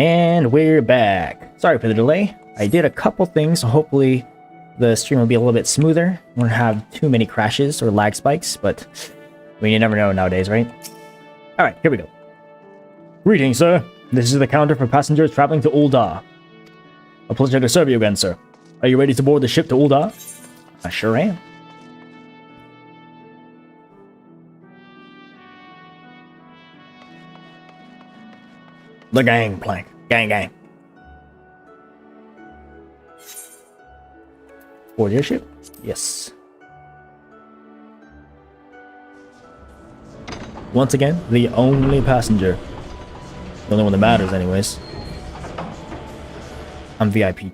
And we're back. Sorry for the delay. I did a couple things, so hopefully the stream will be a little bit smoother. Won't have too many crashes or lag spikes, but I mean, you never know nowadays, right? Alright, here we go. Greetings, sir. This is the counter for passengers traveling to Ul'dah. A pleasure to serve you again, sir. Are you ready to board the ship to Ul'dah? I sure am. The gangplank. Gang. Board your ship? Yes. Once again, the only passenger. The only one that matters, anyways. I'm VIP.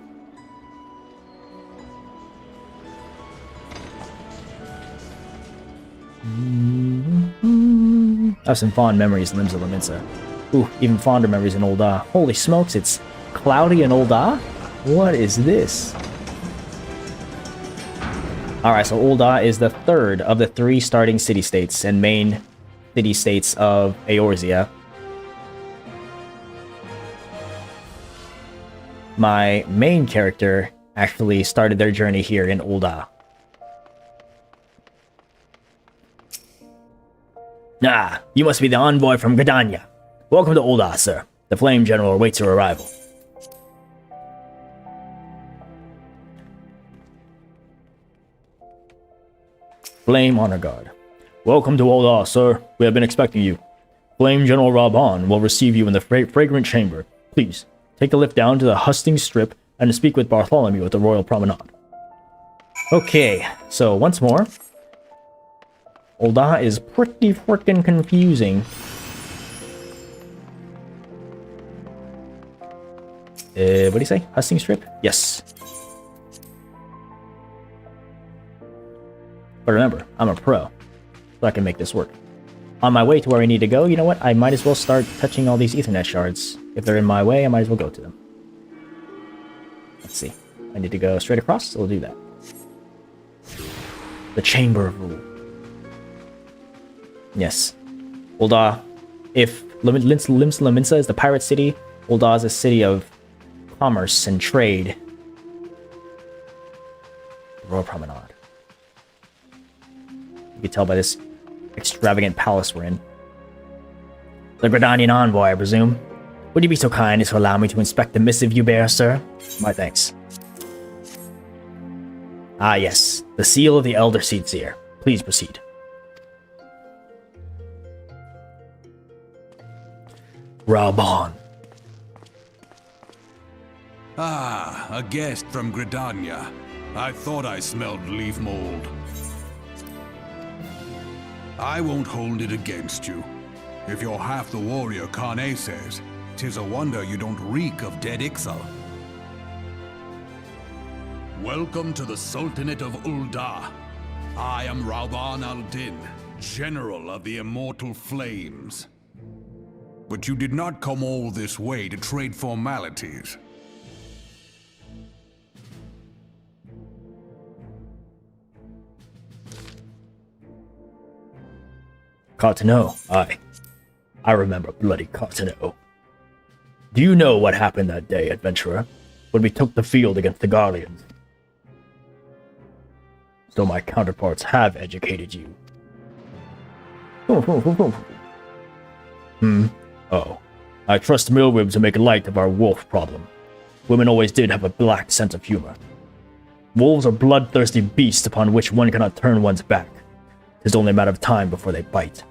I have some fond memories in Limbs of Laminsa. Ooh, even fonder memories in Ul'dah. Holy smokes, it's cloudy in Ul'dah? What is this? Alright, so Ul'dah is the third of the 3 starting city-states and main city-states of Eorzea. My main character actually started their journey here in Ul'dah. Ah, you must be the envoy from Gridania. Welcome to Ul'dah, sir. The Flame General awaits your arrival. Flame Honor Guard. Welcome to Ul'dah, sir. We have been expecting you. Flame General Raban will receive you in the fragrant chamber. Please, take the lift down to the Hustings Strip and speak with Bartholomew at the Royal Promenade. Okay, so once more. Ul'dah is pretty freaking confusing. What do you say? Hustings Strip? Yes. But remember, I'm a pro, so I can make this work. On my way to where I need to go, you know what? I might as well start touching all these Ethernet shards. If they're in my way, I might as well go to them. Let's see. I need to go straight across, so we'll do that. The Chamber of Rule. Yes. Ul'dah. If Limbs Laminsa is the pirate city, Ul'dah is a city of commerce and trade. Royal Promenade. You can tell by this extravagant palace we're in. The Gridanian envoy, I presume. Would you be so kind as to allow me to inspect the missive you bear, sir? My thanks. Ah, yes. The seal of the Elder Seedseer. Please proceed. Reborn. Ah, a guest from Gridania. I thought I smelled leaf mold. I won't hold it against you. If you're half the warrior Kane says, 'tis a wonder you don't reek of dead Ixal. Welcome to the Sultanate of Ul'dah. I am Rauban al-Din, General of the Immortal Flames. But you did not come all this way to trade formalities. Cartano, I remember bloody Cartano. Do you know what happened that day, adventurer, when we took the field against the Garleans? So my counterparts have educated you. Oh, I trust Milwib to make light of our wolf problem. Women always did have a black sense of humor. Wolves are bloodthirsty beasts upon which one cannot turn one's back. 'Tis only a matter of time before they bite.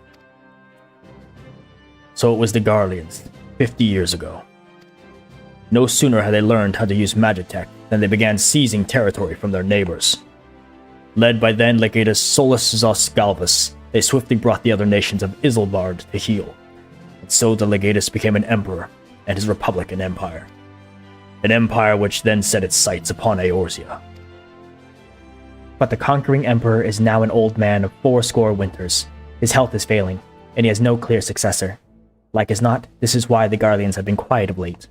So it was the Garleans, 50 years ago. No sooner had they learned how to use Magitech than they began seizing territory from their neighbors. Led by then Legatus Solus Zosgalvus, they swiftly brought the other nations of Isilbard to heel. And so the Legatus became an emperor, and his republic an empire. An empire which then set its sights upon Eorzea. But the conquering emperor is now an old man of 80 winters. His health is failing, and he has no clear successor. Like as not, this is why the Garleans have been quiet of late.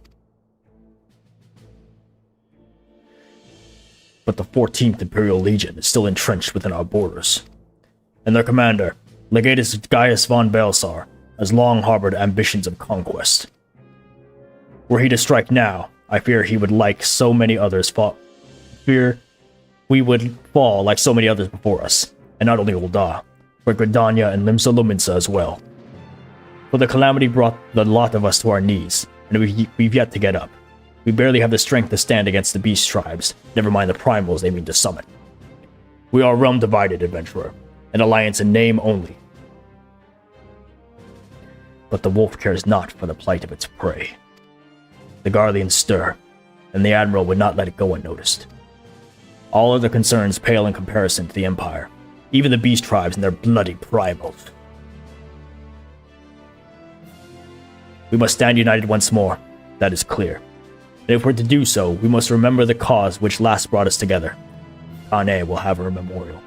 But the 14th Imperial Legion is still entrenched within our borders. And their commander, Legatus Gaius von Belsar, has long harbored ambitions of conquest. Were he to strike now, I fear he would like so many others fear we would fall like so many others before us, and not only Ul'dah, but Gridania and Limsa Lominsa as well. For the calamity brought the lot of us to our knees, and we've yet to get up. We barely have the strength to stand against the beast tribes, never mind the primals they mean to summon. We are realm divided, adventurer, an alliance in name only. But the wolf cares not for the plight of its prey. The Garleans stir, and the Admiral would not let it go unnoticed. All other concerns pale in comparison to the Empire, even the beast tribes and their bloody primals. We must stand united once more, that is clear. And if we're to do so, we must remember the cause which last brought us together. Kane will have her memorial.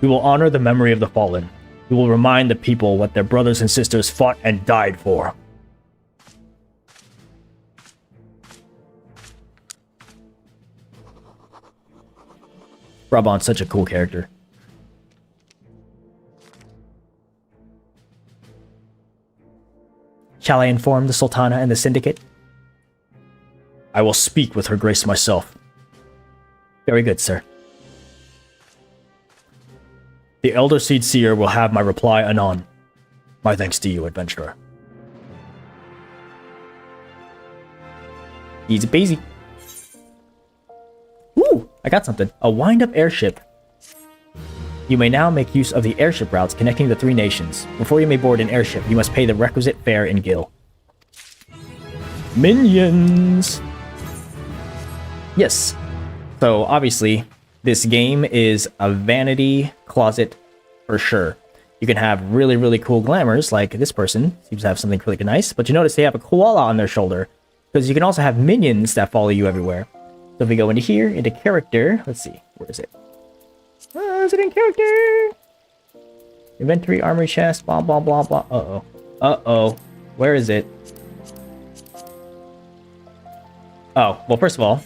We will honor the memory of the fallen. We will remind the people what their brothers and sisters fought and died for. Raban's such a cool character. Shall I inform the Sultana and the Syndicate? I will speak with her grace myself. Very good, sir. The Elder Seed Seer will have my reply anon. My thanks to you, adventurer. Easy peasy. Woo! I got something. A wind-up airship. You may now make use of the airship routes connecting the three nations. Before you may board an airship, you must pay the requisite fare in Gil. Minions! Yes. So, obviously, this game is a vanity closet for sure. You can have really, really cool glamours, like this person seems to have something really nice, but you notice they have a koala on their shoulder, because you can also have minions that follow you everywhere. So if we go into here, into character, let's see, where is it? Is it in character? Inventory, armory chest, blah, blah, blah, blah. Uh-oh. Uh-oh. Where is it? Oh, well, first of all,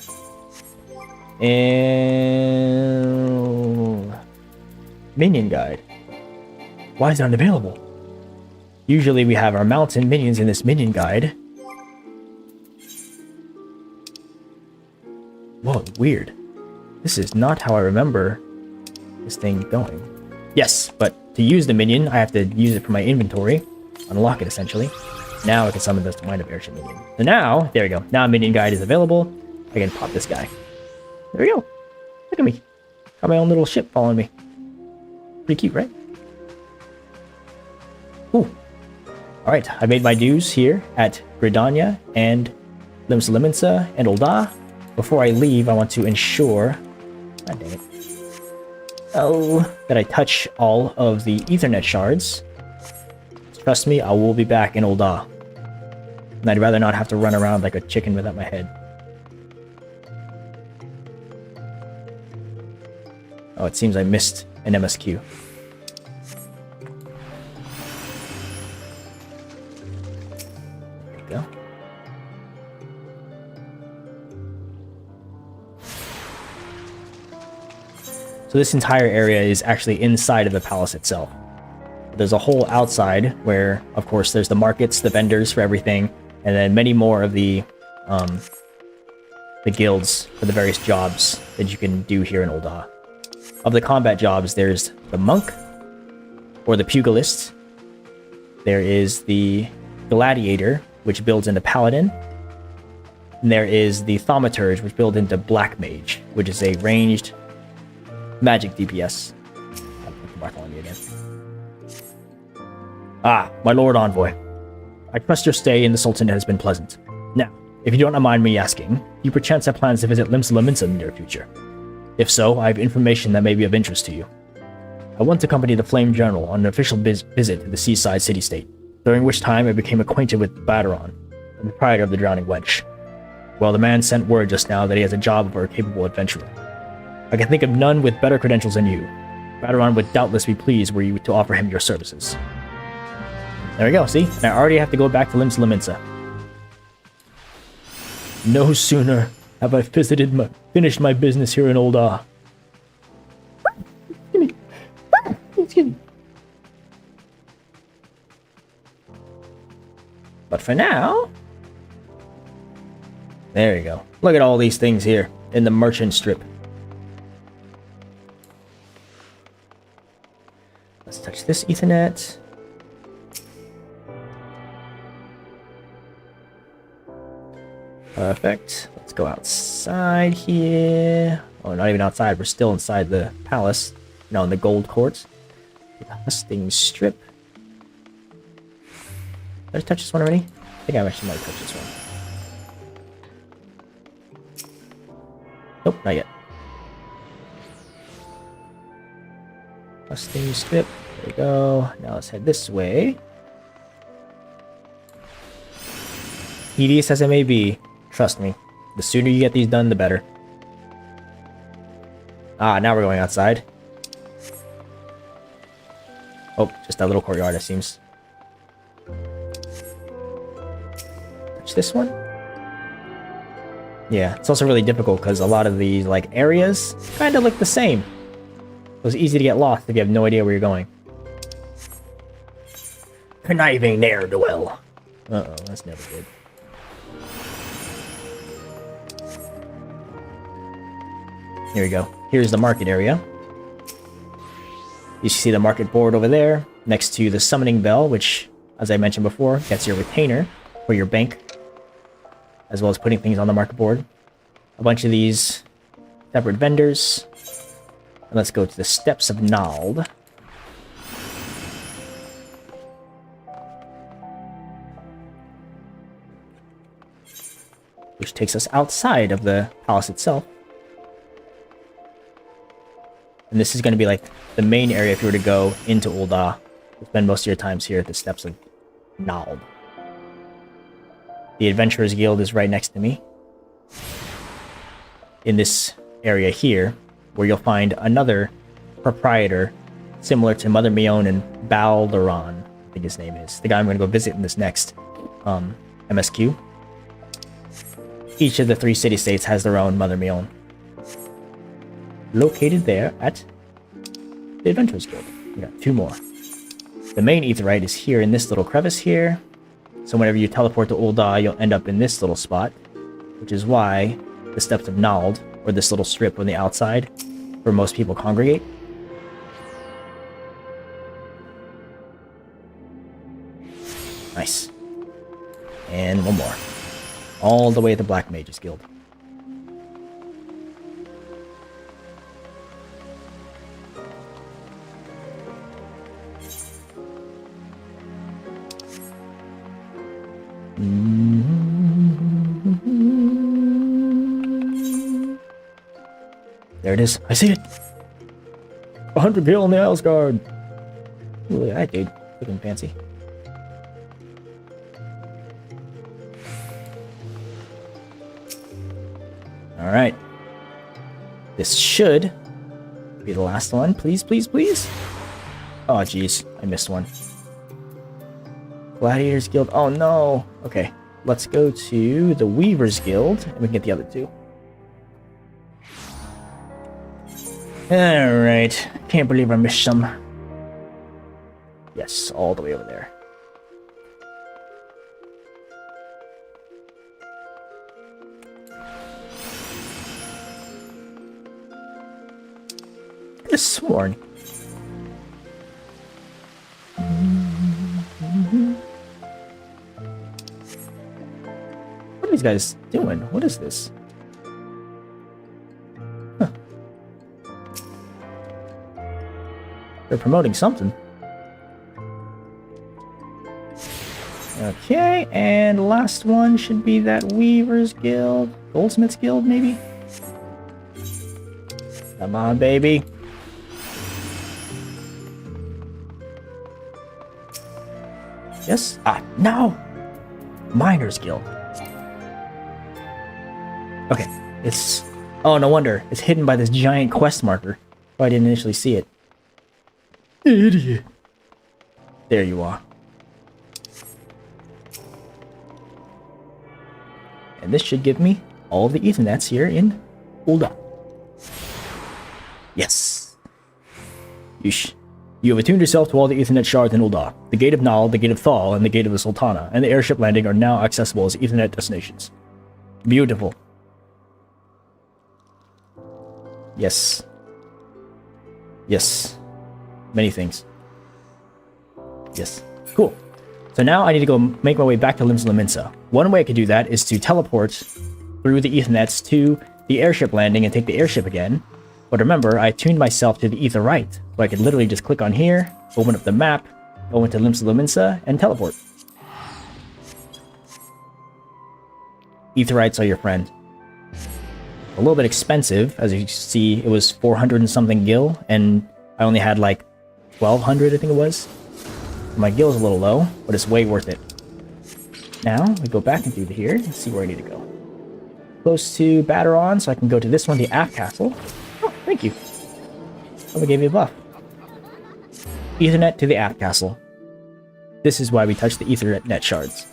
minion guide. Why is it unavailable? Usually we have our mountain minions in this minion guide. Whoa, weird. This is not how I remember this thing going. Yes, but to use the minion, I have to use it for my inventory. Unlock it, essentially. Now I can summon this wind-up airship minion. So now, there we go. Now minion guide is available. I can pop this guy. There we go. Look at me. Got my own little ship following me. Pretty cute, right? Ooh. Alright, I made my dues here at Gridania and Limsa Lominsa and Ul'dah. Before I leave, I want to ensure... God dang it. Oh, that I touch all of the Ethernet shards. Trust me, I will be back in Ul'dah. And I'd rather not have to run around like a chicken without my head. Oh, it seems I missed an MSQ. There we go. So this entire area is actually inside of the palace itself. There's a whole outside where, of course, there's the markets, the vendors for everything, and then many more of the guilds for the various jobs that you can do here in Ul'dah. Of the combat jobs, there's the monk, or the pugilist. There is the gladiator, which builds into paladin. And there is the thaumaturge, which builds into black mage, which is a ranged magic DPS. Come back on me again. Ah, my Lord Envoy. I trust your stay in the Sultanate has been pleasant. Now, if you don't mind me asking, do you perchance have plans to visit Limsa Lominsa in the near future? If so, I have information that may be of interest to you. I want to accompany the Flame General on an official visit to the seaside city-state, during which time I became acquainted with Badaron, the proprietor of the Drowning Wench. Well, the man sent word just now that he has a job for a capable adventurer. I can think of none with better credentials than you. Badaron would doubtless be pleased were you to offer him your services. There we go, see? And I already have to go back to Limsa Lominsa. No sooner have I finished my business here in Ul'dah. Excuse me. But for now, There you go. Look at all these things here in the merchant strip. Let's touch this Ethernet. Perfect. Let's go outside here. Oh, not even outside. We're still inside the palace. No, in the gold courts. The husting strip. Did I touch this one already? I think I actually might touch this one. Nope, not yet. Husting strip. There we go. Now let's head this way. Tedious as it may be, trust me, the sooner you get these done, the better. Ah, now we're going outside. Oh, just that little courtyard, it seems. Touch this one. Yeah, it's also really difficult because a lot of these like areas kind of look the same. So it's easy to get lost if you have no idea where you're going. Conniving ne'er-do-well. Uh-oh, that's never good. Here we go. Here's the market area. You see the market board over there, next to the summoning bell, which, as I mentioned before, gets your retainer for your bank, as well as putting things on the market board. A bunch of these separate vendors. And let's go to the Steps of Nald. Which takes us outside of the palace itself. And this is going to be like the main area if you were to go into Ul'dah. Spend most of your times here at the Steps of Nald. The Adventurers Guild is right next to me. In this area here, where you'll find another proprietor similar to Mother Mion and Balderon, I think his name is. The guy I'm going to go visit in this next MSQ. Each of the 3 city-states has their own Mother Mion. Located there at the Adventurers Guild. We got 2 more. The main Aetheryte is here in this little crevice here. So whenever you teleport to Ul'dah, you'll end up in this little spot, which is why the Steps of Nald, or this little strip on the outside, where most people congregate. Nice. And 1 more. All the way at the Black Mages Guild. There it is. I see it. 100 gil on the Isleguard. Ooh, look at that, dude. Looking fancy. Alright. This should be the last one. Please, please, please. Oh, jeez. I missed one. Gladiators Guild. Oh, no. Okay. Let's go to the Weavers Guild, and we can get the other 2. Alright. Can't believe I missed some. Yes, all the way over there. I could have sworn. What are these guys doing? What is this? Huh. They're promoting something. Okay, and last one should be that Weavers Guild. Goldsmiths Guild, maybe? Come on, baby. Yes? Ah, no! Miners Guild. Okay, it's... Oh, no wonder. It's hidden by this giant quest marker. Oh, I didn't initially see it. Idiot. There you are. And this should give me all the Ethernets here in Ul'dah. Yes. You have attuned yourself to all the Ethernet shards in Ul'dah. The Gate of Nal, the Gate of Thal, and the Gate of the Sultana, and the airship landing are now accessible as Ethernet destinations. Beautiful. Yes. Yes. Many things. Yes. Cool. So now I need to go make my way back to Limsa Lominsa. One way I could do that is to teleport through the Ethernets to the airship landing and take the airship again. But remember, I tuned myself to the Aetherite, so I could literally just click on here, open up the map, go into Limsa Lominsa, and teleport. Aetherites are your friend. A little bit expensive, as you see, it was 400 and something gil, and I only had like 1200, I think it was. My gil is a little low, but it's way worth it. Now, we go back into here and see where I need to go. Close to Batteron, so I can go to this one, the aft castle. Oh, thank you. Someone gave me a buff. Ethernet to the aft castle. This is why we touch the Ethernet shards.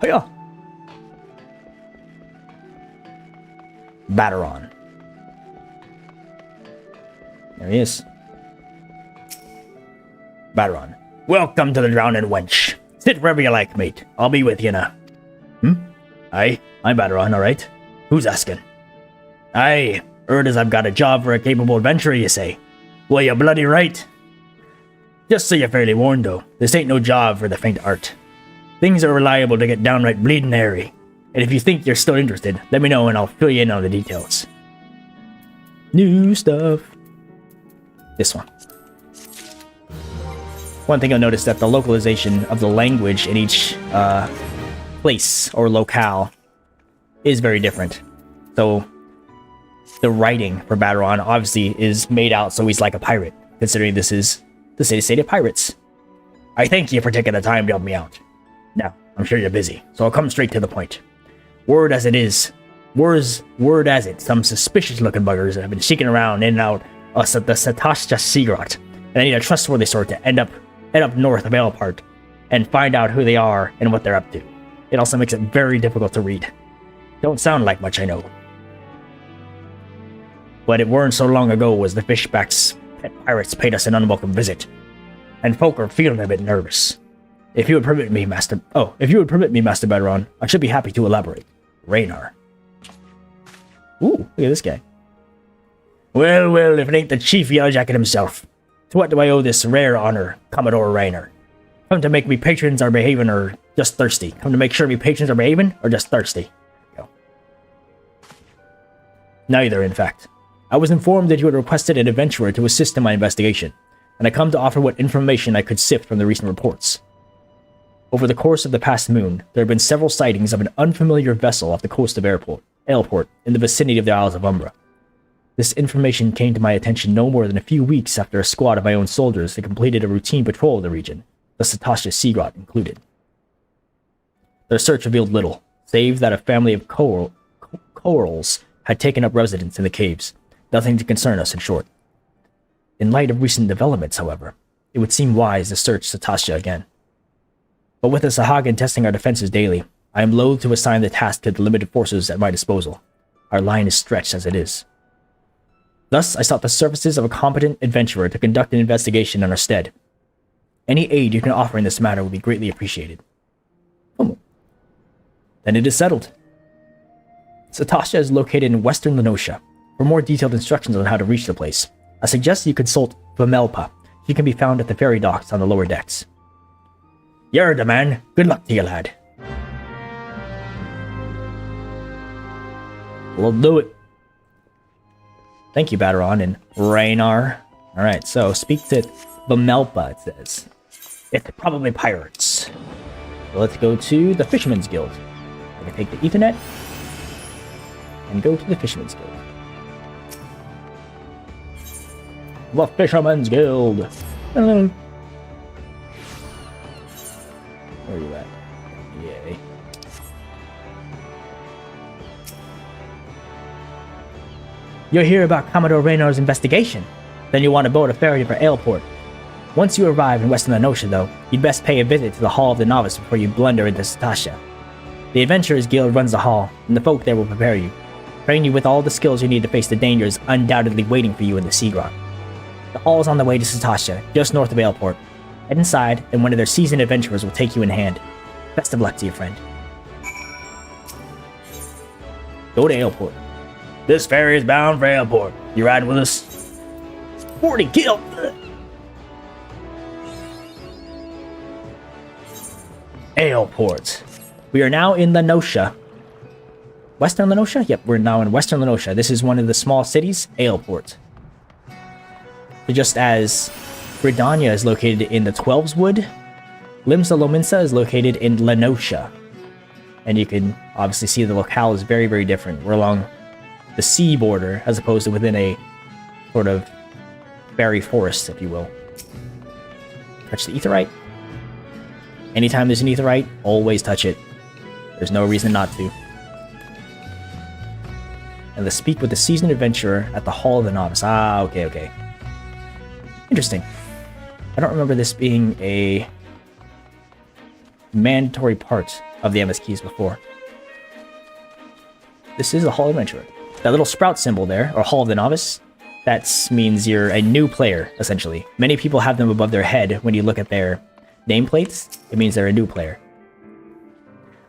Oh yeah. Batteron. There he is. Batteron. Welcome to the Drowning Wench. Sit wherever you like, mate. I'll be with you now. Aye, I'm Batteron, alright? Who's asking? Aye, heard as I've got a job for a capable adventurer, you say? Well, you're bloody right. Just so you're fairly warned, though, this ain't no job for the faint heart. Things are reliable to get downright bleeding hairy. And if you think you're still interested, let me know and I'll fill you in on the details. New stuff. This one. One thing you'll notice that the localization of the language in each place or locale is very different. So the writing for Batteron obviously is made out so he's like a pirate, considering this is the city-state of pirates. I thank you for taking the time to help me out. Now, I'm sure you're busy, so I'll come straight to the point. Word as it, some suspicious-looking buggers have been sneaking around in and out of the Sastasha Sea Grot, and I need a trustworthy sort to end up north of Elpart and find out who they are and what they're up to. It also makes it very difficult to read. Don't sound like much, I know. But it weren't so long ago as the Fishback's pet pirates paid us an unwelcome visit, and folk are feeling a bit nervous. If you would permit me, Master Batteron, I should be happy to elaborate. Raynar. Ooh, look at this guy. Well, if it ain't the Chief Yellowjacket himself. To what do I owe this rare honor, Commodore Raynar? Come to make me patrons are behaving or just thirsty? Come to make sure me patrons are behaving or just thirsty? Go. Neither, in fact. I was informed that you had requested an adventurer to assist in my investigation, and I come to offer what information I could sift from the recent reports. Over the course of the past moon, there have been several sightings of an unfamiliar vessel off the coast of Airport in the vicinity of the Isles of Umbra. This information came to my attention no more than a few weeks after a squad of my own soldiers had completed a routine patrol of the region, the Sastasha Sea Grot included. Their search revealed little, save that a family of corals had taken up residence in the caves. Nothing to concern us, in short. In light of recent developments, however, it would seem wise to search Sastasha again. But with the Sahagin testing our defenses daily, I am loath to assign the task to the limited forces at my disposal. Our line is stretched as it is. Thus, I sought the services of a competent adventurer to conduct an investigation in our stead. Any aid you can offer in this matter would be greatly appreciated. Oh. Then it is settled. Sastasha is located in western Lenosha. For more detailed instructions on how to reach the place, I suggest you consult Vamelpa. He can be found at the ferry docks on the lower decks. You're the man. Good luck to you, lad. We'll do it. Thank you, Batteron and Raynar. Alright, so speak to Vamelpa, it says. It's probably pirates. So let's go to the Fisherman's Guild. I'm going to take the Ethernet and go to the Fisherman's Guild. The Fisherman's Guild. Hello. Where are you at? Yay. You'll hear about Commodore Raynar's investigation. Then you'll want to board a ferry for Ailport. Once you arrive in Western Lenosha, though, you'd best pay a visit to the Hall of the Novice before you blunder into Sastasha. The Adventurers Guild runs the hall, and the folk there will prepare you, train you with all the skills you need to face the dangers undoubtedly waiting for you in the Sea Grot. The hall is on the way to Sastasha, just north of Ailport. Head inside, and one of their seasoned adventurers will take you in hand. Best of luck to you, friend. Go to airport. This ferry is bound for airport. You riding with us? 40 kill. Airport. We are now in Lenosha. Western Lenosha? Yep, we're now in Western Lenosha. This is one of the small cities, Airport. So just as Gridania is located in the Twelveswood, Limsa Lominsa is located in Lenosha. And you can obviously see the locale is very, very different. We're along the sea border as opposed to within a sort of fairy forest, if you will. Touch the Aetheryte. Anytime there's an Aetheryte, always touch it. There's no reason not to. And let's speak with the seasoned adventurer at the Hall of the Novice. Ah, okay. Interesting. I don't remember this being a mandatory part of the MSQs before. This is the Hall of the Adventurer. That little sprout symbol there, or Hall of the Novice, that means you're a new player, essentially. Many people have them above their head when you look at their nameplates. It means they're a new player.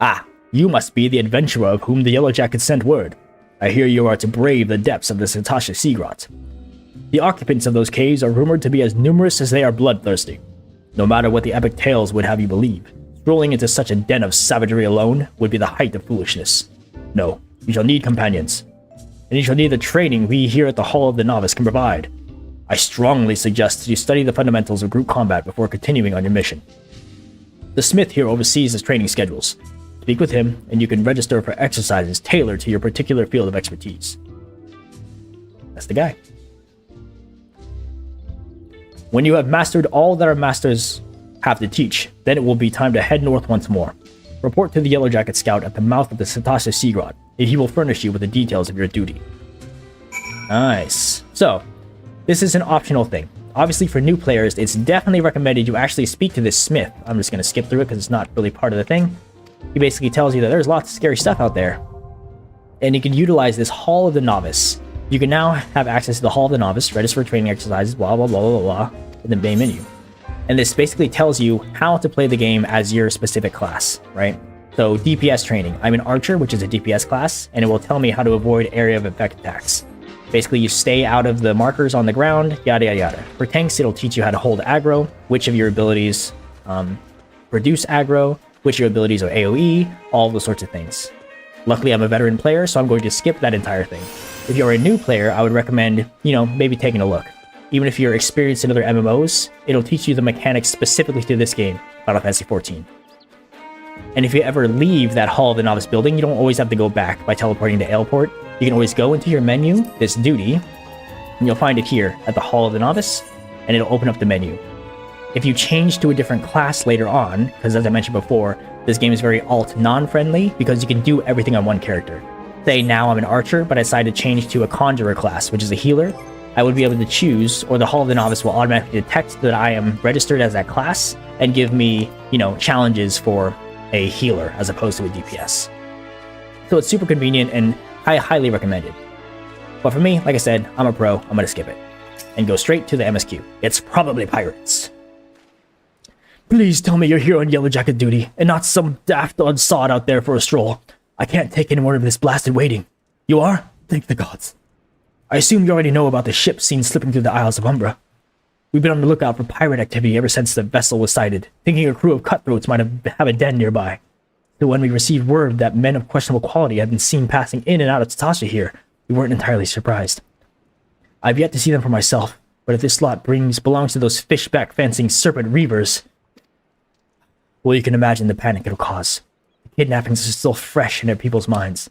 Ah, you must be the adventurer of whom the Yellow Jacket sent word. I hear you are to brave the depths of the Sastasha Sea Grot. The occupants of those caves are rumored to be as numerous as they are bloodthirsty. No matter what the epic tales would have you believe, strolling into such a den of savagery alone would be the height of foolishness. No, you shall need companions. And you shall need the training we here at the Hall of the Novice can provide. I strongly suggest you study the fundamentals of group combat before continuing on your mission. The smith here oversees the training schedules. Speak with him, and you can register for exercises tailored to your particular field of expertise. That's the guy. When you have mastered all that our masters have to teach, then it will be time to head north once more. Report to the Yellow Jacket Scout at the mouth of the Sastasha Sea Grot, and he will furnish you with the details of your duty. Nice. So, this is an optional thing. Obviously, for new players, it's definitely recommended you actually speak to this smith. I'm just going to skip through it because it's not really part of the thing. He basically tells you that there's lots of scary stuff out there. And you can utilize this Hall of the Novice. You can now have access to the Hall of the Novice, register for training exercises, blah, blah, blah, blah, blah, in the main menu. And this basically tells you how to play the game as your specific class, right? So DPS training. I'm an archer, which is a DPS class, and it will tell me how to avoid area of effect attacks. Basically, you stay out of the markers on the ground, yada, yada, yada. For tanks, it'll teach you how to hold aggro, which of your abilities reduce aggro, which of your abilities are AoE, all those sorts of things. Luckily, I'm a veteran player, so I'm going to skip that entire thing. If you're a new player, I would recommend, maybe taking a look. Even if you're experienced in other MMOs, it'll teach you the mechanics specifically to this game, Final Fantasy XIV. And if you ever leave that Hall of the Novice building, you don't always have to go back by teleporting to Airport. You can always go into your menu, this duty, and you'll find it here at the Hall of the Novice, and it'll open up the menu. If you change to a different class later on, because as I mentioned before, this game is very alt non-friendly because you can do everything on one character. Say now I'm an archer, but I decide to change to a conjurer class, which is a healer. I would be able to choose, or the Hall of the Novice will automatically detect that I am registered as that class and give me, challenges for a healer as opposed to a DPS. So it's super convenient and I highly recommend it. But for me, like I said, I'm a pro, I'm gonna skip it and go straight to the MSQ. It's probably pirates. Please tell me you're here on Yellow Jacket duty and not some daft odd sod out there for a stroll. I can't take any more of this blasted waiting. You are? Thank the gods. I assume you already know about the ship seen slipping through the Isles of Umbra. We've been on the lookout for pirate activity ever since the vessel was sighted, thinking a crew of cutthroats might have a den nearby. So when we received word that men of questionable quality had been seen passing in and out of Sastasha here, we weren't entirely surprised. I've yet to see them for myself, but if this lot belongs to those fishback fencing serpent reavers, well, you can imagine the panic it'll cause. The kidnappings are still fresh in their people's minds.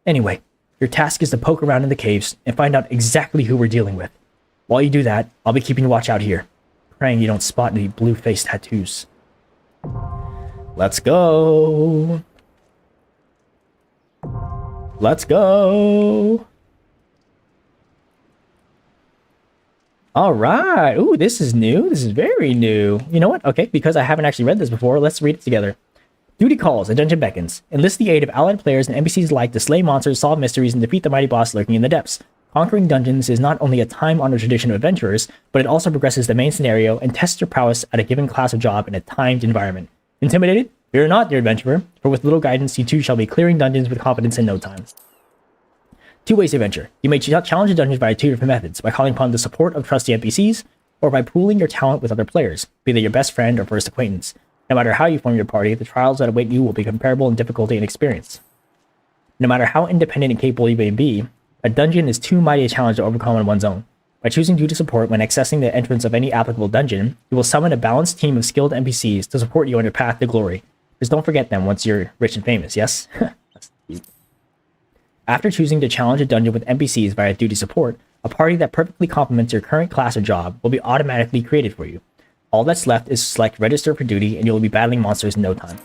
Anyway, your task is to poke around in the caves and find out exactly who we're dealing with. While you do that, I'll be keeping watch out here, praying you don't spot any blue-faced tattoos. Let's go! Let's go! Alright! Ooh, this is new. This is very new. You know what? Okay, because I haven't actually read this before, let's read it together. Duty calls, a dungeon beckons. Enlist the aid of allied players and NPCs alike to slay monsters, solve mysteries, and defeat the mighty boss lurking in the depths. Conquering dungeons is not only a time-honored tradition of adventurers, but it also progresses the main scenario and tests your prowess at a given class of job in a timed environment. Intimidated? Fear not, dear adventurer, for with little guidance you too shall be clearing dungeons with confidence in no time. 2 ways to adventure. You may challenge a dungeon via 2 different methods, by calling upon the support of trusty NPCs, or by pooling your talent with other players, be they your best friend or first acquaintance. No matter how you form your party, the trials that await you will be comparable in difficulty and experience. No matter how independent and capable you may be, a dungeon is too mighty a challenge to overcome on one's own. By choosing duty support when accessing the entrance of any applicable dungeon, you will summon a balanced team of skilled NPCs to support you on your path to glory. Just don't forget them once you're rich and famous, yes? That's cute. After choosing to challenge a dungeon with NPCs via duty support, a party that perfectly complements your current class or job will be automatically created for you. All that's left is to select register for duty and you'll be battling monsters in no time.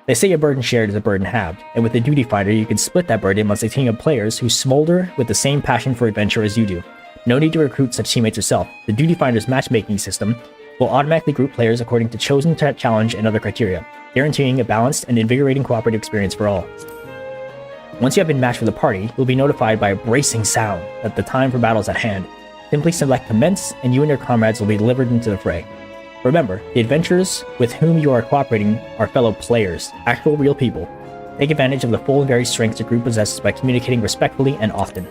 They say a burden shared is a burden halved, and with the duty finder you can split that burden amongst a team of players who smolder with the same passion for adventure as you do. No need to recruit such teammates yourself. The duty finder's matchmaking system will automatically group players according to chosen challenge and other criteria, guaranteeing a balanced and invigorating cooperative experience for all. Once you have been matched with a party, you'll be notified by a bracing sound that the time for battle is at hand. Simply select commence, and you and your comrades will be delivered into the fray. Remember, the adventurers with whom you are cooperating are fellow players, actual real people. Take advantage of the full and varied strengths your group possesses by communicating respectfully and often.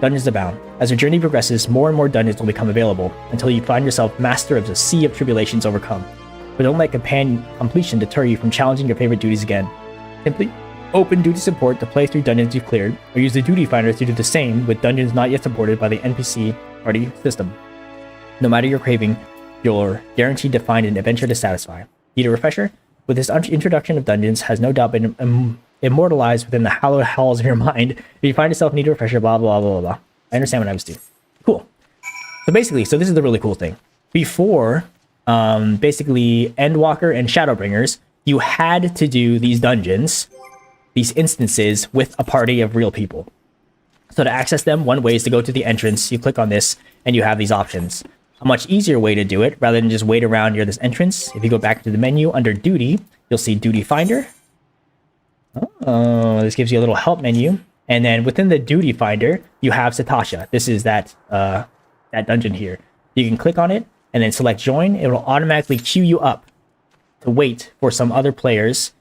Dungeons abound. As your journey progresses, more and more dungeons will become available, until you find yourself master of the sea of tribulations overcome. But don't let completion deter you from challenging your favorite duties again. Simply open duty support to play through dungeons you've cleared, or use the duty finder to do the same with dungeons not yet supported by the NPC party system. No matter your craving, you're guaranteed to find an adventure to satisfy. Need a refresher? With this introduction of dungeons has no doubt been immortalized within the hallowed halls of your mind. If you find yourself need a refresher, blah, blah, blah, blah, blah. I understand what I was doing. Cool. So basically, this is the really cool thing. Before, basically, Endwalker and Shadowbringers, you had to do these dungeons, these instances, with a party of real people. So to access them, one way is to go to the entrance, you click on this, and you have these options. A much easier way to do it, rather than just wait around near this entrance, if you go back to the menu under Duty, you'll see Duty Finder. Oh, this gives you a little help menu. And then within the Duty Finder, you have Sastasha. This is that dungeon here. You can click on it, and then select Join. It will automatically queue you up to wait for some other players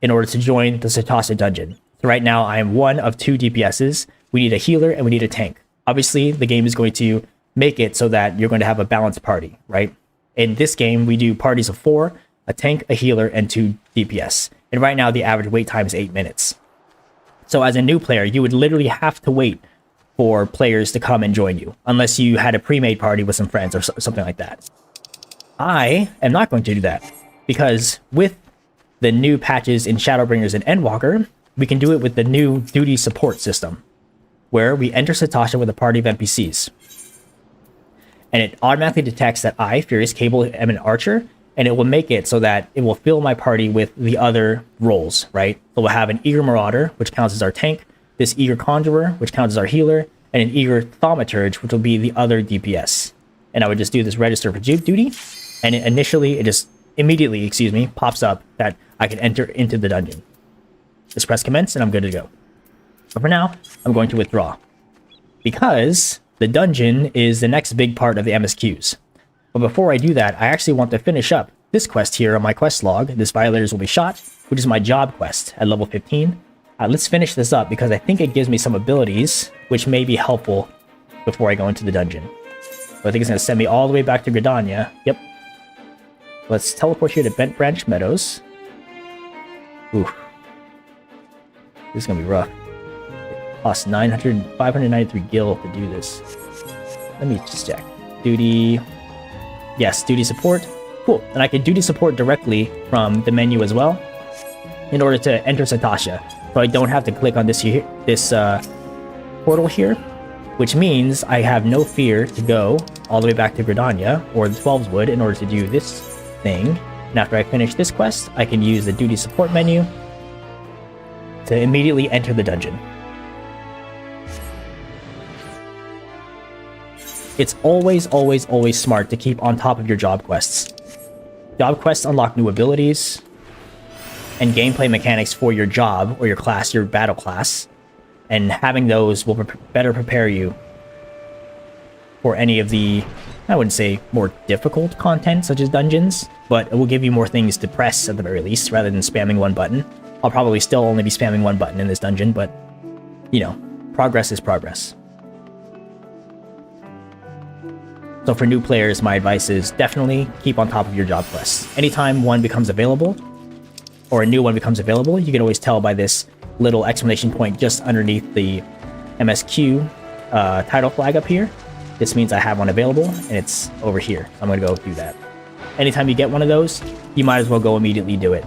in order to join the Sastasha dungeon. So right now, I am one of 2 DPSs. We need a healer, and we need a tank. Obviously, the game is going to make it so that you're going to have a balanced party, right? In this game, we do parties of 4, a tank, a healer, and 2 DPS. And right now, the average wait time is 8 minutes. So as a new player, you would literally have to wait for players to come and join you, unless you had a pre-made party with some friends or something like that. I am not going to do that, because with the new patches in Shadowbringers and Endwalker, we can do it with the new duty support system, where we enter Sastasha with a party of NPCs. And it automatically detects that I, Furious Cable, am an archer, and it will make it so that it will fill my party with the other roles, right? So we'll have an Eager Marauder, which counts as our tank, this Eager Conjurer, which counts as our healer, and an Eager Thaumaturge, which will be the other DPS. And I would just do this register for duty, and it just immediately, pops up that I can enter into the dungeon. Just press commence, and I'm good to go. But for now, I'm going to withdraw, because the dungeon is the next big part of the MSQs. But before I do that, I actually want to finish up this quest here on my quest log. This Violators Will Be Shot, which is my job quest at level 15. Let's finish this up, because I think it gives me some abilities which may be helpful before I go into the dungeon. So I think it's going to send me all the way back to Gridania. Yep. Let's teleport here to Bent Branch Meadows. Oof. This is going to be rough. It costs 593 gil to do this. Let me just check. Duty. Yes, duty support. Cool. And I can duty support directly from the menu as well in order to enter Sastasha. So I don't have to click on this portal here, which means I have no fear to go all the way back to Gridania or the 12's Wood in order to do this thing. And after I finish this quest, I can use the duty support menu to immediately enter the dungeon. It's always, always, always smart to keep on top of your job quests. Job quests unlock new abilities and gameplay mechanics for your job or your class, your battle class, and having those will better prepare you for any of the I wouldn't say more difficult content, such as dungeons, but it will give you more things to press at the very least, rather than spamming one button. I'll probably still only be spamming one button in this dungeon, but, you know, progress is progress. So for new players, my advice is definitely keep on top of your job quests. Anytime one becomes available, or a new one becomes available, you can always tell by this little exclamation point just underneath the MSQ title flag up here. This means I have one available, and it's over here. I'm going to go do that. Anytime you get one of those, you might as well go immediately do it.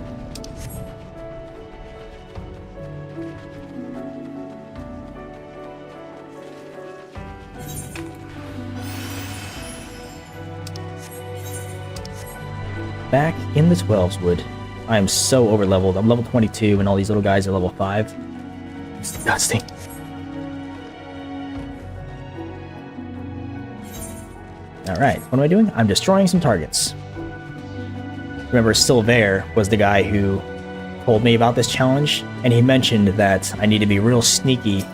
Back in the 12's Wood. I am so over-leveled. I'm level 22, and all these little guys are level 5. It's disgusting. Alright, what am I doing? I'm destroying some targets. Remember, Silver was the guy who told me about this challenge, and he mentioned that I need to be real sneaky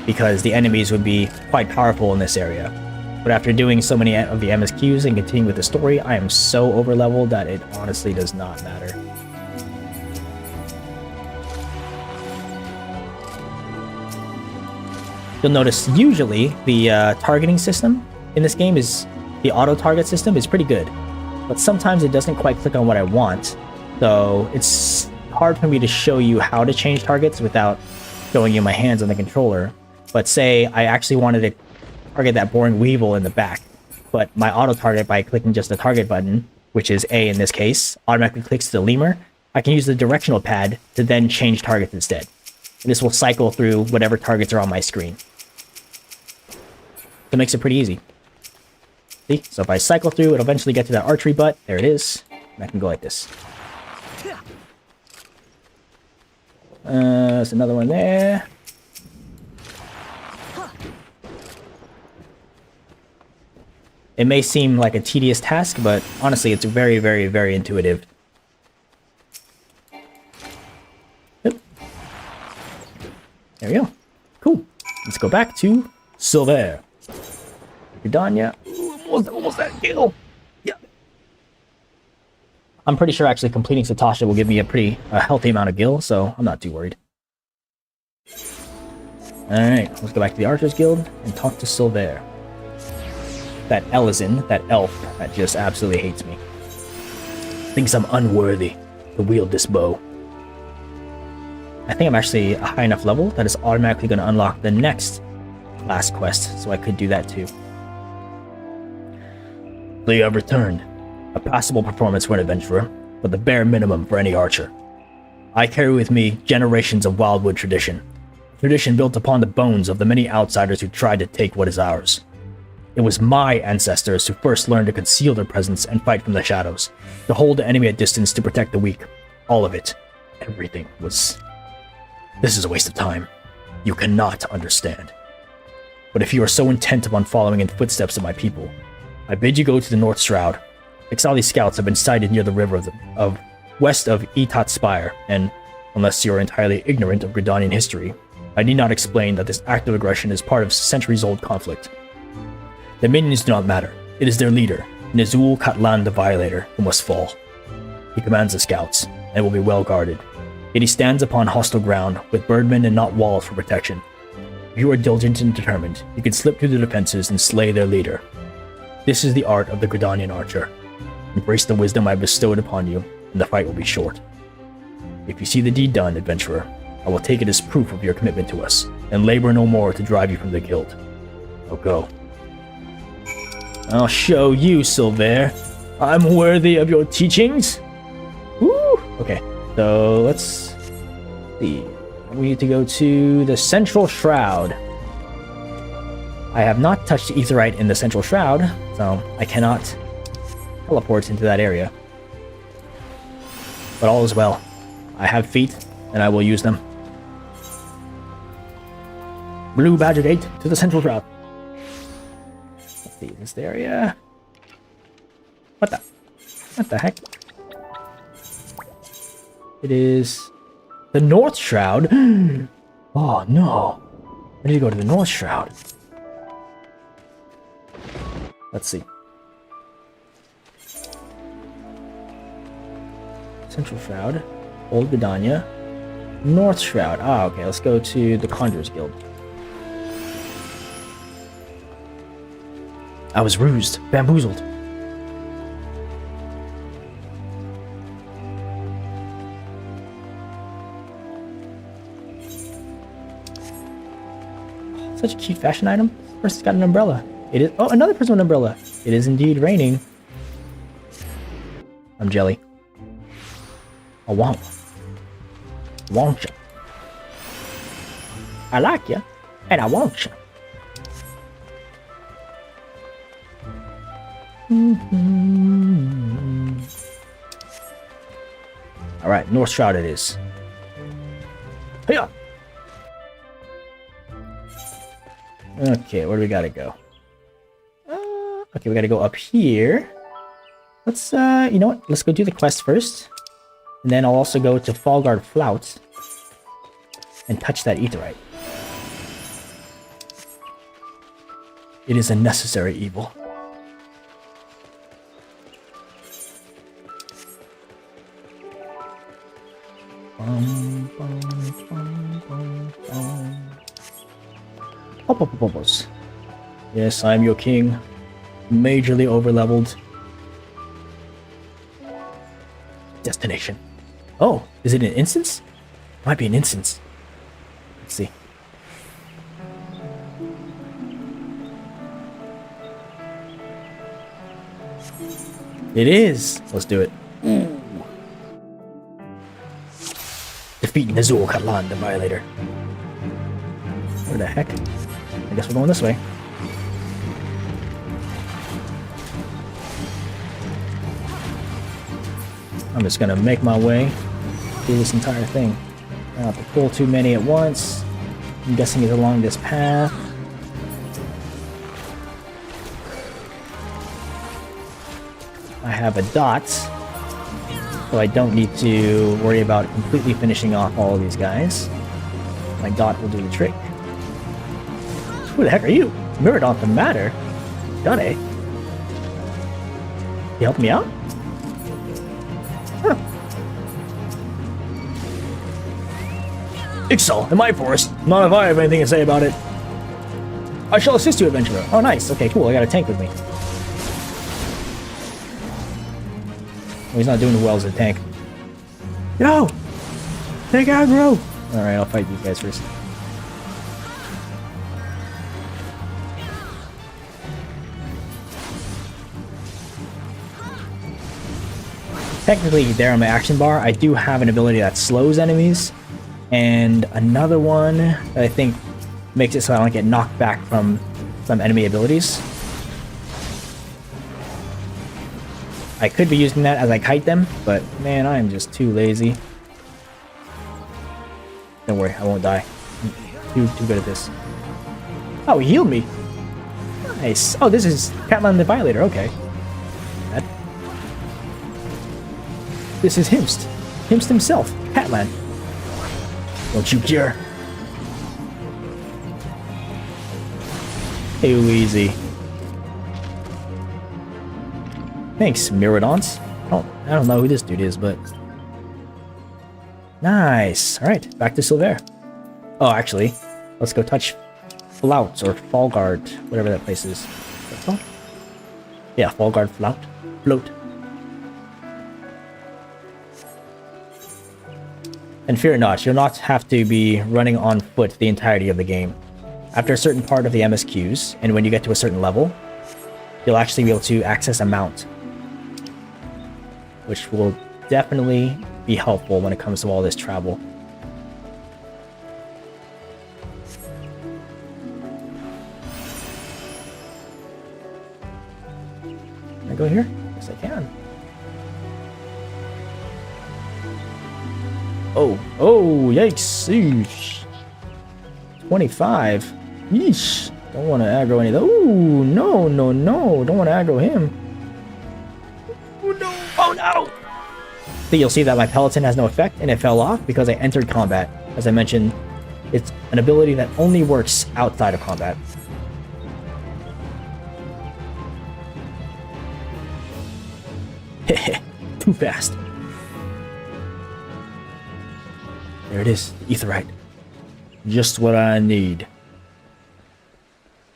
because the enemies would be quite powerful in this area. But after doing so many of the MSQs and continuing with the story, I am so over-leveled that it honestly does not matter. You'll notice usually the targeting system in this game is, the auto-target system is pretty good. But sometimes it doesn't quite click on what I want, so it's hard for me to show you how to change targets without showing you my hands on the controller. But say I actually wanted to target that boring weevil in the back, but my auto-target by clicking just the target button, which is A in this case, automatically clicks to the lemur, I can use the directional pad to then change targets instead. And this will cycle through whatever targets are on my screen. So it makes it pretty easy. See? So if I cycle through, it'll eventually get to that archery butt. There it is. And I can go like this. There's another one there. It may seem like a tedious task, but honestly, it's very, very, very intuitive. Yep. There we go. Cool. Let's go back to Silver. You're done, yeah? Almost that kill. Yeah. I'm pretty sure actually completing Sastasha will give me a healthy amount of gil, so I'm not too worried. Alright, let's go back to the Archers Guild and talk to Silver. That Elizin, that elf, that just absolutely hates me. Thinks I'm unworthy to wield this bow. I think I'm actually a high enough level that it's automatically going to unlock the next last quest, so I could do that too. So you have returned. A passable performance for an adventurer, but the bare minimum for any archer. I carry with me generations of Wildwood tradition. Tradition built upon the bones of the many outsiders who tried to take what is ours. It was my ancestors who first learned to conceal their presence and fight from the shadows, to hold the enemy at distance to protect the weak. All of it. Everything was... This is a waste of time. You cannot understand. But if you are so intent upon following in the footsteps of my people, I bid you go to the North Shroud. Ixali scouts have been sighted near the river of west of Etat Spire, and unless you are entirely ignorant of Gridanian history, I need not explain that this act of aggression is part of centuries-old conflict. The minions do not matter. It is their leader, Nizul Katlan the Violator, who must fall. He commands the scouts, and will be well guarded. Yet he stands upon hostile ground, with birdmen and not walls for protection. If you are diligent and determined, you can slip through the defenses and slay their leader. This is the art of the Gridanian archer. Embrace the wisdom I bestowed upon you, and the fight will be short. If you see the deed done, adventurer, I will take it as proof of your commitment to us, and labor no more to drive you from the guild. Now go. I'll show you, Silver. I'm worthy of your teachings. Woo! Okay, so let's see. We need to go to the Central Shroud. I have not touched Aetheryte in the Central Shroud, so I cannot teleport into that area. But all is well. I have feet, and I will use them. Blue Badger Gate to the Central Shroud. Let's see, this area. What the heck? It is the North Shroud. Oh no. I need to go to the North Shroud. Let's see. Central Shroud, Old Gridania, North Shroud. Ah, okay, let's go to the Conjurer's Guild. I was rused, bamboozled. Such a cute fashion item. This person's got an umbrella. It is. Oh, another person with an umbrella. It is indeed raining. I'm jelly. I want you. I like you, and I want you. All right, North Shroud it is. Hey-ya! Okay, where do we gotta go? Okay, we gotta go up here. Let's, you know what? Let's go do the quest first. And then I'll also go to Fallguard Flout and touch that Aetheryte. It is a necessary evil. Yes, I am your king. Majorly overleveled. Destination. Oh, is it an instance? Might be an instance. Let's see. It is. Let's do it. Defeat Nazul Katlan, the Violator. Where the heck? I guess we're going this way. I'm just gonna make my way through this entire thing. I don't have to pull too many at once. I'm guessing it's along this path. I have a dot, so I don't need to worry about completely finishing off all of these guys. My dot will do the trick. Who the heck are you? Miradon the Matter? Got it. You help me out? Huh. Ixal, in my forest. Not if I have anything to say about it. I shall assist you, adventurer. Oh, nice. Okay, cool. I got a tank with me. Well, he's not doing as well as a tank. Yo! Take aggro! Alright, I'll fight these guys first. Technically, there on my action bar, I do have an ability that slows enemies, and another one that I think makes it so I don't get knocked back from some enemy abilities. I could be using that as I kite them, but man, I am just too lazy. Don't worry, I won't die. I'm too good at this. Oh, he healed me! Nice! Oh, this is Catman the Violator, okay. This is Himst. Himst himself, Catlan. Don't you care? Too easy. Thanks, Miradons. I don't know who this dude is, but... Nice! Alright, back to Silver. Oh, actually, let's go touch Flout, or Fallguard, whatever that place is. That's called? Yeah, Fallguard Flout. Float. And fear not, you'll not have to be running on foot the entirety of the game. After a certain part of the MSQs, and when you get to a certain level, you'll actually be able to access a mount, which will definitely be helpful when it comes to all this travel. Can I go here? Yes, I can. Oh, yikes. Eesh. 25. Yeesh. Don't want to aggro any of those. Ooh, no. Don't want to aggro him. Oh, no. Oh, no. So you'll see that my Peloton has no effect, and it fell off because I entered combat. As I mentioned, it's an ability that only works outside of combat. Too fast. There it is, the Aetheryte. Just what I need.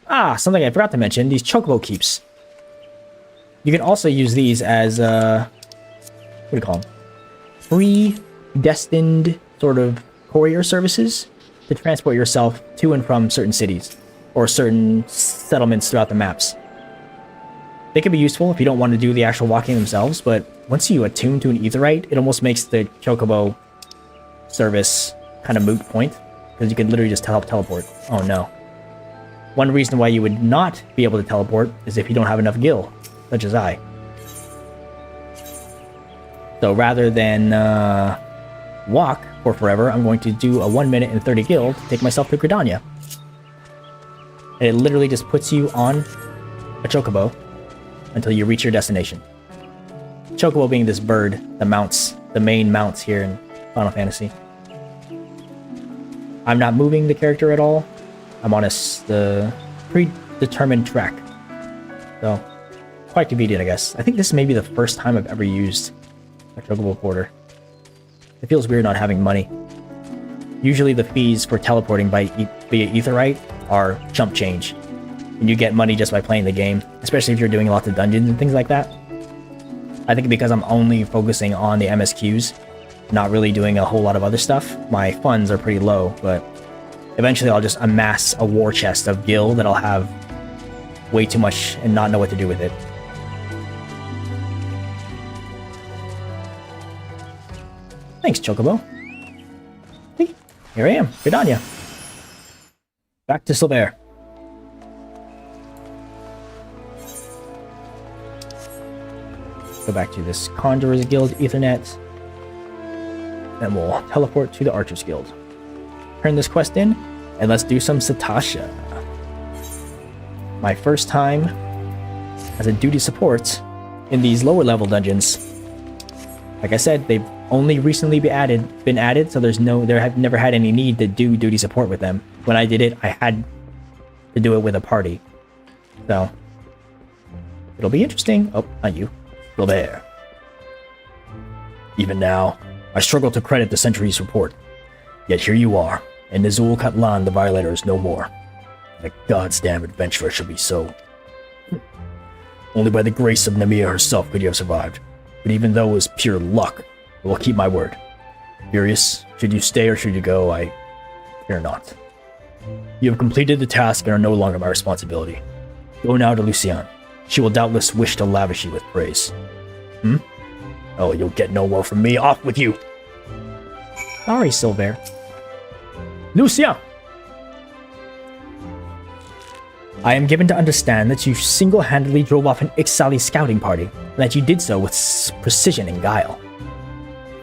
Ah, something I forgot to mention, these chocobo keeps. You can also use these as, what do you call them? Predestined sort of courier services to transport yourself to and from certain cities or certain settlements throughout the maps. They can be useful if you don't want to do the actual walking themselves, but once you attune to an Aetheryte, it almost makes the chocobo service kind of moot point, because you can literally just teleport. Oh no. One reason why you would not be able to teleport is if you don't have enough gil, such as I. So rather than walk for forever, I'm going to do a 1 minute and 30 gil to take myself to Gridania. And it literally just puts you on a chocobo until you reach your destination. Chocobo being this bird that mounts, the main mounts here in Final Fantasy. I'm not moving the character at all. I'm on the predetermined track. So, quite convenient, I guess. I think this may be the first time I've ever used a chocobo porter. It feels weird not having money. Usually the fees for teleporting via Aetheryte are chump change. And you get money just by playing the game, especially if you're doing lots of dungeons and things like that. I think because I'm only focusing on the MSQs, not really doing a whole lot of other stuff, my funds are pretty low, but eventually I'll just amass a war chest of gil that I'll have way too much and not know what to do with it. Thanks, Chocobo. Hey, here I am, Gridania. Back to Silver. Go back to this Conjurer's Guild Ethernet. Then we'll teleport to the Archer's Guild. Turn this quest in, and let's do some Sastasha. My first time as a duty support in these lower level dungeons. Like I said, they've only recently been added, so there have never had any need to do duty support with them. When I did it, I had to do it with a party. So, it'll be interesting. Oh, not you. Still there. Even now, I struggle to credit the Sentry's report. Yet here you are, and Nizul Katlan the Violator is no more. The God's damn adventurer should be so. Only by the grace of Namia herself could you have survived. But even though it was pure luck, I will keep my word. Furious, should you stay or should you go, I fear not. You have completed the task and are no longer my responsibility. Go now to Lucian. She will doubtless wish to lavish you with praise. Oh, you'll get no more from me. Off with you! Sorry, Silver. Lucian! I am given to understand that you single-handedly drove off an Ixali scouting party, and that you did so with precision and guile.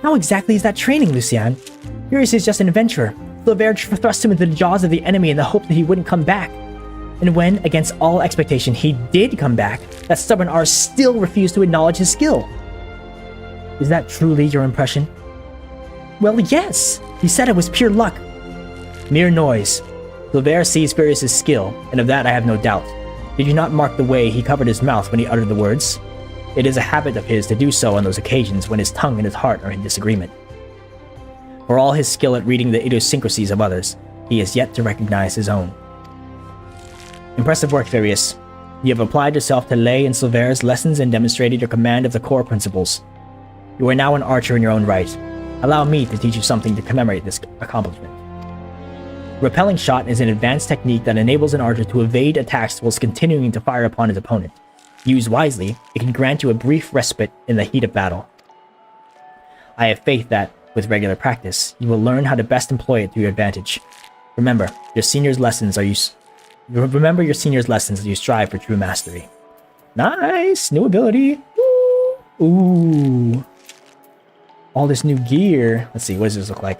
How exactly is that training, Lucian? Furious is just an adventurer. Silver thrust him into the jaws of the enemy in the hope that he wouldn't come back. And when, against all expectation, he did come back, that stubborn R still refused to acknowledge his skill. Is that truly your impression? Well, yes! He said it was pure luck. Mere noise. Silver sees Furious's skill, and of that I have no doubt. Did you not mark the way he covered his mouth when he uttered the words? It is a habit of his to do so on those occasions when his tongue and his heart are in disagreement. For all his skill at reading the idiosyncrasies of others, he has yet to recognize his own. Impressive work, Furious. You have applied yourself to Lay and Silver's lessons and demonstrated your command of the core principles. You are now an archer in your own right. Allow me to teach you something to commemorate this accomplishment. Repelling shot is an advanced technique that enables an archer to evade attacks whilst continuing to fire upon his opponent. Used wisely, it can grant you a brief respite in the heat of battle. I have faith that, with regular practice, you will learn how to best employ it to your advantage. Remember your senior's lessons as you strive for true mastery. Nice! New ability! Ooh! All this new gear. Let's see, what does this look like?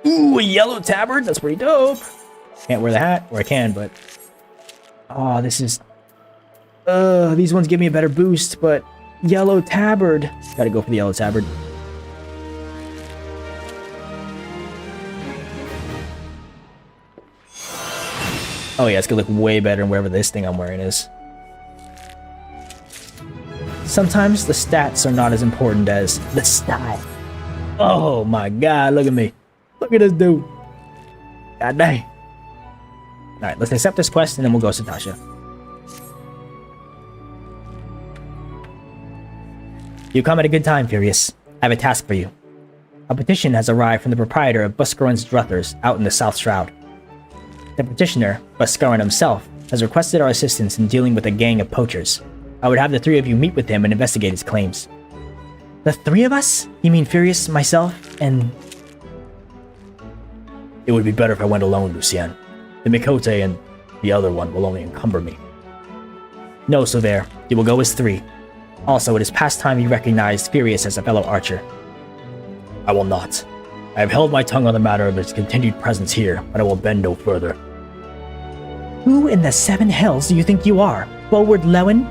Ooh, a yellow tabard! That's pretty dope! Can't wear the hat, or I can, but... Oh, this is... these ones give me a better boost, but... Yellow tabard! Gotta go for the yellow tabard. Oh yeah, it's gonna look way better than whatever this thing I'm wearing is. Sometimes the stats are not as important as the style. Oh my god, look at me. Look at this dude. God dang. Alright, let's accept this quest and then we'll go Sastasha. You come at a good time, Furious. I have a task for you. A petition has arrived from the proprietor of Buscaron's Druthers out in the South Shroud. The petitioner, Buscaron himself, has requested our assistance in dealing with a gang of poachers. I would have the three of you meet with him and investigate his claims. The three of us? You mean Furious, myself, and... It would be better if I went alone, Lucien. The Mikote and the other one will only encumber me. No, Silver. You will go as three. Also, it is past time you recognized Furious as a fellow archer. I will not. I have held my tongue on the matter of its continued presence here, but I will bend no further. Who in the seven hells do you think you are? Bulward Lewen?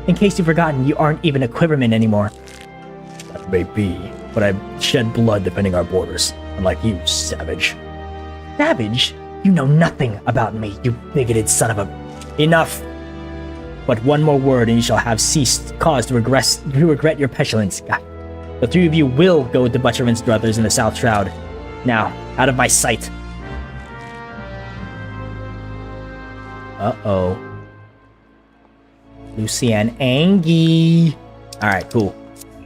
In case you've forgotten, you aren't even a Quiverman anymore. That may be, but I've shed blood defending our borders, unlike you, savage. Savage? You know nothing about me, you bigoted son of a... Enough! But one more word and you shall have ceased cause to regret your petulance. God. The three of you will go to Butcherman's Brothers in the South Shroud. Now, out of my sight. Uh-oh. Lucien Angie. Alright, cool.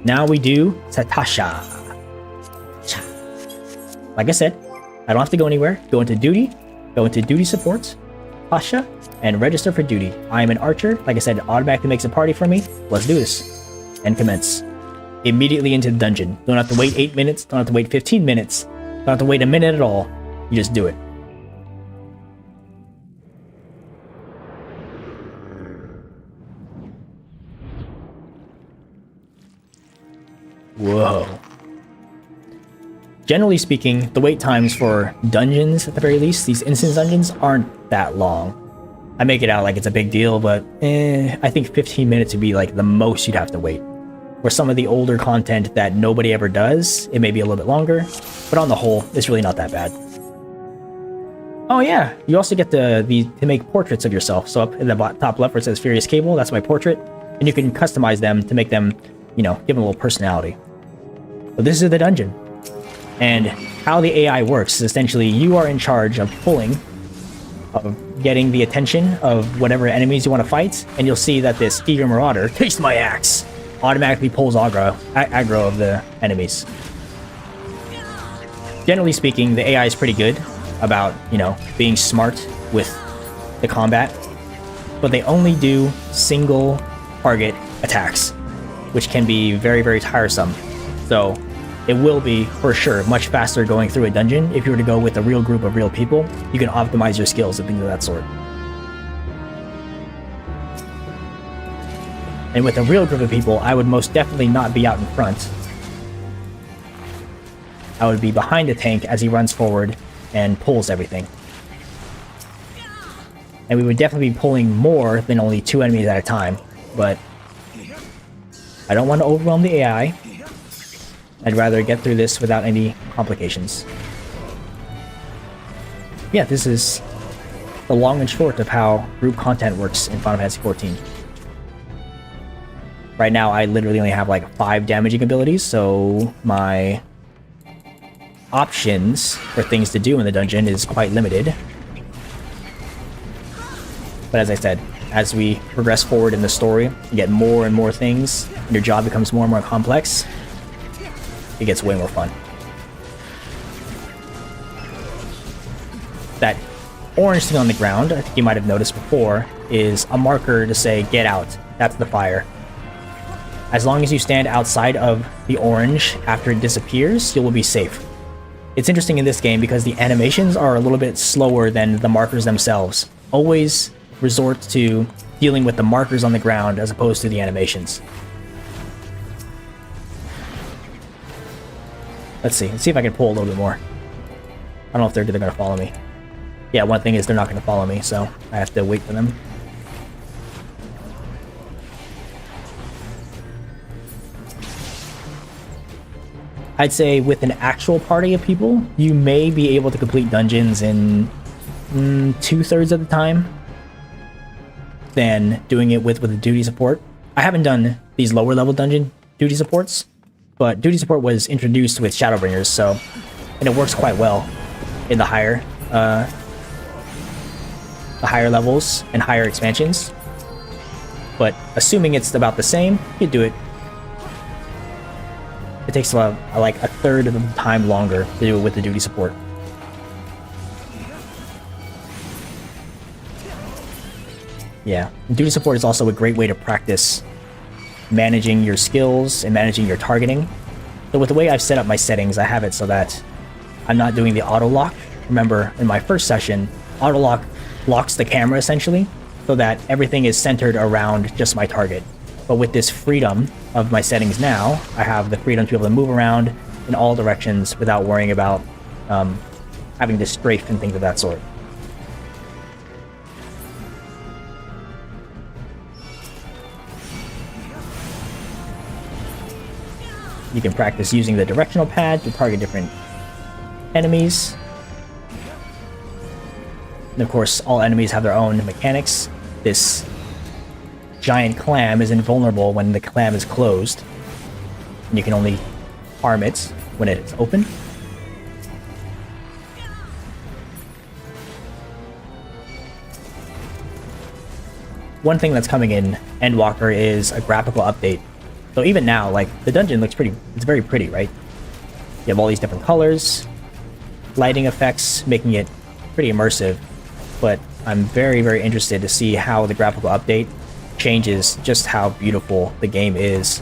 Now we do Sastasha. Like I said, I don't have to go anywhere. Go into duty support, Sastasha, and register for duty. I am an archer. Like I said, it automatically makes a party for me. Let's do this. And commence. Immediately into the dungeon. Don't have to wait 8 minutes. Don't have to wait 15 minutes. Don't have to wait a minute at all. You just do it. Whoa. Generally speaking, the wait times for dungeons, at the very least, these instance dungeons, aren't that long. I make it out like it's a big deal, but I think 15 minutes would be like the most you'd have to wait. For some of the older content that nobody ever does, it may be a little bit longer, but on the whole, it's really not that bad. Oh yeah, you also get to make portraits of yourself. So up in the top left where it says Furious Cable, that's my portrait, and you can customize them to make them, you know, give them a little personality. But this is the dungeon. And how the AI works is essentially you are in charge of getting the attention of whatever enemies you want to fight, and you'll see that this eager marauder, taste my axe, automatically pulls aggro of the enemies. Generally speaking, the AI is pretty good about, you know, being smart with the combat, but they only do single target attacks, which can be very, very tiresome. So it will be, for sure, much faster going through a dungeon. If you were to go with a real group of real people, you can optimize your skills and things of that sort. And with a real group of people, I would most definitely not be out in front. I would be behind the tank as he runs forward and pulls everything. And we would definitely be pulling more than only 2 enemies at a time, but I don't want to overwhelm the AI. I'd rather get through this without any complications. Yeah, this is the long and short of how group content works in Final Fantasy XIV. Right now, I literally only have like 5 damaging abilities, so my options for things to do in the dungeon is quite limited. But as I said, as we progress forward in the story, you get more and more things, and your job becomes more and more complex. It gets way more fun. That orange thing on the ground, I think you might have noticed before, is a marker to say, get out. That's the fire. As long as you stand outside of the orange after it disappears, you will be safe. It's interesting in this game because the animations are a little bit slower than the markers themselves. Always resort to dealing with the markers on the ground as opposed to the animations. Let's see if I can pull a little bit more. I don't know if they're going to follow me. Yeah, one thing is they're not going to follow me, so I have to wait for them. I'd say with an actual party of people, you may be able to complete dungeons in 2/3 of the time than doing it with a duty support. I haven't done these lower level dungeon duty supports, but duty support was introduced with Shadowbringers, so, and it works quite well in the higher levels and higher expansions. But assuming it's about the same, you do it. It takes like a third of the time longer to do it with the duty support. Yeah, duty support is also a great way to practice managing your skills and managing your targeting. So with the way I've set up my settings, I have it so that I'm not doing the auto lock. Remember, in my first session, auto lock locks the camera essentially, so that everything is centered around just my target. But with this freedom of my settings now, I have the freedom to be able to move around in all directions without worrying about having to strafe and things of that sort. You can practice using the directional pad to target different enemies. And of course, all enemies have their own mechanics. This giant clam is invulnerable when the clam is closed, and you can only harm it when it is open. One thing that's coming in Endwalker is a graphical update. So even now, like, the dungeon looks it's very pretty, right? You have all these different colors, lighting effects, making it pretty immersive. But I'm very, very interested to see how the graphical update changes just how beautiful the game is.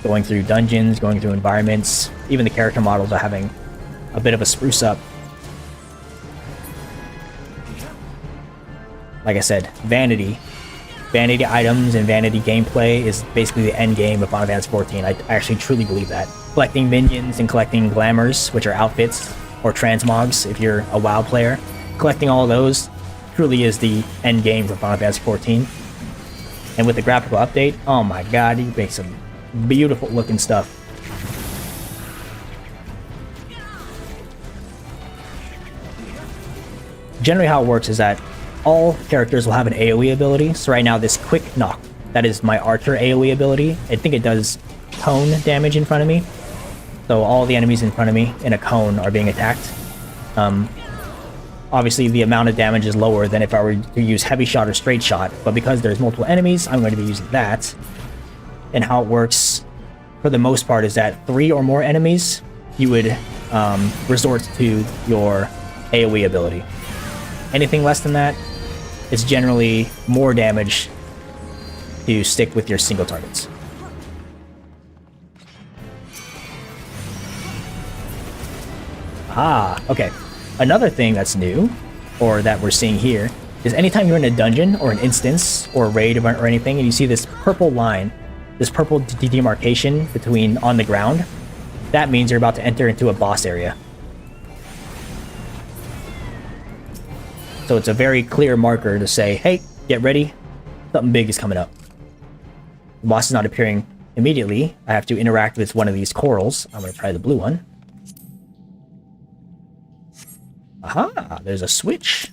Going through dungeons, going through environments, even the character models are having a bit of a spruce up. Like I said, vanity items and vanity gameplay is basically the end game of Final Fantasy XIV. I actually truly believe that. Collecting minions and collecting glamours, which are outfits, or transmogs if you're a WoW player, collecting all of those truly is the end game for Final Fantasy XIV. And with the graphical update, oh my god, you make some beautiful looking stuff. Generally how it works is that all characters will have an AoE ability. So right now this quick knock, that is my archer AoE ability. I think it does cone damage in front of me. So all the enemies in front of me in a cone are being attacked. Obviously the amount of damage is lower than if I were to use heavy shot or straight shot, but because there's multiple enemies, I'm going to be using that. And how it works for the most part is that 3 or more enemies, you would resort to your AoE ability. Anything less than that, it's generally more damage to stick with your single targets. Ah, okay. Another thing that's new, or that we're seeing here, is anytime you're in a dungeon or an instance or a raid or anything, and you see this purple line, this purple demarcation between on the ground, that means you're about to enter into a boss area. So it's a very clear marker to say, hey, get ready, something big is coming up. The boss is not appearing immediately. I have to interact with one of these corals. I'm going to try the blue one. Aha, there's a switch.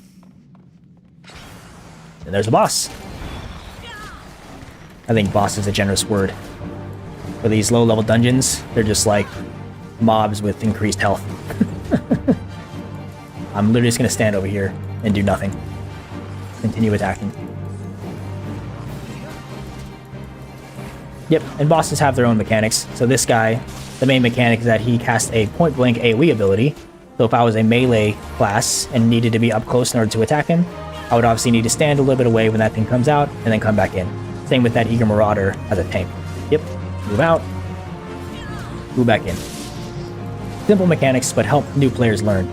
And there's a boss. I think boss is a generous word. For these low-level dungeons, they're just like mobs with increased health. I'm literally just going to stand over here and do nothing. Continue attacking. Yep, and bosses have their own mechanics. So this guy, the main mechanic is that he casts a point-blank AoE ability. So if I was a melee class and needed to be up close in order to attack him, I would obviously need to stand a little bit away when that thing comes out, and then come back in. Same with that Eager Marauder as a tank. Yep, move out, move back in. Simple mechanics, but help new players learn.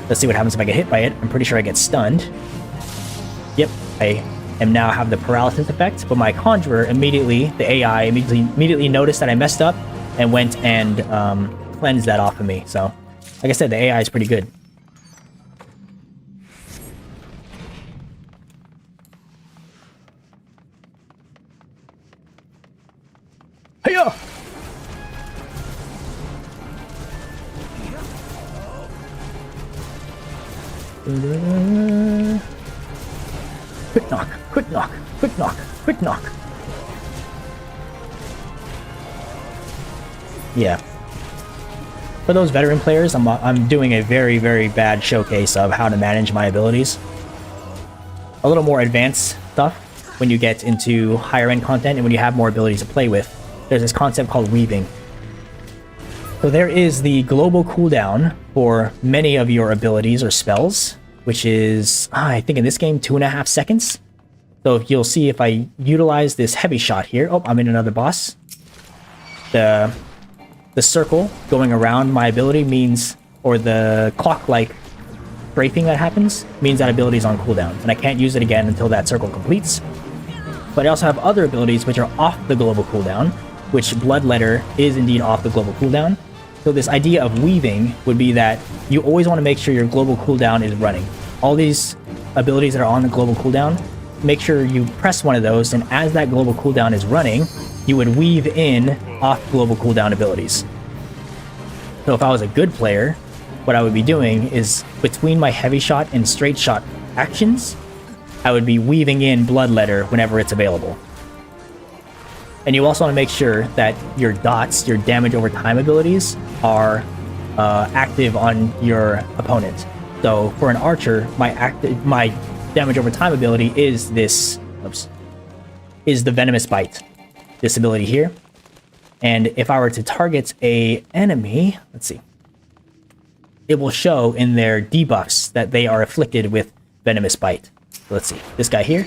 Let's see what happens if I get hit by it. I'm pretty sure I get stunned. Yep, I am now have the paralysis effect, but my Conjurer immediately, the AI immediately noticed that I messed up and went and cleansed that off of me. So, like I said, the AI is pretty good. Hiya! Quick knock, quick knock, quick knock, quick knock. Yeah. For those veteran players, I'm doing a very, very bad showcase of how to manage my abilities. A little more advanced stuff when you get into higher end content and when you have more abilities to play with. There's this concept called weaving. So there is the global cooldown for many of your abilities or spells, which is, I think in this game, 2.5 seconds. So if you'll see if I utilize this heavy shot here. Oh, I'm in another boss. The circle going around my ability means, or the clock-like strafing that happens, means that ability is on cooldown. And I can't use it again until that circle completes. But I also have other abilities which are off the global cooldown, which Bloodletter is indeed off the global cooldown. So this idea of weaving would be that you always want to make sure your global cooldown is running. All these abilities that are on the global cooldown, make sure you press one of those, and as that global cooldown is running, you would weave in off global cooldown abilities. So if I was a good player, what I would be doing is between my heavy shot and straight shot actions, I would be weaving in Bloodletter whenever it's available. And you also want to make sure that your dots, your damage over time abilities, are active on your opponent. So for an archer, my damage over time ability is this, is the Venomous Bite, this ability here. And if I were to target a enemy, let's see, it will show in their debuffs that they are afflicted with Venomous Bite. So let's see, this guy here,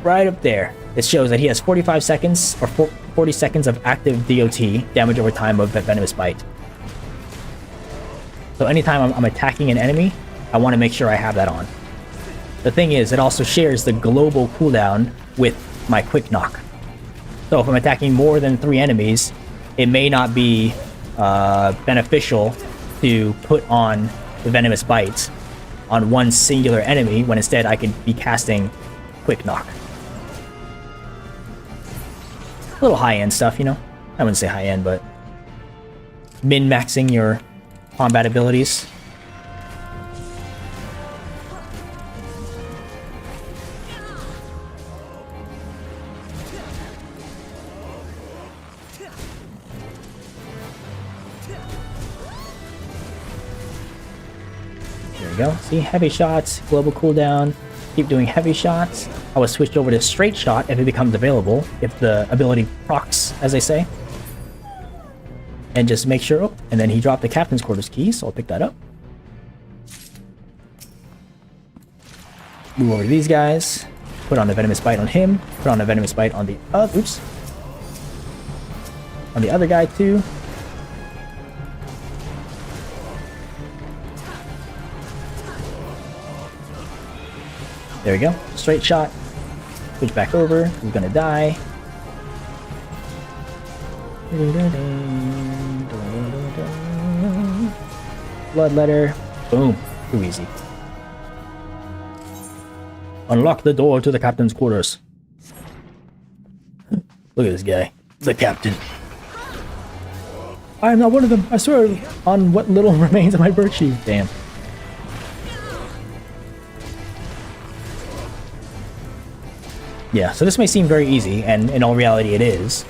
right up there, it shows that he has 45 seconds or 40 seconds of active DOT, damage over time of Venomous Bite. So anytime I'm attacking an enemy, I want to make sure I have that on. The thing is, it also shares the global cooldown with my quick knock. So if I'm attacking more than 3 enemies, it may not be beneficial to put on the Venomous Bite on one singular enemy, when instead I could be casting quick knock. A little high-end stuff, you know? I wouldn't say high-end, but min-maxing your combat abilities. There we go. See, heavy shots, global cooldown. Keep doing heavy shots. I will switch over to straight shot if it becomes available, if the ability procs, as they say. And just make sure, oh, and then he dropped the captain's quarters key, so I'll pick that up. Move over to these guys. Put on the Venomous Bite on him. Put on the Venomous Bite on the oops. On the other guy too. There we go. Straight shot. Switch back over. He's gonna die. Bloodletter. Boom. Too easy. Unlock the door to the captain's quarters. Look at this guy. The captain. I am not one of them. I swear on what little remains of my virtue. Damn. Yeah, so this may seem very easy, and in all reality it is.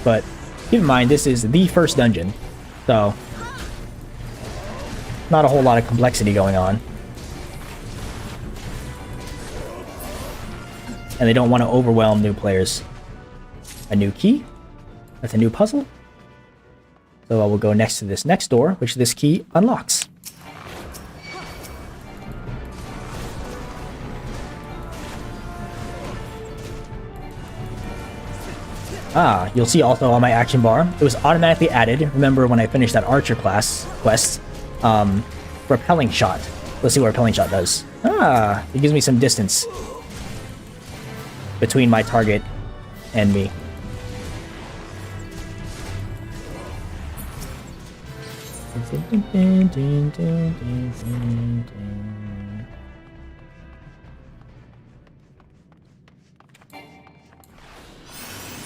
But keep in mind, this is the first dungeon, so not a whole lot of complexity going on. And they don't want to overwhelm new players. A new key? That's a new puzzle. So I will go next to this next door, which this key unlocks. Ah, you'll see also on my action bar, it was automatically added. Remember when I finished that Archer class quest, repelling shot. Let's see what repelling shot does. Ah, it gives me some distance between my target and me.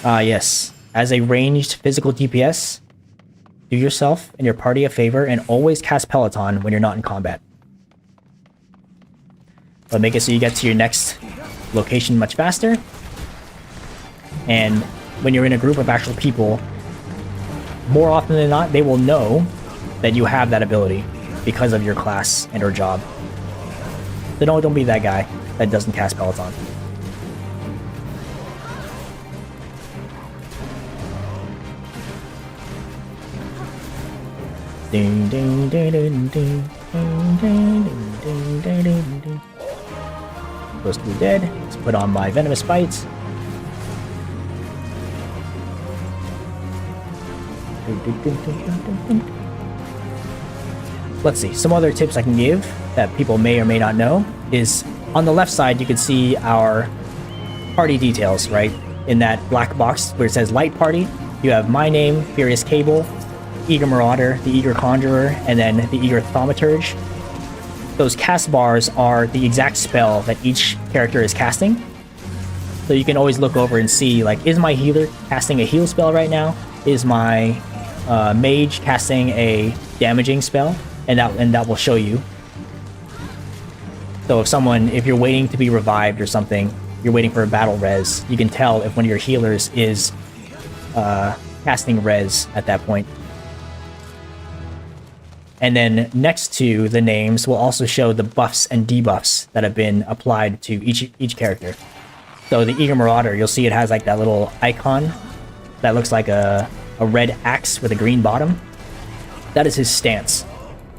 Ah, yes. As a ranged physical DPS, do yourself and your party a favor and always cast Peloton when you're not in combat. It'll make it so you get to your next location much faster. And when you're in a group of actual people, more often than not, they will know that you have that ability because of your class and or job. So don't be that guy that doesn't cast Peloton. Ding ding ding ding ding ding ding ding ding ding ding. Supposed to be dead. Let's put on my venomous bite. Let's see, some other tips I can give that people may or may not know is on the left side you can see our party details, right? In that black box where it says Light Party, you have my name, Furious Cable, Eager Marauder, the Eager Conjurer, and then the Eager Thaumaturge. Those cast bars are the exact spell that each character is casting. So you can always look over and see, like, is my healer casting a heal spell right now? Is my mage casting a damaging spell? And that will show you. So if you're waiting to be revived or something, you're waiting for a battle res, you can tell if one of your healers is casting res at that point. And then next to the names will also show the buffs and debuffs that have been applied to each character. So the Eager Marauder, you'll see it has like that little icon that looks like a red axe with a green bottom. That is his stance.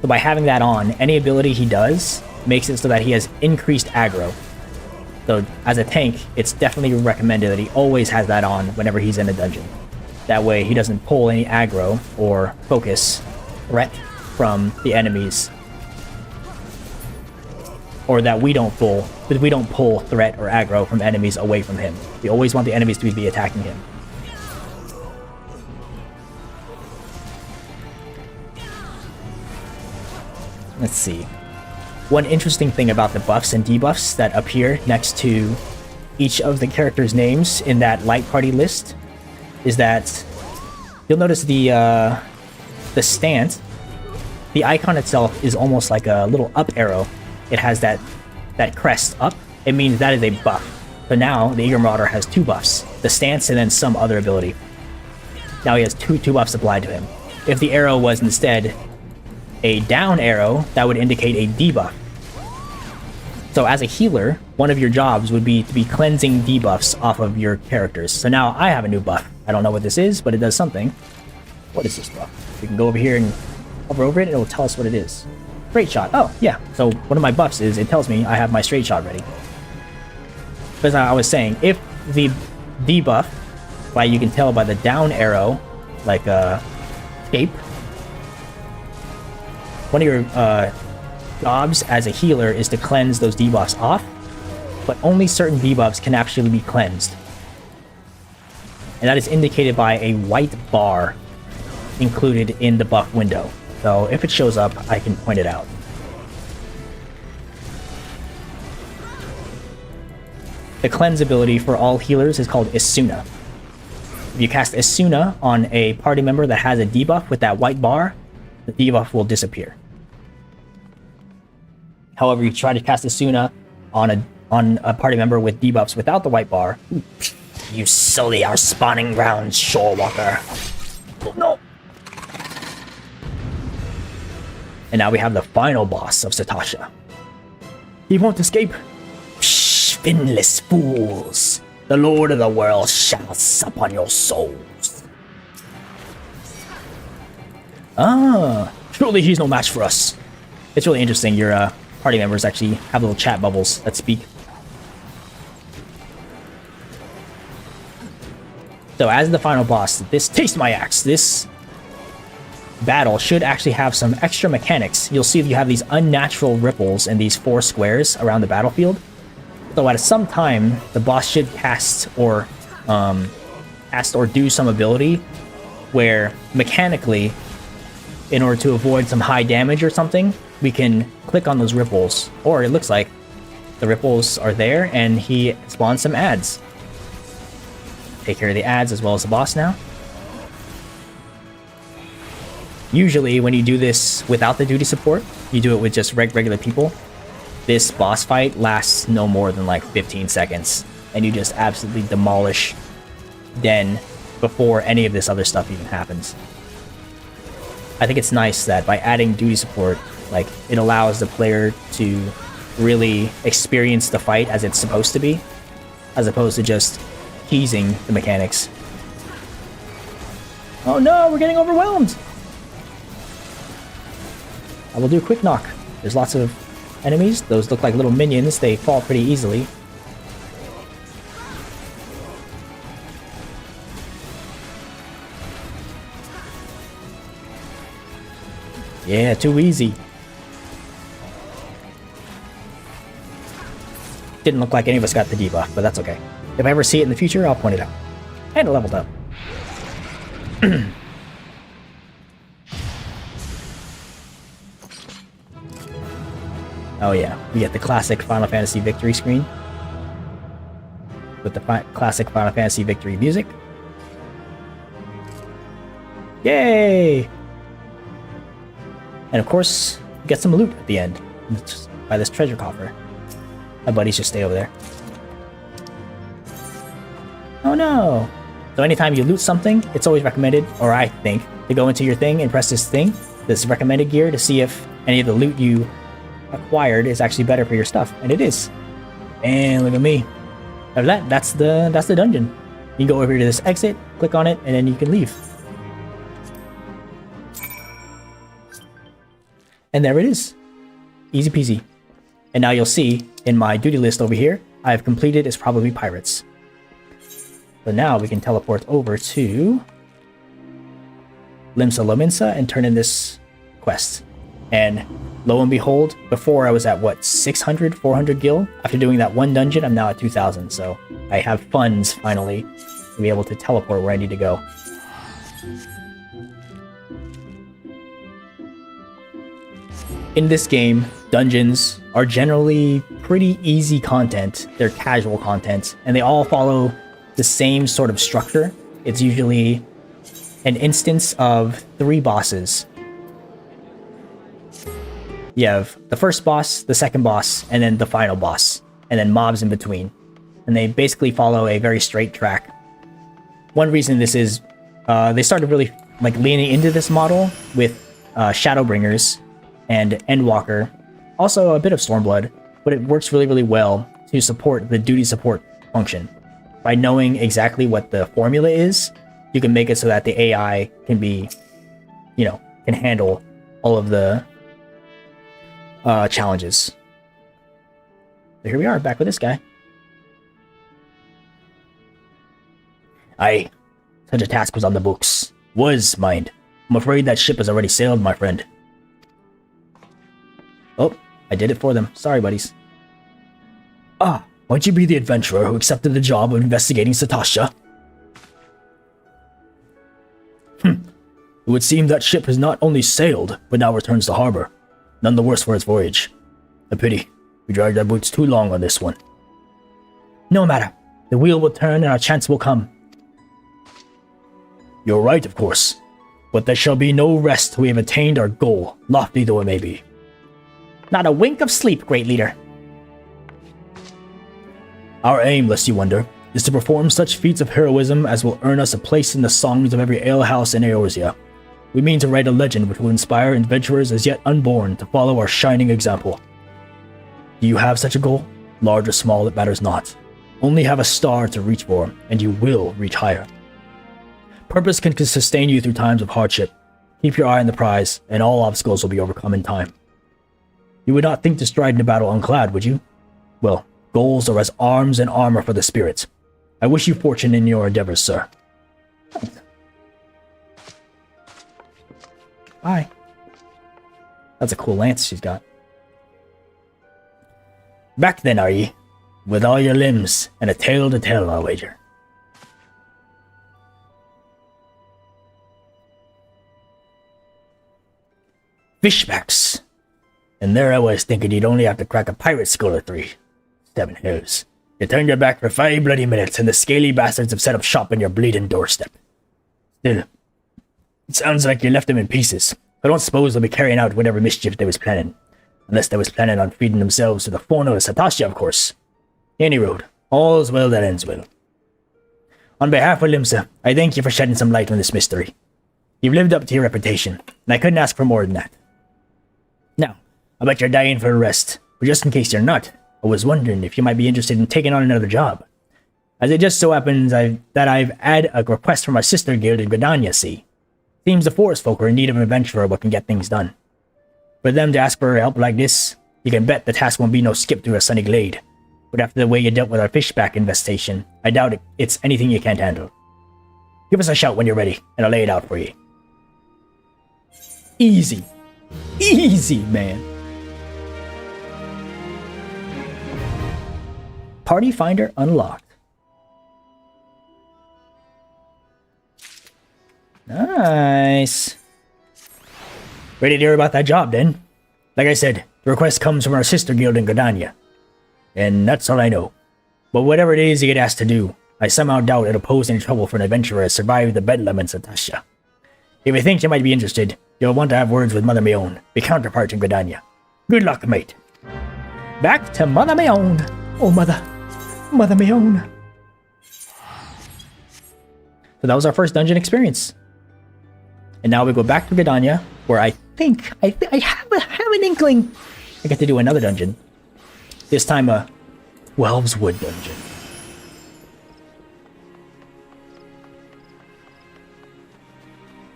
So by having that on, any ability he does makes it so that he has increased aggro. So as a tank, it's definitely recommended that he always has that on whenever he's in a dungeon. That way he doesn't pull any aggro or focus threat from the enemies, or that we don't pull threat or aggro from enemies away from him. We always want the enemies to be attacking him. Let's see. One interesting thing about the buffs and debuffs that appear next to each of the characters' names in that Light Party list is that you'll notice the stance. The icon itself is almost like a little up arrow. It has that crest up. It means that is a buff. So now the Eager Marauder has 2 buffs. The stance and then some other ability. Now he has two buffs applied to him. If the arrow was instead a down arrow, that would indicate a debuff. So as a healer, one of your jobs would be to be cleansing debuffs off of your characters. So now I have a new buff. I don't know what this is, but it does something. What is this buff? We can go over here and hover over it, and it will tell us what it is. Straight shot. Oh, yeah. So one of my buffs is it tells me I have my straight shot ready. As I was saying, if the debuff, like you can tell by the down arrow, like escape, one of your jobs as a healer is to cleanse those debuffs off, but only certain debuffs can actually be cleansed. And that is indicated by a white bar included in the buff window. So if it shows up, I can point it out. The cleanse ability for all healers is called Isuna. If you cast Isuna on a party member that has a debuff with that white bar, the debuff will disappear. However, you try to cast Isuna on a party member with debuffs without the white bar, you sully our spawning ground, Shorewalker. Oh, no. And now we have the final boss of Sastasha. He won't escape. Psh, finless fools. The Lord of the World shall sup on your souls. Ah, surely he's no match for us. It's really interesting. Your party members actually have little chat bubbles that speak. So as the final boss, taste my axe. This battle should actually have some extra mechanics. You'll see that you have these unnatural ripples in these 4 squares around the battlefield. So at some time, the boss should cast or do some ability where mechanically, in order to avoid some high damage or something, we can click on those ripples. Or it looks like the ripples are there and he spawns some ads. Take care of the ads as well as the boss now. Usually when you do this without the duty support, you do it with just regular people, this boss fight lasts no more than like 15 seconds, and you just absolutely demolish Den before any of this other stuff even happens. I think it's nice that by adding duty support, like, it allows the player to really experience the fight as it's supposed to be, as opposed to just teasing the mechanics. Oh no, we're getting overwhelmed! I will do a quick knock. There's lots of enemies. Those look like little minions. They fall pretty easily. Yeah, too easy. Didn't look like any of us got the debuff, but that's okay. If I ever see it in the future, I'll point it out. And it leveled up. Oh yeah, we get the classic Final Fantasy victory screen. With the classic Final Fantasy victory music. Yay! And of course, we get some loot at the end. By this treasure coffer. My buddies just stay over there. Oh no! So anytime you loot something, it's always recommended, or I think, to go into your thing and press this thing, this recommended gear, to see if any of the loot you acquired is actually better for your stuff. And it is. And look at me. After that, that's the dungeon. You can go over here to this exit, click on it, and then you can leave. And there it is. Easy peasy. And now you'll see in my duty list over here, I have completed is probably pirates. So now we can teleport over to Limsa Lominsa and turn in this quest. And lo and behold, before I was at what, 600, 400 gil? After doing that one dungeon, I'm now at 2,000. So I have funds finally to be able to teleport where I need to go. In this game, dungeons are generally pretty easy content. They're casual content, and they all follow the same sort of structure. It's usually an instance of 3 bosses. You have the first boss, the second boss, and then the final boss, and then mobs in between. And they basically follow a very straight track. One reason this is, they started really like leaning into this model with Shadowbringers and Endwalker, also a bit of Stormblood, but it works really, really well to support the duty support function. By knowing exactly what the formula is, you can make it so that the AI can be, you know, can handle all of the challenges. So here we are, back with this guy. Aye, such a task was on the books. Was, mind. I'm afraid that ship has already sailed, my friend. Oh, I did it for them. Sorry, buddies. Ah, might you be the adventurer who accepted the job of investigating Sastasha? It would seem that ship has not only sailed, but now returns to harbor. None the worse for its voyage. A pity. We dragged our boots too long on this one. No matter. The wheel will turn and our chance will come. You're right, of course. But there shall be no rest till we have attained our goal, lofty though it may be. Not a wink of sleep, great leader. Our aim, lest you wonder, is to perform such feats of heroism as will earn us a place in the songs of every alehouse in Eorzea. We mean to write a legend which will inspire adventurers as yet unborn to follow our shining example. Do you have such a goal? Large or small, it matters not. Only have a star to reach for, and you will reach higher. Purpose can sustain you through times of hardship. Keep your eye on the prize, and all obstacles will be overcome in time. You would not think to stride into battle unclad, would you? Well, goals are as arms and armor for the spirit. I wish you fortune in your endeavors, sir. Bye. That's a cool lance she's got. Back then, are ye? With all your limbs, and a tale to tell, I'll wager. Fishbacks. And there I was thinking you'd only have to crack a pirate skull or 3. 7 hills. You turned your back for 5 bloody minutes, and the scaly bastards have set up shop on your bleeding doorstep. Still, it sounds like you left them in pieces. I don't suppose they'll be carrying out whatever mischief they was planning. Unless they was planning on feeding themselves to the fauna of Sastasha, of course. Any road, all's well that ends well. On behalf of Limsa, I thank you for shedding some light on this mystery. You've lived up to your reputation, and I couldn't ask for more than that. Now, I bet you're dying for a rest, but just in case you're not, I was wondering if you might be interested in taking on another job. As it just so happens that I've had a request from our sister guild in Gridania, see. Seems the forest folk are in need of an adventurer what can get things done. For them to ask for help like this, you can bet the task won't be no skip through a sunny glade. But after the way you dealt with our fishback infestation, I doubt it's anything you can't handle. Give us a shout when you're ready, and I'll lay it out for you. Easy. Easy, man. Party Finder unlocked. Nice. Ready to hear about that job, then? Like I said, the request comes from our sister guild in Gridania. And that's all I know. But whatever it is you get asked to do, I somehow doubt it'll pose any trouble for an adventurer to survive the bedlam in Sastasha. If you think you might be interested, you'll want to have words with Mother Mayon, the counterpart in Gridania. Good luck, mate. Back to Mother Mayon. Oh, Mother Mayon. So that was our first dungeon experience. And now we go back to Gridania, where I have an inkling I get to do another dungeon. This time a Welves Wood dungeon.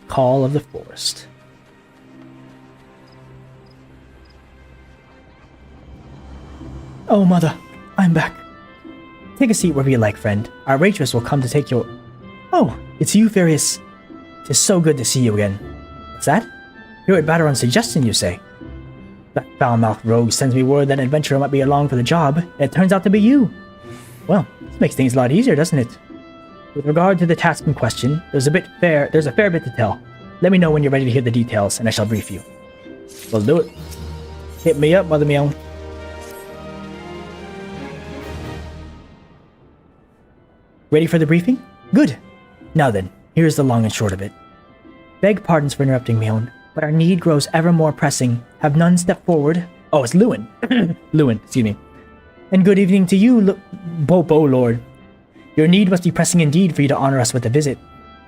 Call of the Forest. Oh, Mother, I'm back. Take a seat wherever you like, friend. Our waitress will come to take your... Oh, it's you, Furious. It is so good to see you again. What's that? You're at Batteron's suggestion, you say? That foul-mouthed rogue sends me word that an adventurer might be along for the job, and it turns out to be you. Well, this makes things a lot easier, doesn't it? With regard to the task in question, there's a fair bit to tell. Let me know when you're ready to hear the details, and I shall brief you. We'll do it. Hit me up, Mother Meow. Ready for the briefing? Good. Now then, here's the long and short of it. Beg pardons for interrupting, Meon, but our need grows ever more pressing. Have none step forward? Oh, it's Lewin. Lewin, excuse me. And good evening to you, Bobo Lord. Your need must be pressing indeed for you to honor us with a visit.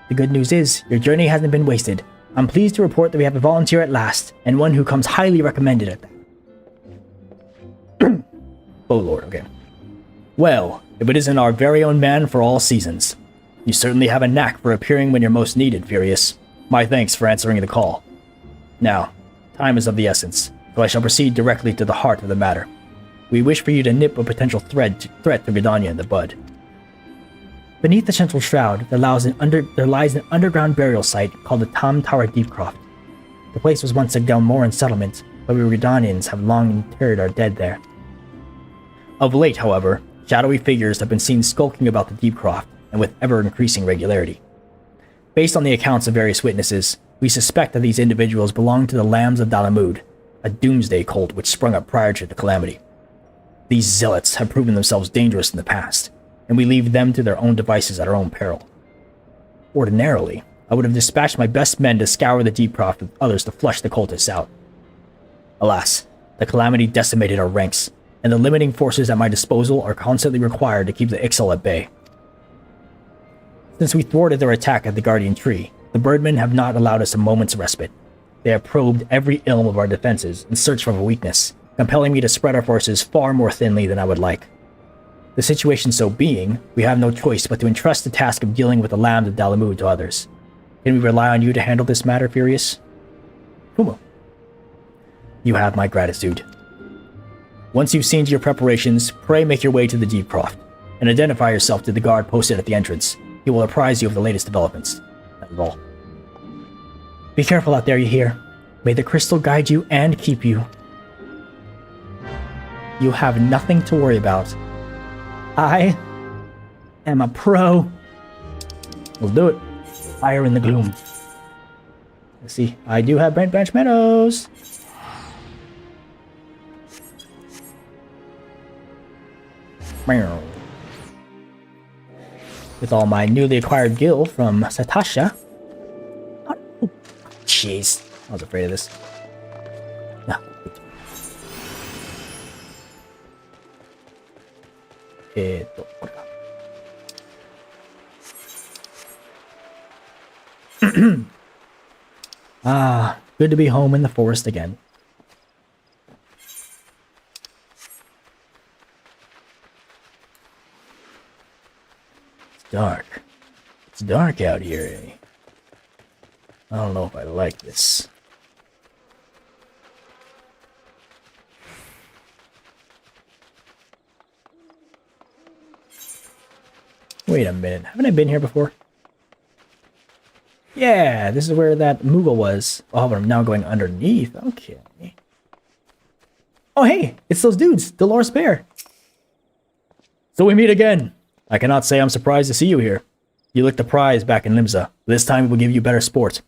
The good news is, your journey hasn't been wasted. I'm pleased to report that we have a volunteer at last, and one who comes highly recommended at that. Oh Lord, okay. Well, if it isn't our very own man for all seasons. You certainly have a knack for appearing when you're most needed, Furious. My thanks for answering the call. Now, time is of the essence, so I shall proceed directly to the heart of the matter. We wish for you to nip a potential threat to Gridania in the bud. Beneath the central shroud, there lies an underground burial site called the Tam-Tara Deepcroft. The place was once a Delmoran settlement, but we Gridanians have long interred our dead there. Of late, however, shadowy figures have been seen skulking about the Deepcroft, and with ever-increasing regularity. Based on the accounts of various witnesses, we suspect that these individuals belong to the Lambs of Dalamud, a doomsday cult which sprung up prior to the calamity. These zealots have proven themselves dangerous in the past, and we leave them to their own devices at our own peril. Ordinarily, I would have dispatched my best men to scour the Deepcroft with others to flush the cultists out. Alas, the calamity decimated our ranks, and the limiting forces at my disposal are constantly required to keep the Ixal at bay. Since we thwarted their attack at the Guardian Tree, the Birdmen have not allowed us a moment's respite. They have probed every ilm of our defenses in search of a weakness, compelling me to spread our forces far more thinly than I would like. The situation so being, we have no choice but to entrust the task of dealing with the Lambs of Dalamud to others. Can we rely on you to handle this matter, Furious? Kumo. You have my gratitude. Once you've seen to your preparations, pray make your way to the Deepcroft, and identify yourself to the guard posted at the entrance. He will apprise you of the latest developments. That is all. Be careful out there, you hear? May the crystal guide you and keep you. You have nothing to worry about. I am a pro. We'll do it. Fire in the gloom. Let's see. I do have Brent Branch Meadows. Meow. With all my newly acquired gil from Sastasha. Oh, jeez. I was afraid of this. No. Ah, good to be home in the forest again. It's dark. It's dark out here, eh? I don't know if I like this. Wait a minute. Haven't I been here before? Yeah, this is where that Moogle was. Oh, but I'm now going underneath. Okay. Oh, hey! It's those dudes! Dolores Bear! So we meet again! I cannot say I'm surprised to see you here. You licked the prize back in Limsa. This time we will give you better sport.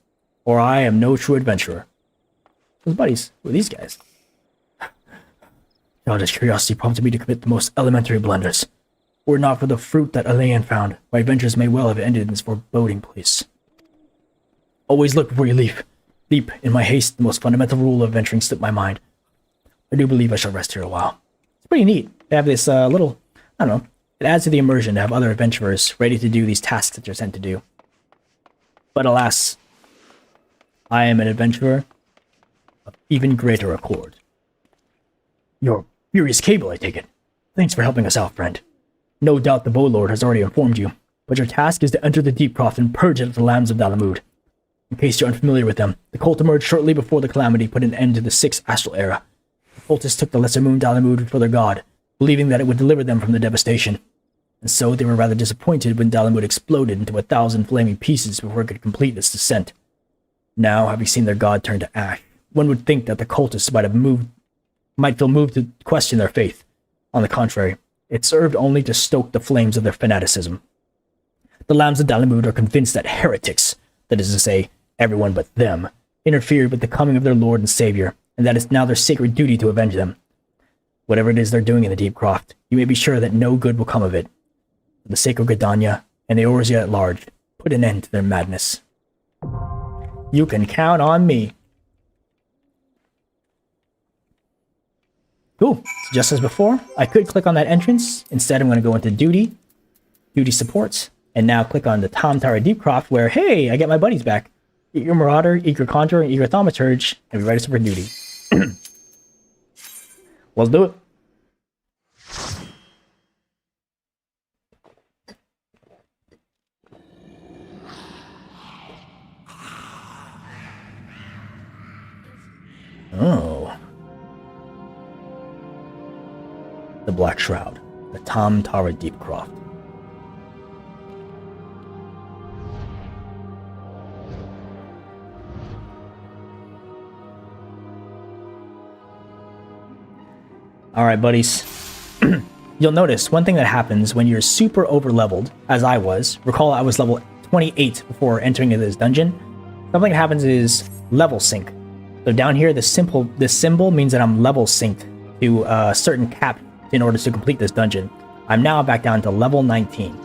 Or I am no true adventurer. Those buddies. Who are these guys? Childish curiosity prompted me to commit the most elementary blunders. Were it not for the fruit that Elaine found, my adventures may well have ended in this foreboding place. Always look before you leap. Leap. In my haste, the most fundamental rule of adventuring slipped my mind. I do believe I shall rest here a while. It's pretty neat. They have this little, I don't know, it adds to the immersion to have other adventurers ready to do these tasks that you're sent to do. But alas, I am an adventurer of even greater accord. Your furious cable, I take it. Thanks for helping us out, friend. No doubt the Bow Lord has already informed you, but your task is to enter the Deepcroft and purge it of the Lambs of Dalamud. In case you're unfamiliar with them, the cult emerged shortly before the Calamity put an end to the 6th Astral Era. The cultists took the Lesser Moon Dalamud for their god, believing that it would deliver them from the devastation. And so they were rather disappointed when Dalamud exploded into 1,000 flaming pieces before it could complete its descent. Now, having seen their god turn to ash, one would think that the cultists might feel moved to question their faith. On the contrary, it served only to stoke the flames of their fanaticism. The Lambs of Dalamud are convinced that heretics, that is to say, everyone but them, interfered with the coming of their Lord and Savior, and that it's now their sacred duty to avenge them. Whatever it is they're doing in the Deepcroft, you may be sure that no good will come of it. For the sake of Gridania and the Eorzea at large, put an end to their madness. You can count on me. Cool. So just as before, I could click on that entrance. Instead, I'm going to go into Duty Supports, and now click on the Tam-Tara Deepcroft, where, hey, I get my buddies back. Eager Marauder, Eager Conjurer, and Eager Thaumaturge, and be ready for duty. Let's do it. Oh. The Black Shroud. The Tam-Tara Deepcroft. Alright, buddies. You'll notice one thing that happens when you're super over-leveled, as I was. Recall I was level 28 before entering into this dungeon. Something that happens is level sync. So down here, this symbol means that I'm level synced to a certain cap in order to complete this dungeon. I'm now back down to level 19.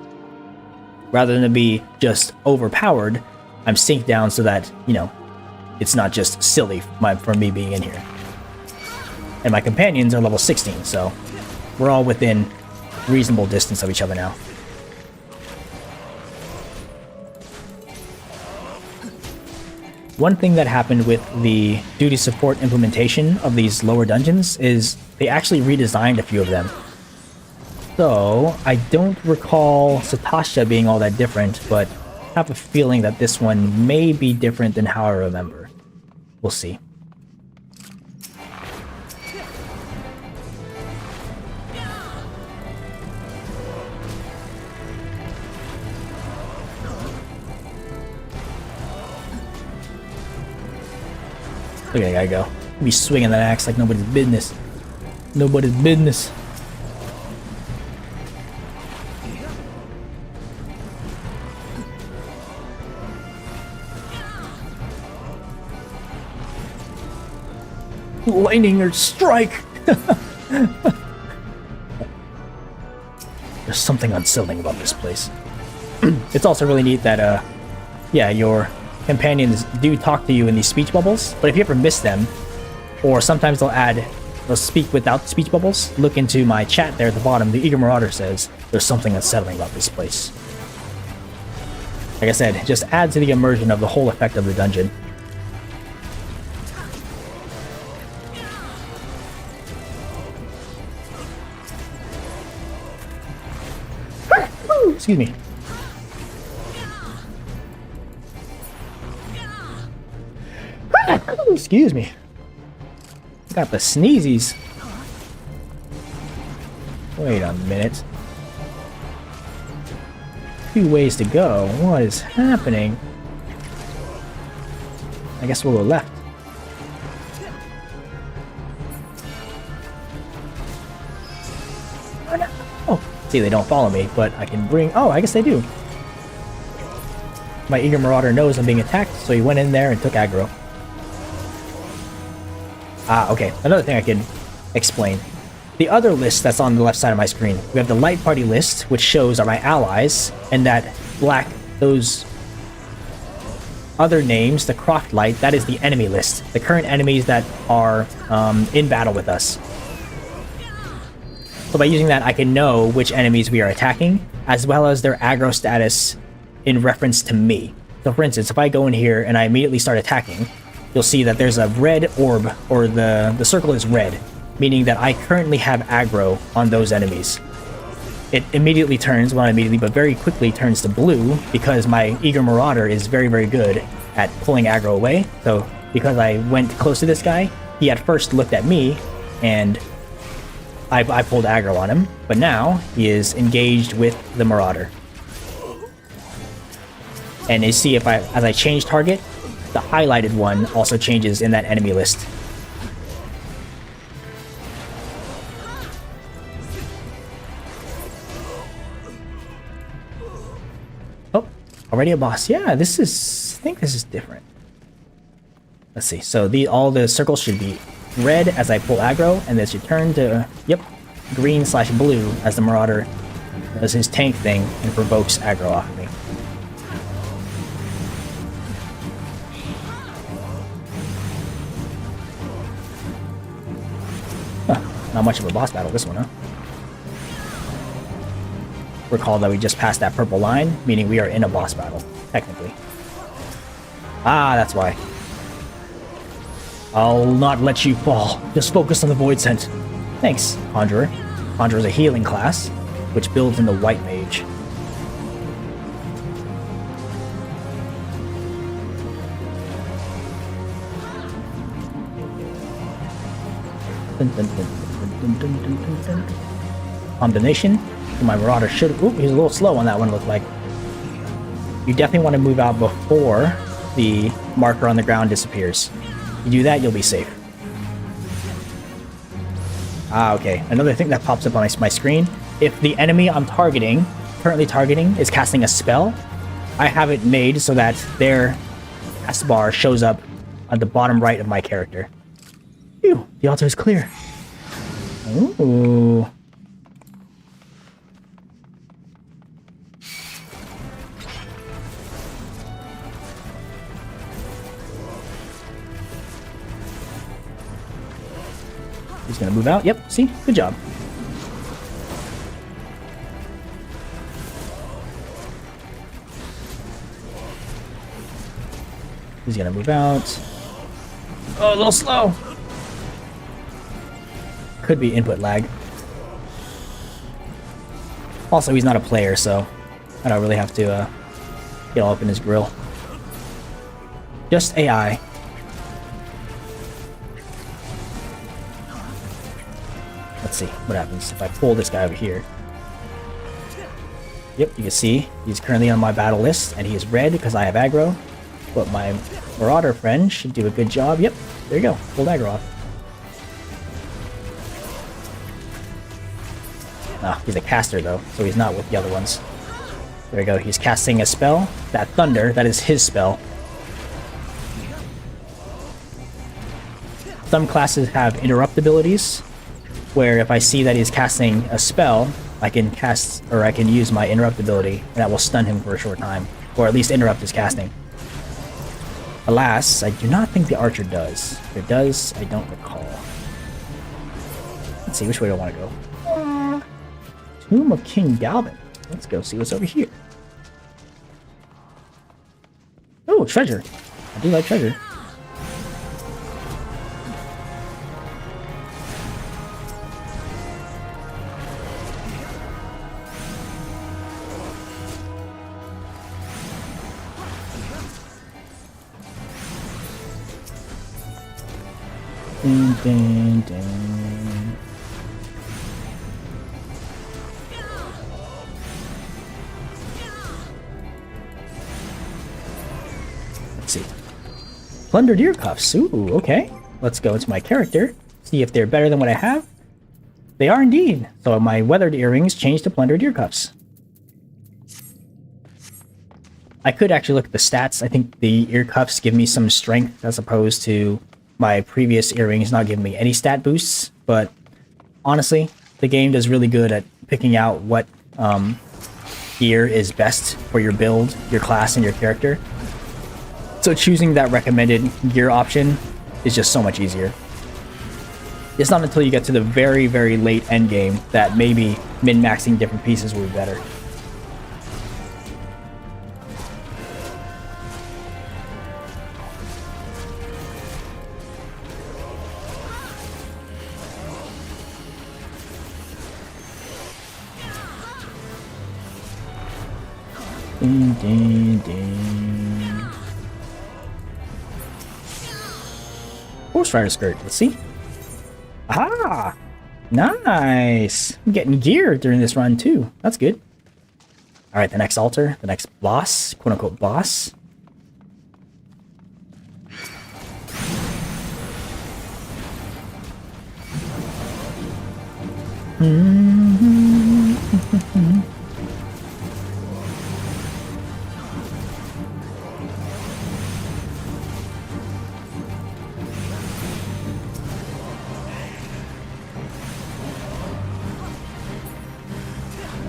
Rather than to be just overpowered, I'm synced down so that, you know, it's not just silly for me being in here. And my companions are level 16, so we're all within reasonable distance of each other now. One thing that happened with the duty support implementation of these lower dungeons is they actually redesigned a few of them. So, I don't recall Sastasha being all that different, but I have a feeling that this one may be different than how I remember. We'll see. Look at that guy go. Be swinging that axe like nobody's business. Nobody's business. Lightning or strike! There's something unsettling about this place. It's also really neat that, yeah, your companions do talk to you in these speech bubbles, but if you ever miss them, or sometimes they'll speak without speech bubbles, look into my chat there at the bottom. The Eager Marauder says, there's something unsettling about this place. Like I said, it just adds to the immersion of the whole effect of the dungeon. excuse me. Excuse me. Got the sneezies. Wait a minute. 2 ways to go. What is happening? I guess we'll go left. Oh, see, they don't follow me, but I can bring... Oh, I guess they do. My eager marauder knows I'm being attacked, so he went in there and took aggro. Ah, okay. Another thing I can explain. The other list that's on the left side of my screen, we have the light party list, which shows are my allies, and that black, those other names, the Croft light, that is the enemy list. The current enemies that are in battle with us. So by using that, I can know which enemies we are attacking, as well as their aggro status in reference to me. So for instance, if I go in here and I immediately start attacking, you'll see that there's a red orb, or the circle is red, meaning that I currently have aggro on those enemies. It immediately turns, well not immediately, but very quickly turns to blue, because my eager marauder is very, very good at pulling aggro away. So because I went close to this guy, he at first looked at me, and I pulled aggro on him, but now he is engaged with the marauder. And you see, as I change target, the highlighted one also changes in that enemy list. Oh, already a boss. Yeah, I think this is different. Let's see. So all the circles should be red as I pull aggro, and this should turn to, yep, green/blue as the marauder does his tank thing and provokes aggro off of me. Not much of a boss battle, this one, huh? Recall that we just passed that purple line, meaning we are in a boss battle, technically. Ah, that's why. I'll not let you fall. Just focus on the void scent. Thanks, Conjurer. Conjurer is a healing class, which builds in the white mage. Dun, dun, dun. Combination. My marauder should... Oop, he's a little slow on that one, looked like. You definitely want to move out before the marker on the ground disappears. You do that, you'll be safe. Ah, okay. Another thing that pops up on my screen. If the enemy I'm currently targeting, is casting a spell, I have it made so that their cast bar shows up on the bottom right of my character. Phew, the altar is clear. Ooh. He's gonna move out. Yep, see? Good job. He's gonna move out. Oh, a little slow. Could be input lag. Also, he's not a player, so I don't really have to get all up in his grill. Just AI. Let's see what happens if I pull this guy over here. Yep, you can see he's currently on my battle list, and he is red because I have aggro. But my marauder friend should do a good job. Yep, there you go. Pulled aggro off. Ah, he's a caster though, so he's not with the other ones. There we go, he's casting a spell. That thunder, that is his spell. Some classes have interrupt abilities, where if I see that he's casting a spell, I can use my interrupt ability, and that will stun him for a short time. Or at least interrupt his casting. Alas, I do not think the archer does. If it does, I don't recall. Let's see, which way do I want to go? Tomb of King Galvin. Let's go see what's over here. Oh, treasure. I do like treasure. Dun, dun, dun. Let's see. Plundered ear cuffs. Ooh, okay. Let's go into my character. See if they're better than what I have. They are indeed. So my weathered earrings changed to plundered ear cuffs. I could actually look at the stats. I think the ear cuffs give me some strength as opposed to my previous earrings not giving me any stat boosts. But honestly, the game does really good at picking out what gear is best for your build, your class, and your character. So choosing that recommended gear option is just so much easier. It's not until you get to the very, very late end game that maybe min-maxing different pieces will be better. Ding, ding, ding. Horse rider skirt, let's see. Ah, nice. I'm getting gear during this run too. That's good. All right, the next altar, the next boss, quote unquote boss.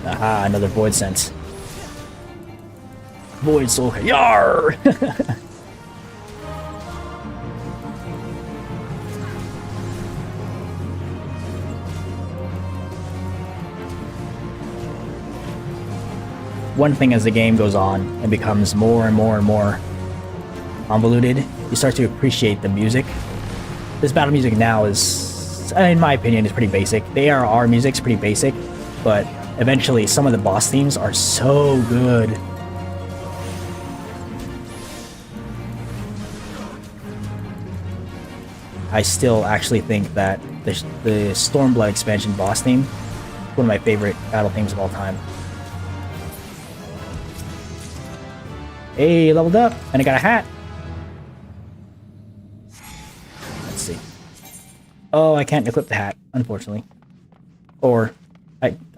Aha, another void sense. Void soul. Yar! One thing as the game goes on and becomes more and more and more convoluted, you start to appreciate the music. This battle music now is, in my opinion, is pretty basic. The ARR music's pretty basic, but eventually some of the boss themes are so good. I still actually think that the Stormblood expansion boss theme is one of my favorite battle themes of all time. Hey, leveled up, and I got a hat. Let's see. Oh, I can't equip the hat, unfortunately. Or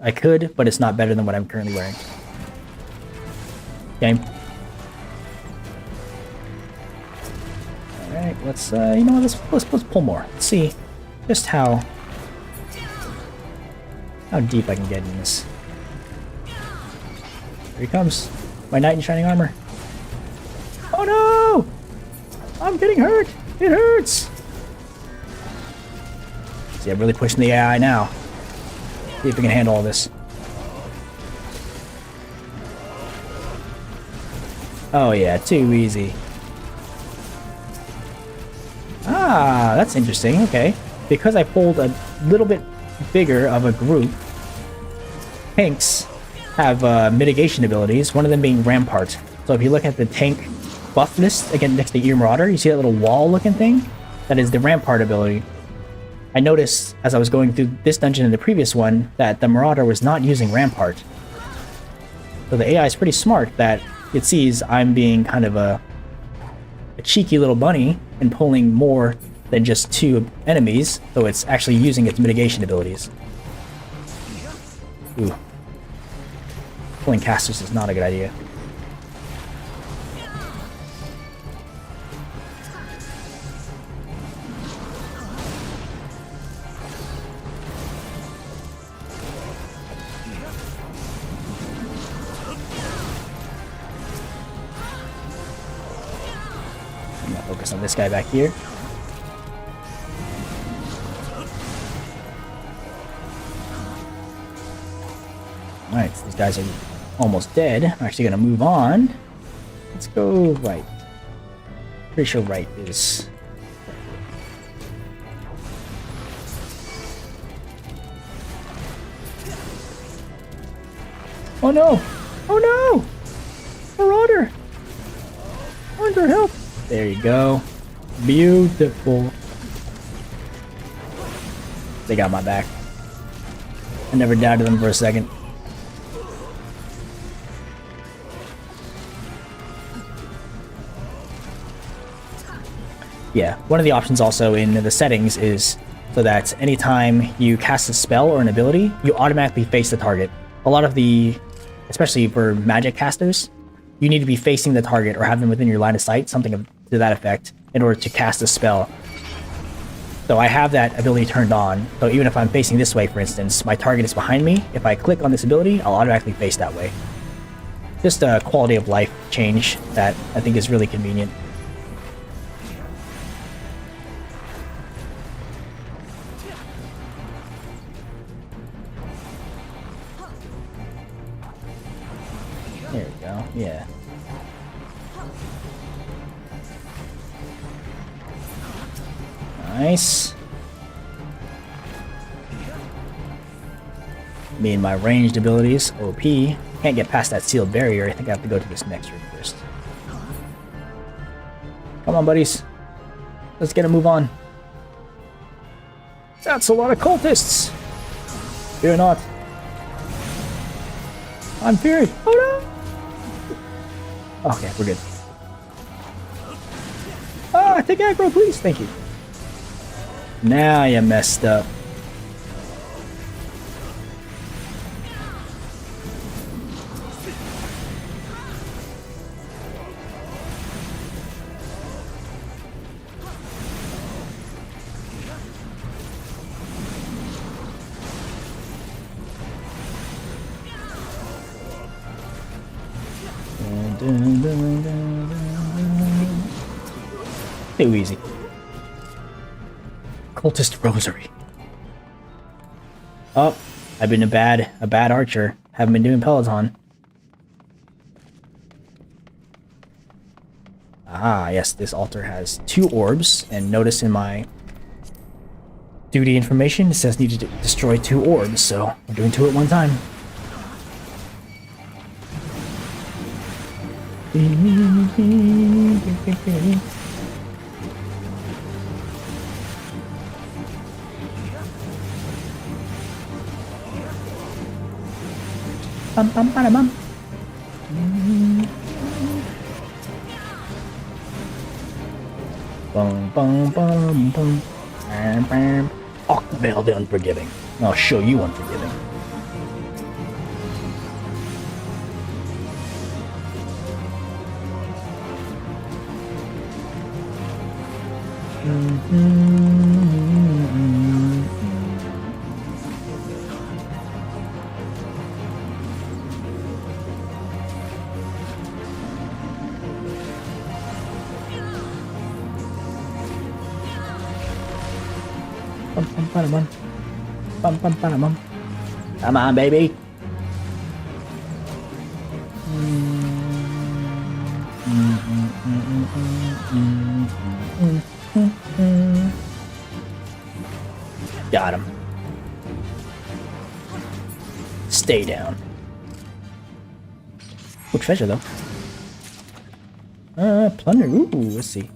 I could, but it's not better than what I'm currently wearing. Game. Alright, let's, you know what, let's pull more. Let's see just how deep I can get in this. Here he comes. My knight in shining armor. Oh no! I'm getting hurt! It hurts! See, I'm really pushing the AI now. See if we can handle all this. Oh yeah, too easy. Ah, that's interesting. Okay. Because I pulled a little bit bigger of a group, tanks have mitigation abilities, one of them being Rampart. So if you look at the tank buff list, again next to Ear Marauder, you see that little wall looking thing? That is the Rampart ability. I noticed as I was going through this dungeon and the previous one that the Marauder was not using Rampart. So the AI is pretty smart that it sees I'm being kind of a cheeky little bunny and pulling more than just 2 enemies, so it's actually using its mitigation abilities. Ooh. Pulling casters is not a good idea. Focus on this guy back here. Alright, so these guys are almost dead. I'm actually going to move on. Let's go right. Pretty sure right is... Oh no! Oh no! Marauder! Marauder, help! There you go. Beautiful. They got my back. I never doubted them for a second. Yeah, one of the options also in the settings is so that anytime you cast a spell or an ability, you automatically face the target. A lot of the, especially for magic casters, you need to be facing the target or have them within your line of sight, something to that effect, in order to cast a spell. So I have that ability turned on, so even if I'm facing this way, for instance, my target is behind me, if I click on this ability, I'll automatically face that way. Just a quality of life change that I think is really convenient. There we go, yeah. Nice. Me and my ranged abilities, OP. Can't get past that sealed barrier. I think I have to go to this next room first. Come on, buddies. Let's get a move on. That's a lot of cultists. Fear not. I'm feared. Oh no! Okay, we're good. Ah, take aggro, please. Thank you. Now you messed up. Too easy. Cultist Rosary. Oh, I've been a bad archer. Haven't been doing Peloton. Ah, yes, this altar has 2 orbs, and notice in my duty information it says need to destroy 2 orbs, so we're doing 2 at one time. Bum bum bada bum. Bum bum bum bum. Bam bam. Copperbell the Unforgiving. I'll show you Unforgiving. Come on, baby. Got him. Stay down. Good treasure, though. Plunder. Ooh, let's see.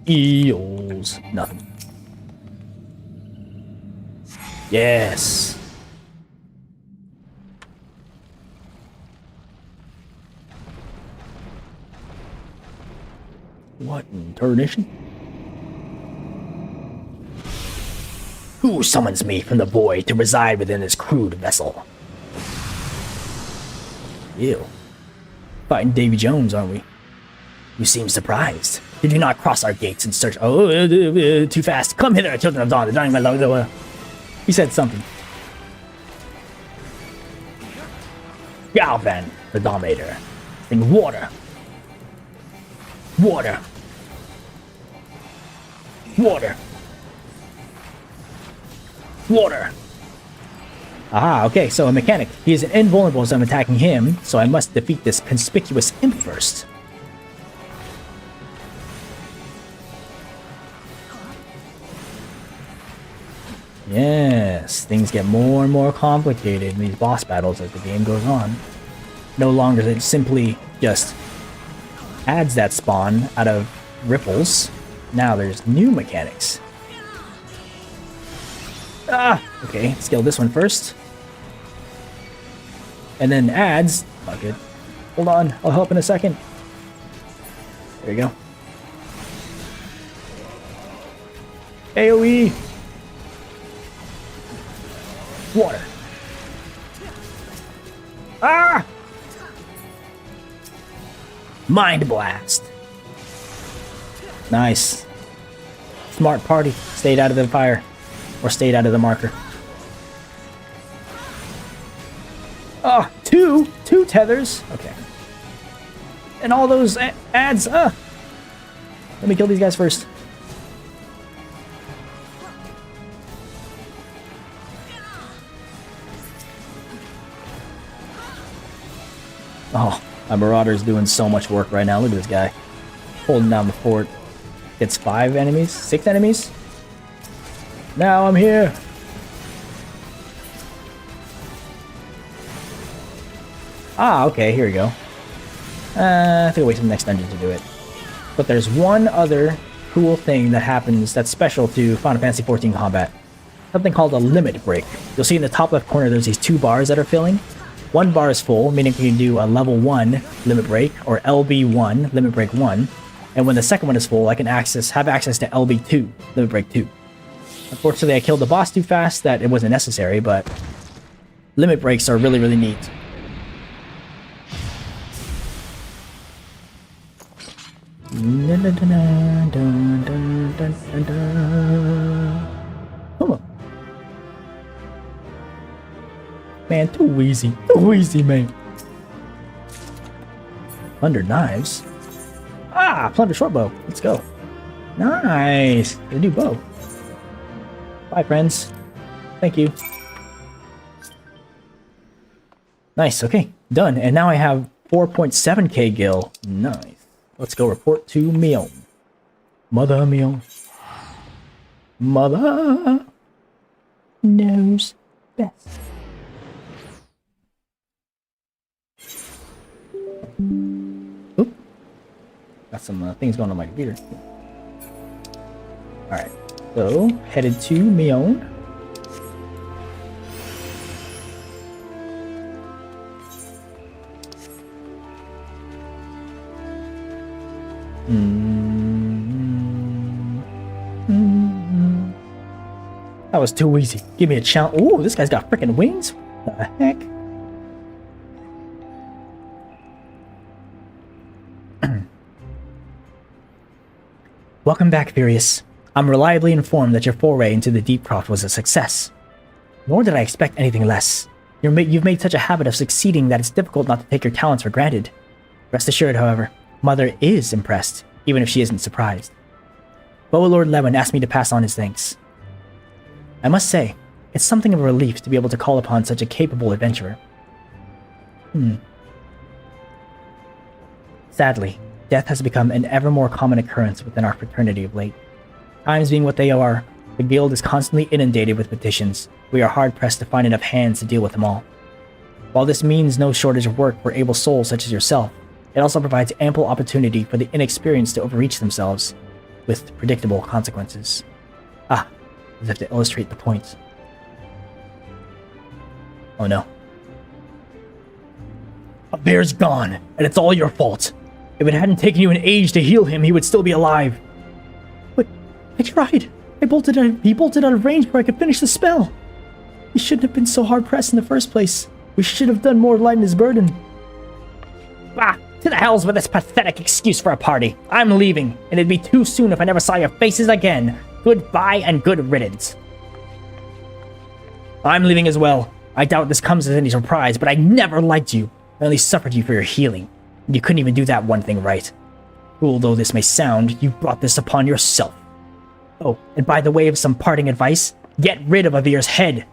Eels. Nothing. Yes. What in tarnation? Who summons me from the void to reside within this crude vessel? Ew. Fighting Davy Jones, aren't we? You seem surprised. Did you not cross our gates and search? Oh, too fast. Come hither, children of dawn. The dying my love. He said something. Galvan, the Dominator. And water. Water. Water. Water. Ah, okay, so a mechanic. He is invulnerable as I'm attacking him, so I must defeat this conspicuous imp first. Yes, things get more and more complicated in these boss battles as the game goes on. No longer is it simply just adds that spawn out of ripples. Now there's new mechanics. Okay, let's kill this one first. And then adds. Not good. Hold on, I'll help in a second. There you go. AoE! Water. Ah! Mind Blast. Nice. Smart party. Stayed out of the fire. Or stayed out of the marker. Oh, two tethers. Okay. And all those ads. Let me kill these guys first. Oh, my Marauder's doing so much work right now. Look at this guy. Holding down the fort. Gets 5 enemies? 6 enemies? Now I'm here. Ah, okay, here we go. I have to wait till the next dungeon to do it. But there's one other cool thing that happens that's special to Final Fantasy XIV combat. Something called a limit break. You'll see in the top left corner there's these 2 bars that are filling. One bar is full, meaning you can do a level 1 limit break, or LB1, limit break 1. And when the second one is full, I can have access to LB2, limit break 2. Unfortunately, I killed the boss too fast that it wasn't necessary, but limit breaks are really, really neat. Come on. Man, too easy. Too easy, man. Plunder knives. Ah, plunder short bow. Let's go. Nice. A new bow. Bye, friends. Thank you. Nice. Okay, done. And now I have 4.7k gil. Nice. Let's go report to Mion. Mother Mion. Mother knows best. Oop. Got some things going on my computer. Alright. So, headed to Mion. That was too easy. Give me a challenge. Ooh, this guy's got freaking wings. What the heck? Welcome back, Furious. I'm reliably informed that your foray into the Deepcroft was a success. Nor did I expect anything less. You've made such a habit of succeeding that it's difficult not to take your talents for granted. Rest assured, however, Mother is impressed, even if she isn't surprised. Lord Lewin asked me to pass on his thanks. I must say, it's something of a relief to be able to call upon such a capable adventurer. Sadly, death has become an ever more common occurrence within our fraternity of late. Times being what they are, the guild is constantly inundated with petitions. We are hard-pressed to find enough hands to deal with them all. While this means no shortage of work for able souls such as yourself, it also provides ample opportunity for the inexperienced to overreach themselves, with predictable consequences. As if to illustrate the point. Oh no. A bear's gone, and it's all your fault. If it hadn't taken you an age to heal him, he would still be alive. But I tried. He bolted out of range before I could finish the spell. He shouldn't have been so hard-pressed in the first place. We should have done more to lighten his burden. To the hells with this pathetic excuse for a party. I'm leaving, and it'd be too soon if I never saw your faces again. Goodbye and good riddance. I'm leaving as well. I doubt this comes as any surprise, but I never liked you. I only suffered you for your healing. You couldn't even do that one thing right. Cruel though this may sound, you brought this upon yourself. Oh, and by the way of some parting advice, get rid of Avir's head.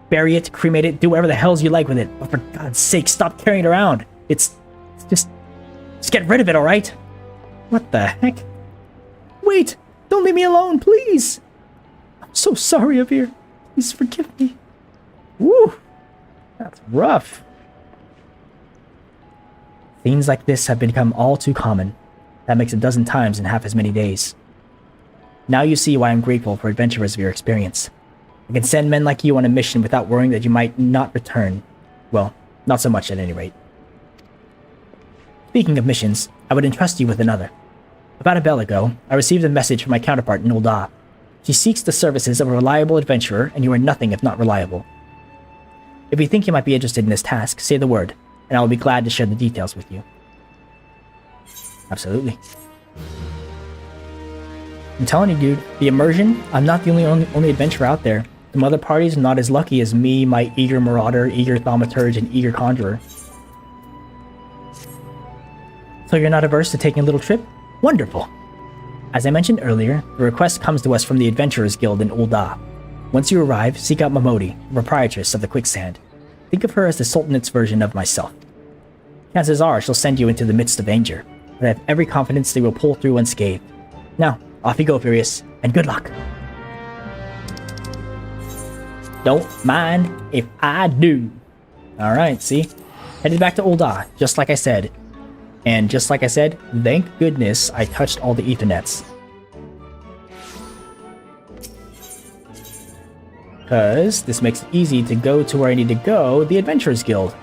Bury it, cremate it, do whatever the hells you like with it. But for God's sake, stop carrying it around. It's just get rid of it, alright? What the heck? Wait! Don't leave me alone, please! I'm so sorry, Avir. Please forgive me. Woo! That's rough. Scenes like this have become all too common. That makes a dozen times in half as many days. Now you see why I'm grateful for adventurers of your experience. I can send men like you on a mission without worrying that you might not return. Well, not so much at any rate. Speaking of missions, I would entrust you with another. About a bell ago, I received a message from my counterpart in Ul'dah. She seeks the services of a reliable adventurer, and you are nothing if not reliable. If you think you might be interested in this task, say the word, and I will be glad to share the details with you. Absolutely. I'm telling you, dude, the immersion, I'm not the only adventurer out there. Some other parties are not as lucky as me, my eager marauder, eager thaumaturge, and eager conjurer. So you're not averse to taking a little trip? Wonderful! As I mentioned earlier, the request comes to us from the Adventurers Guild in Ul'dah. Once you arrive, seek out Momodi, the proprietress of the Quicksand. Think of her as the Sultanate's version of myself. Chances are she'll send you into the midst of danger, but I have every confidence they will pull through unscathed. Now, off you go, Furious, and good luck! Don't mind if I do. Alright, see? Headed back to Ul'dah, just like I said. And just like I said, thank goodness I touched all the Ethernets. Because this makes it easy to go to where I need to go, the Adventurers Guild.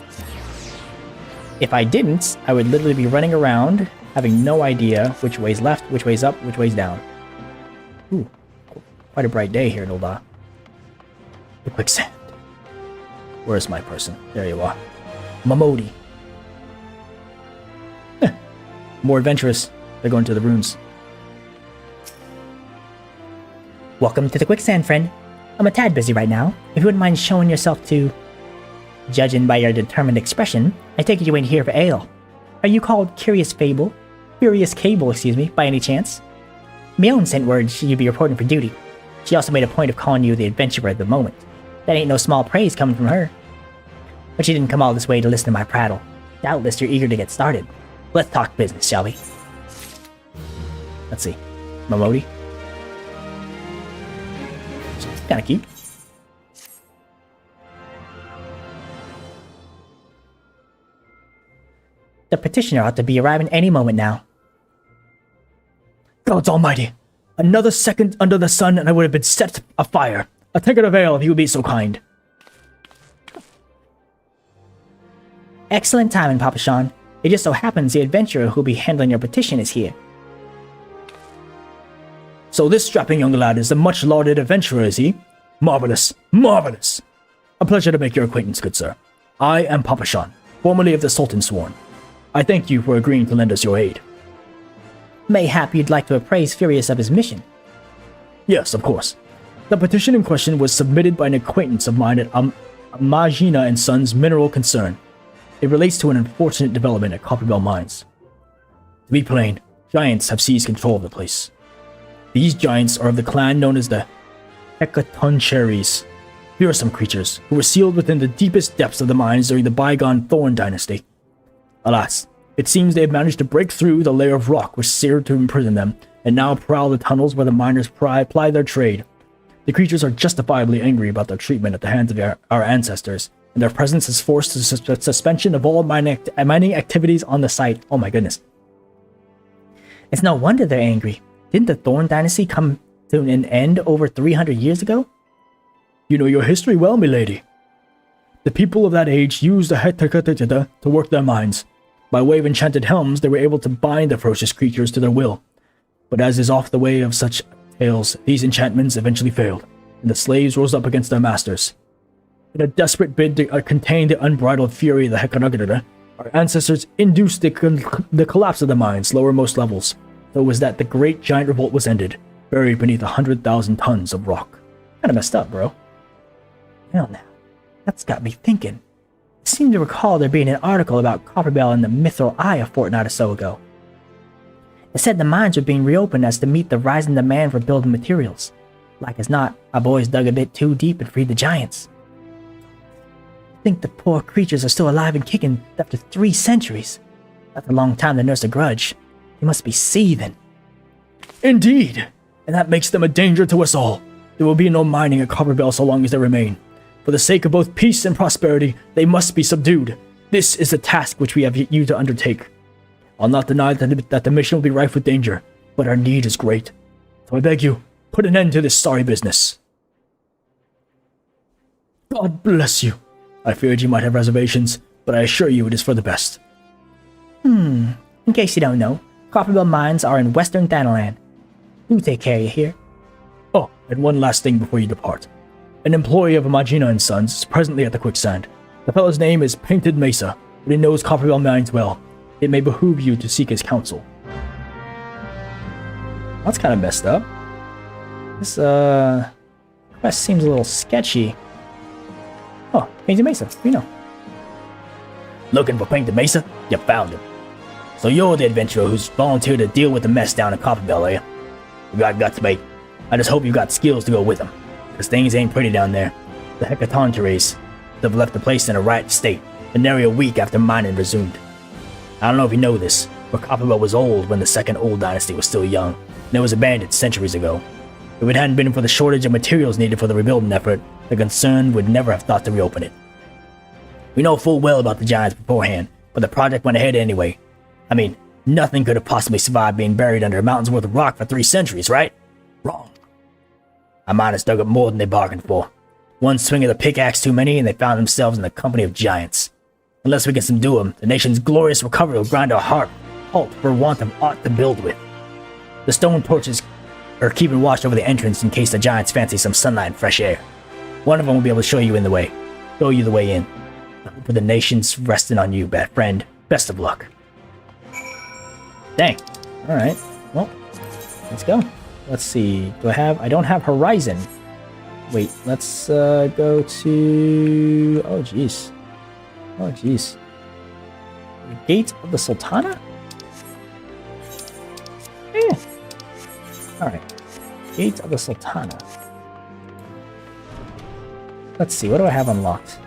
If I didn't, I would literally be running around, having no idea which way's left, which way's up, which way's down. Ooh, quite a bright day here in Ul'dah. The Quicksand. Where's my person? There you are. Momodi. More adventurous. They're going to the ruins. Welcome to the Quicksand, friend. I'm a tad busy right now. If you wouldn't mind showing yourself to... Judging by your determined expression, I take it you ain't here for ale. Are you called Curious Cable, excuse me, by any chance? Mion sent word you'd be reporting for duty. She also made a point of calling you the adventurer at the moment. That ain't no small praise coming from her. But she didn't come all this way to listen to my prattle. Doubtless you're eager to get started. Let's talk business, shall we? Let's see. Momodi. Kinda cute. The petitioner ought to be arriving any moment now. Gods almighty! Another second under the sun and I would have been set afire. A tankard of ale if you would be so kind. Excellent timing, Papa Sean. It just so happens the adventurer who'll be handling your petition is here. So this strapping young lad is the much-lauded adventurer, is he? Marvelous, marvelous! A pleasure to make your acquaintance, good sir. I am Papa Sean, formerly of the Sultan's Sworn. I thank you for agreeing to lend us your aid. Mayhap you'd like to appraise Furious of his mission. Yes, of course. The petition in question was submitted by an acquaintance of mine at Magina and Sons Mineral Concern. It relates to an unfortunate development at Copperbell Mines. To be plain, giants have seized control of the place. These giants are of the clan known as the Hecatoncheires, fearsome creatures who were sealed within the deepest depths of the mines during the bygone Thorn Dynasty. Alas, it seems they have managed to break through the layer of rock which served to imprison them, and now prowl the tunnels where the miners ply their trade. The creatures are justifiably angry about their treatment at the hands of our ancestors, and their presence has forced the suspension of all mining activities on the site. Oh my goodness. It's no wonder they're angry. Didn't the Thorn Dynasty come to an end over 300 years ago? You know your history well, milady. The people of that age used the Hecatoncheires to work their mines. By way of enchanted helms, they were able to bind the ferocious creatures to their will. But as is oft the way of such tales, these enchantments eventually failed, and the slaves rose up against their masters. In a desperate bid to contain the unbridled fury of the Hecatoncheires, our ancestors induced the collapse of the mine's lowermost levels. So it was that the great giant revolt was ended, buried beneath 100,000 tons of rock. Kinda messed up, bro. Hell now. That's got me thinking. I seem to recall there being an article about Copperbell in the Mithril Eye a fortnight or so ago. It said the mines were being reopened as to meet the rising demand for building materials. Like as not, our boys dug a bit too deep and freed the giants. I think the poor creatures are still alive and kicking after 3 centuries. That's a long time to nurse a grudge. They must be seething. Indeed! And that makes them a danger to us all. There will be no mining at Copperbell so long as they remain. For the sake of both peace and prosperity, they must be subdued. This is the task which we have you to undertake. I'll not deny that the mission will be rife with danger, but our need is great. So I beg you, put an end to this sorry business. God bless you. I feared you might have reservations, but I assure you it is for the best. In case you don't know, Copperbell mines are in western Thanaland. Do take care of you here. Oh, and one last thing before you depart. An employee of Magina & Sons is presently at the quicksand. The fellow's name is Painted Mesa, but he knows Copperbell mines well. It may behoove you to seek his counsel. That's kind of messed up. This, quest seems a little sketchy. Oh, Painted Mesa, you know. Looking for Painted Mesa? You found him. So you're the adventurer who's volunteered to deal with the mess down in Copperbell, are you? You got guts, mate. I just hope you got skills to go with them. Because things ain't pretty down there. The Hecatontores have left the place in a riot state, and nary a week after mining resumed. I don't know if you know this, but Copperbell was old when the second old dynasty was still young, and it was abandoned centuries ago. If it hadn't been for the shortage of materials needed for the rebuilding effort, the concern would never have thought to reopen it. We know full well about the giants beforehand, but the project went ahead anyway. I mean, nothing could have possibly survived being buried under a mountain's worth of rock for 3 centuries, right? Wrong. Our miners dug up more than they bargained for. One swing of the pickaxe too many, and they found themselves in the company of giants. Unless we can subdue them, the nation's glorious recovery will grind our halt for want of aught to build with. The stone torches are keeping watch over the entrance in case the giants fancy some sunlight and fresh air. One of them will be able to show you the way in. The hope of the nation's resting on you, bad friend. Best of luck. Dang. Alright. Well, let's go. Let's see. I don't have Horizon. Wait, let's go to... Oh, jeez. Oh, jeez. Gate of the Sultana? Eh. Alright. Gate of the Sultana. Let's see, what do I have unlocked?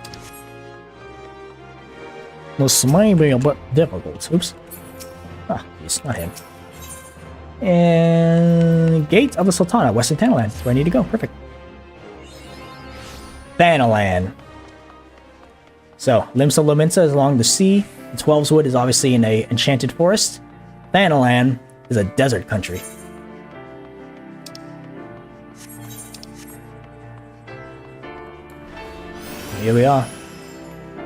This may be a bit difficult. Oops. Ah, jeez, not him. And... Gate of the Sultana, Western Thanaland. That's where I need to go. Perfect. Thanaland. So, Limsa Lominsa is along the sea. The Twelves Wood is obviously in a enchanted forest. Thanaland is a desert country. Here we are.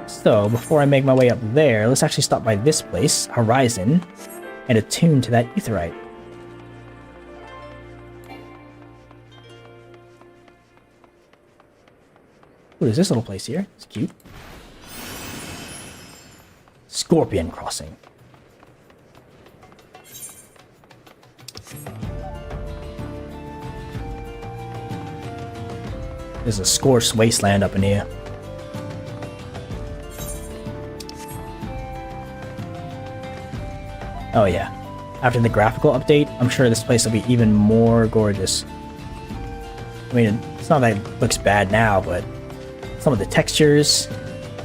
So, before I make my way up there, let's actually stop by this place, Horizon, and attune to that Aetheryte. What is this little place here? It's cute. Scorpion Crossing. There's a scorched wasteland up in here. Oh yeah. After the graphical update, I'm sure this place will be even more gorgeous. I mean, it's not that it looks bad now, but some of the textures,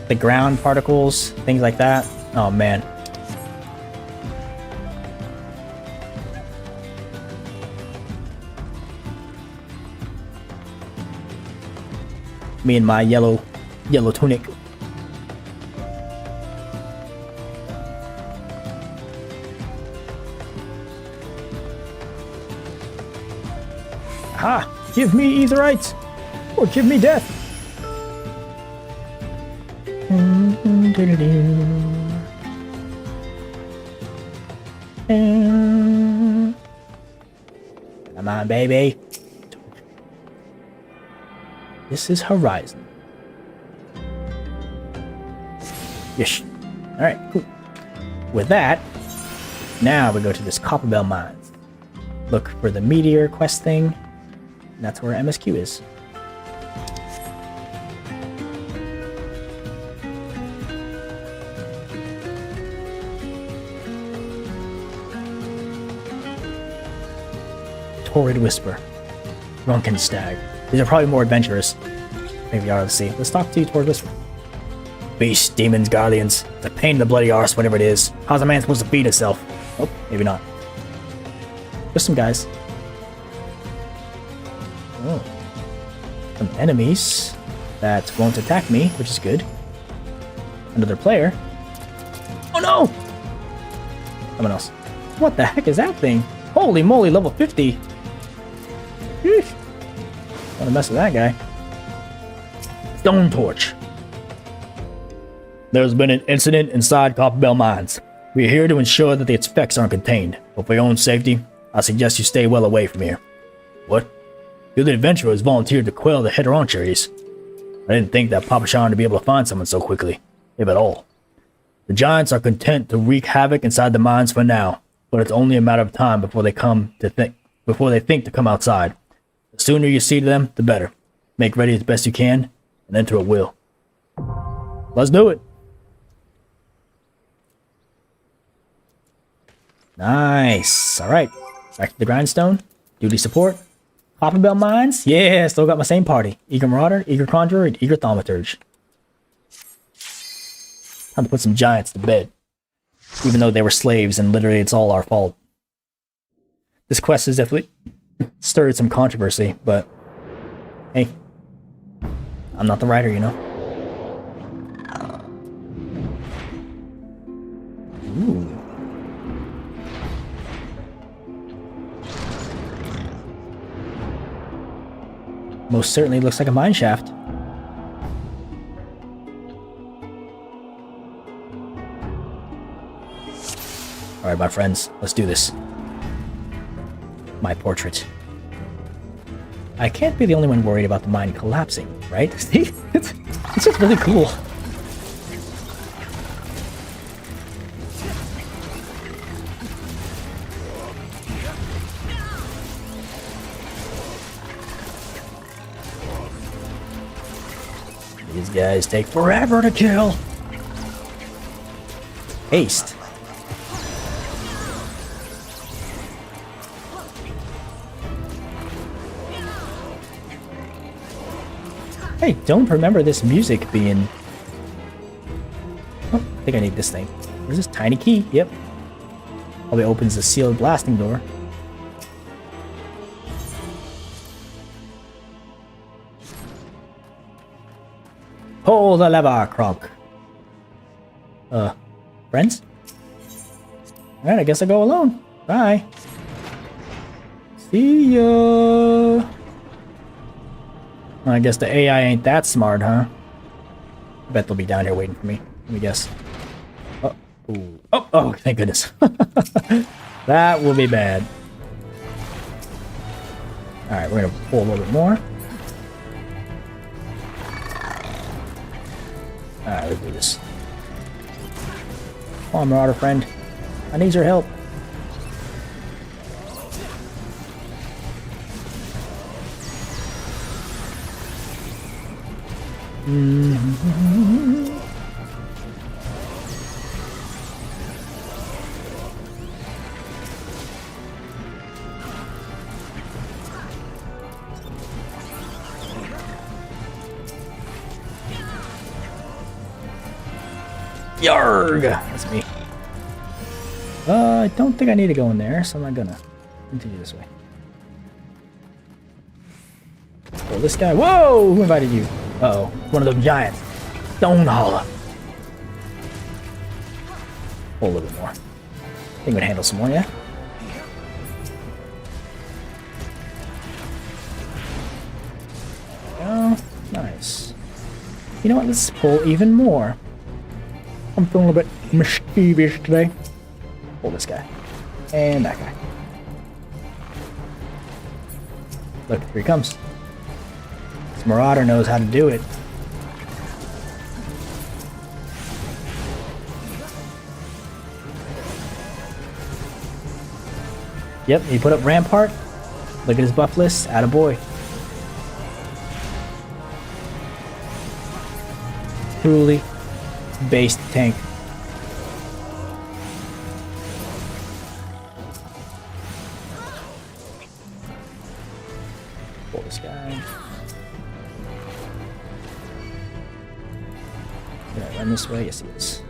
the ground particles, things like that. Oh man. Me and my yellow tunic. Ha! Give me Aetheryte! Or give me death! Come on, baby. This is Horizon. Yes. Alright, cool. With that, now we go to this Copperbell Mines. Look for the meteor quest thing. And that's where MSQ is. Torrid Whisper. Drunken Stag. These are probably more adventurous. Maybe let's see. Let's talk to Torrid Whisper. Beasts, demons, guardians. It's a pain in the bloody arse, whatever it is. How's a man supposed to feed himself? Oh, maybe not. Just some guys. Oh. Some enemies that won't attack me, which is good. Another player. Oh no! Someone else. What the heck is that thing? Holy moly, level 50. Don't mess with that guy. Stone Torch. There's been an incident inside Copperbell Mines. We are here to ensure that the effects aren't contained, but for your own safety, I suggest you stay well away from here. What? You're the adventurers volunteered to quell the heterontries. I didn't think that Poacher to be able to find someone so quickly, if at all. The giants are content to wreak havoc inside the mines for now, but it's only a matter of time before they think to come outside. The sooner you see them, the better. Make ready as best you can, and enter at will. Let's do it. Nice. All right. Back to the grindstone. Duty support. Copperbell Mines. Yeah, still got my same party. Eager Marauder, Eager Conjurer, and Eager Thaumaturge. Time to put some giants to bed. Even though they were slaves and literally it's all our fault. This quest has definitely stirred some controversy, but hey, I'm not the writer, you know. Ooh. Most certainly looks like a mine shaft. Alright, my friends, let's do this. My portrait. I can't be the only one worried about the mine collapsing, right? See? It's just really cool. These guys take forever to kill. Haste. I don't remember this music being... Oh, I think I need this thing. Where's this tiny key? Yep. Probably opens the sealed blasting door. Pull the lever, Kronk. Friends? Alright, I guess I go alone. Bye. See ya. I guess the AI ain't that smart, huh? I bet they'll be down here waiting for me. Let me guess. Oh, ooh. Oh, thank goodness. That will be bad. Alright, we're gonna pull a little bit more. Alright, let's do this. Come on, Marauder friend. I need your help. Yarg! That's me. I don't think I need to go in there, so I'm not gonna continue this way. Oh, this guy. Whoa! Who invited you? Uh-oh. One of them giants. Stone Holler. Pull a little bit more. I think we can handle some more, yeah? Oh, nice. You know what? Let's pull even more. I'm feeling a little bit mischievous today. Pull this guy. And that guy. Look, here he comes. This Marauder knows how to do it. Yep, he put up Rampart. Look at his buff list. Attaboy. Truly based tank. Pull this guy. Did I run this way? Yes, he is.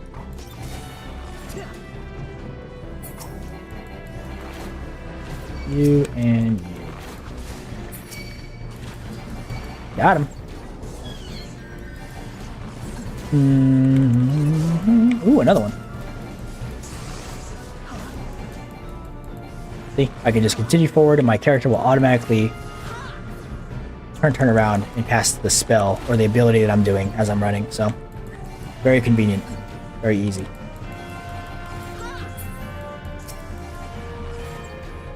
You and you. Got him. Ooh, another one. See, I can just continue forward and my character will automatically turn around and cast the spell or the ability that I'm doing as I'm running. So very convenient, very easy.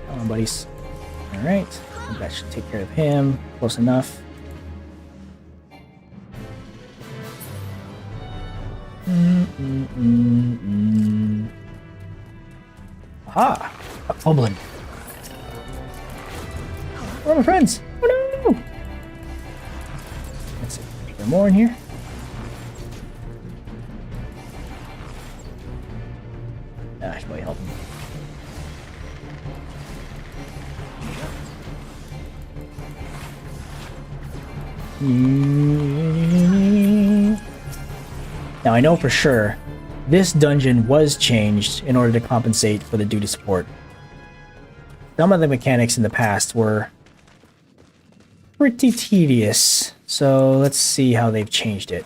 Come on, buddies. All right, I think that should take care of him. Close enough. Aha! A goblin. Where are my friends? Oh no! Let's see. Is there more in here? I should probably help him. Now I know for sure this dungeon was changed in order to compensate for the duty support. Some of the mechanics in the past were pretty tedious, so let's see how they've changed it.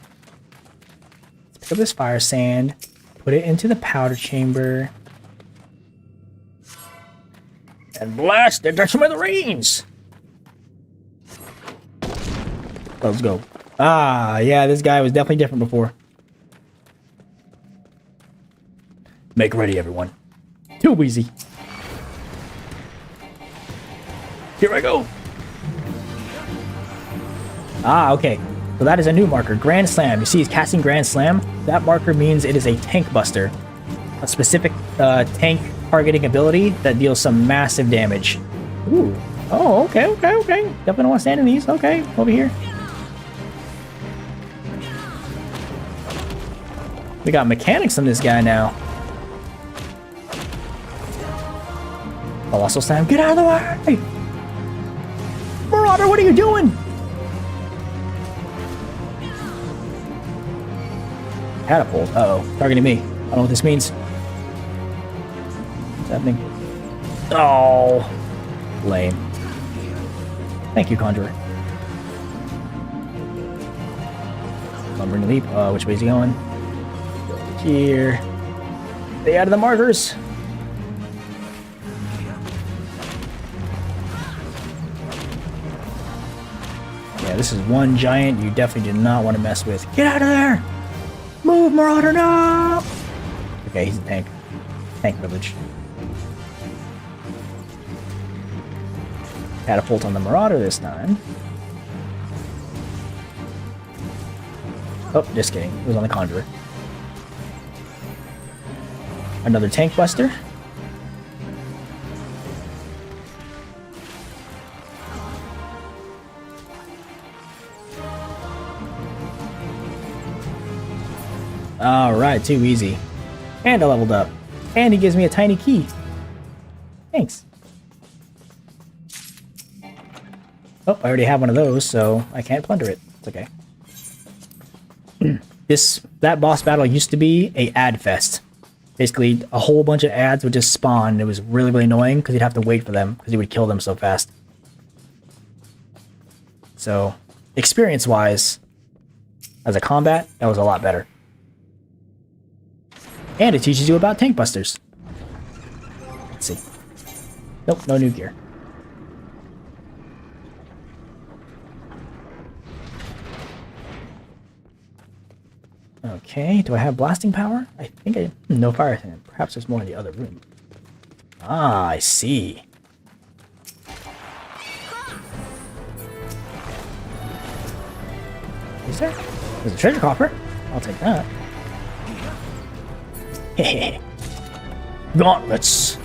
Let's pick up this fire sand, put it into the powder chamber, and blast into smithereens! Let's go. Ah, yeah, this guy was definitely different before. Make ready, everyone. Too easy. Here I go. Ah, okay. So that is a new marker. Grand Slam. You see he's casting Grand Slam. That marker means it is a tank buster. A specific tank targeting ability that deals some massive damage. Ooh. Oh, okay. Definitely don't want to stand in these. Okay, over here. We got mechanics on this guy now. Colossal Slam, get out of the way! Marauder, what are you doing? Catapult, uh-oh, targeting me. I don't know what this means. What's happening? Oh, lame. Thank you, Conjurer. Lumbering leap, which way is he going? Go over here. Stay out of the markers. Yeah, this is one giant you definitely do not want to mess with. Get out of there! Move, Marauder, no! Okay, he's a tank. Tank privilege. Catapult on the Marauder this time. Oh, just kidding. It was on the Conjurer. Another tank buster. Alright, too easy. And I leveled up. And he gives me a tiny key. Thanks. Oh, I already have one of those, so I can't plunder it. It's okay. That boss battle used to be a ad fest. Basically, a whole bunch of ads would just spawn, and it was really, really annoying because you'd have to wait for them because you would kill them so fast. So, experience-wise, as a combat, that was a lot better. And it teaches you about tank busters. Let's see. Nope, no new gear. Okay, do I have blasting power? I think I... No fire thing. Perhaps there's more in the other room. Ah, I see. Is there? There's a treasure coffer. I'll take that. Hehehe. Gauntlets.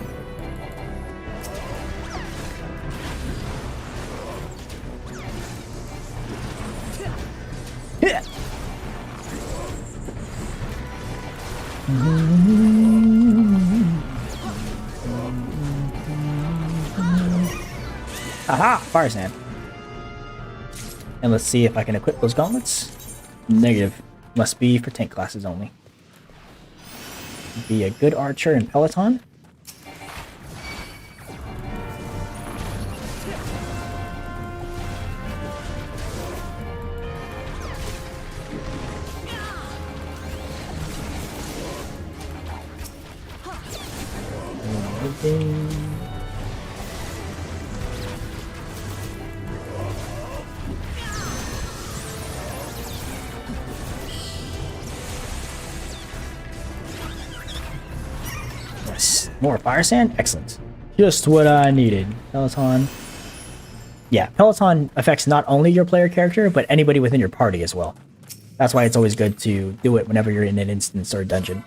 Aha! Fire sand. And let's see if I can equip those gauntlets. Negative. Must be for tank classes only. Be a good archer in Peloton. More fire sand? Excellent. Just what I needed. Peloton. Yeah, Peloton affects not only your player character, but anybody within your party as well. That's why it's always good to do it whenever you're in an instance or a dungeon.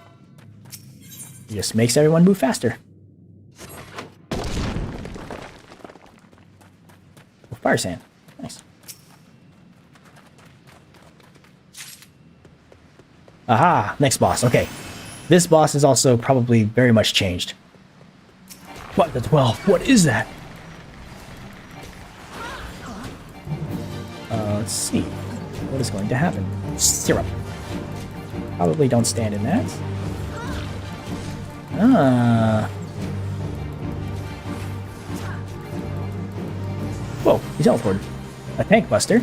It just makes everyone move faster. Oh, fire sand. Nice. Aha! Next boss. Okay. This boss is also probably very much changed. What the 12? What is that? Let's see. What is going to happen? Syrup. Probably don't stand in that. Whoa, he teleported. A tank buster.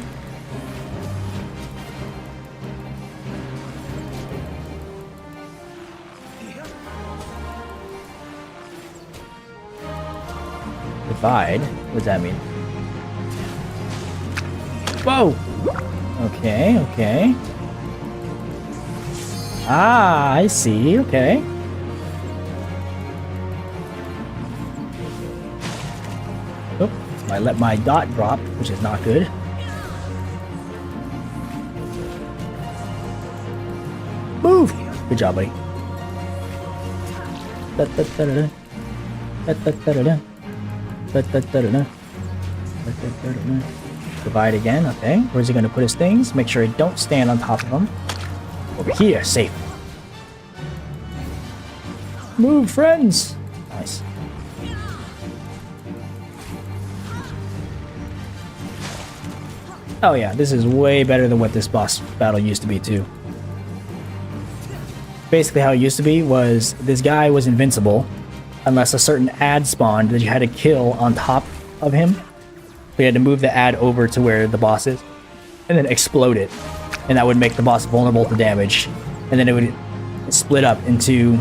Divide? What does that mean? Whoa! Okay, okay. Ah, I see, okay. Oh, I let my dot drop, which is not good. Move! Good job, buddy. Da-da-da-da-da. Da-da-da-da-da. Da-da-da-da-da. Da-da-da-da-da. Divide again, okay. Where's he gonna put his things? Make sure I don't stand on top of them. Over here, safe. Move, friends! Nice. Oh yeah, this is way better than what this boss battle used to be too. Basically how it used to be was this guy was invincible unless a certain ad spawned that you had to kill on top of him. We had to move the ad over to where the boss is and then explode it, and that would make the boss vulnerable to damage, and then it would split up into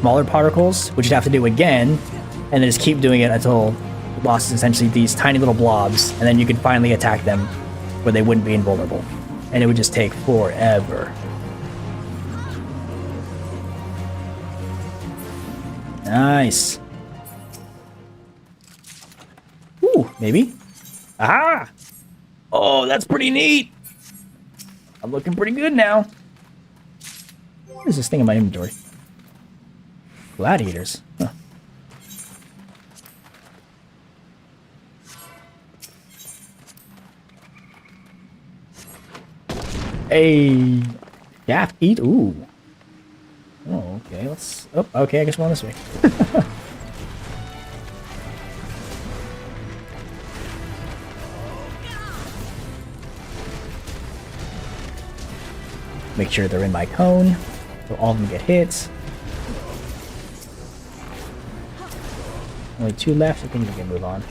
smaller particles, which you'd have to do again, and then just keep doing it until the boss is essentially these tiny little blobs, and then you could finally attack them where they wouldn't be invulnerable, and it would just take forever. Nice. Ooh, maybe. Ah! Oh, that's pretty neat. I'm looking pretty good now. What is this thing in my inventory? Gladiators. Huh. A gaff eat. Ooh. Oh, okay. Let's. Oh, okay. I guess we're on this way. Make sure they're in my cone, so all of them get hits. Only 2 left. I think we can move on.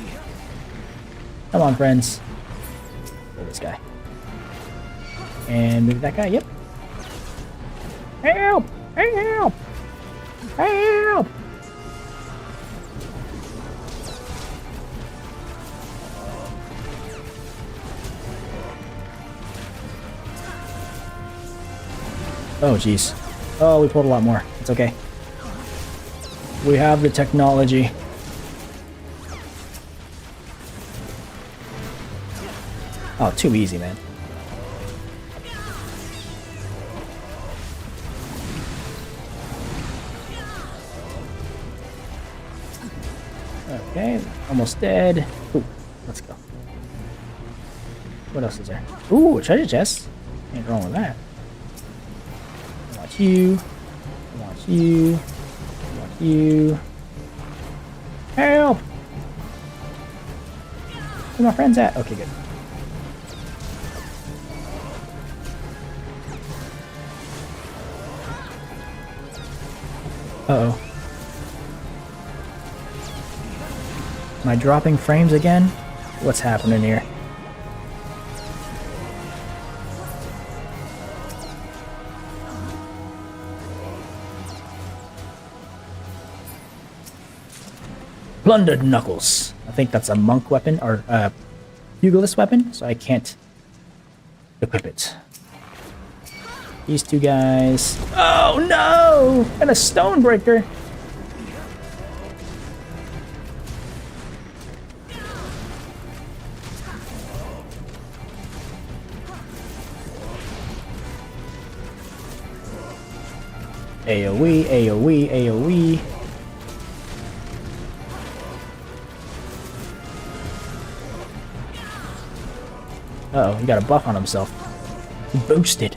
Come on, friends. Kill this guy. And move that guy. Yep. Help! Help! Help! Oh, jeez. Oh, we pulled a lot more. It's okay. We have the technology. Oh, too easy, man. Okay, almost dead. Ooh, let's go. What else is there? Ooh, a treasure chest. Ain't wrong with that. I want you. I want you. I want you. Help! Where my friends at? Okay, good. Uh-oh. Am I dropping frames again? What's happening here? Plundered Knuckles. I think that's a monk weapon, or a pugilist weapon, so I can't equip it. These two guys. Oh no! And a Stonebreaker! AoE, AoE, AoE. Uh-oh, he got a buff on himself. He boosted.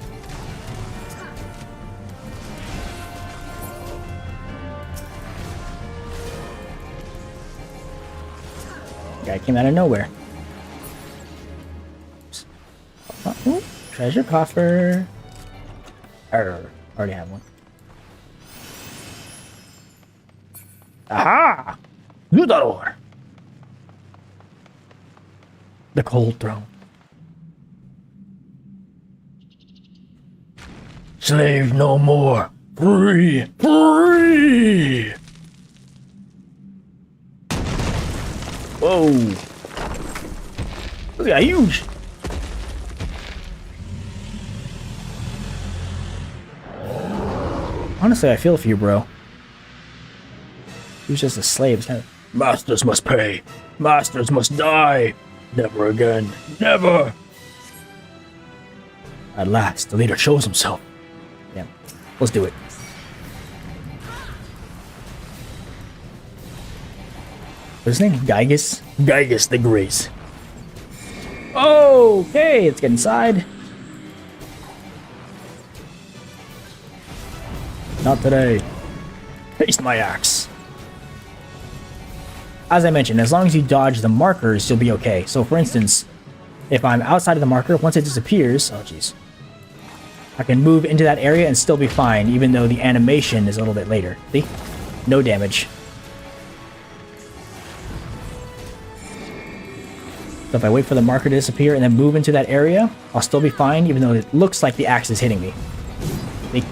Guy came out of nowhere. Ooh, treasure coffer. Already have one. Aha! Ludador! The Cold Throne. Slave no more. Free! Free! Whoa! Look at that, huge! Honestly, I feel for you, bro. He was just a slave. Kind of... Masters must pay. Masters must die. Never again. Never! At last, the leader shows himself. Yeah, let's do it. What's his name? Gygus? Gygus the Grace. Okay, let's get inside. Not today. Taste my axe. As I mentioned, as long as you dodge the markers, you'll be okay. So for instance, if I'm outside of the marker, once it disappears, oh jeez, I can move into that area and still be fine, even though the animation is a little bit later. See? No damage. So if I wait for the marker to disappear and then move into that area, I'll still be fine, even though it looks like the axe is hitting me. See?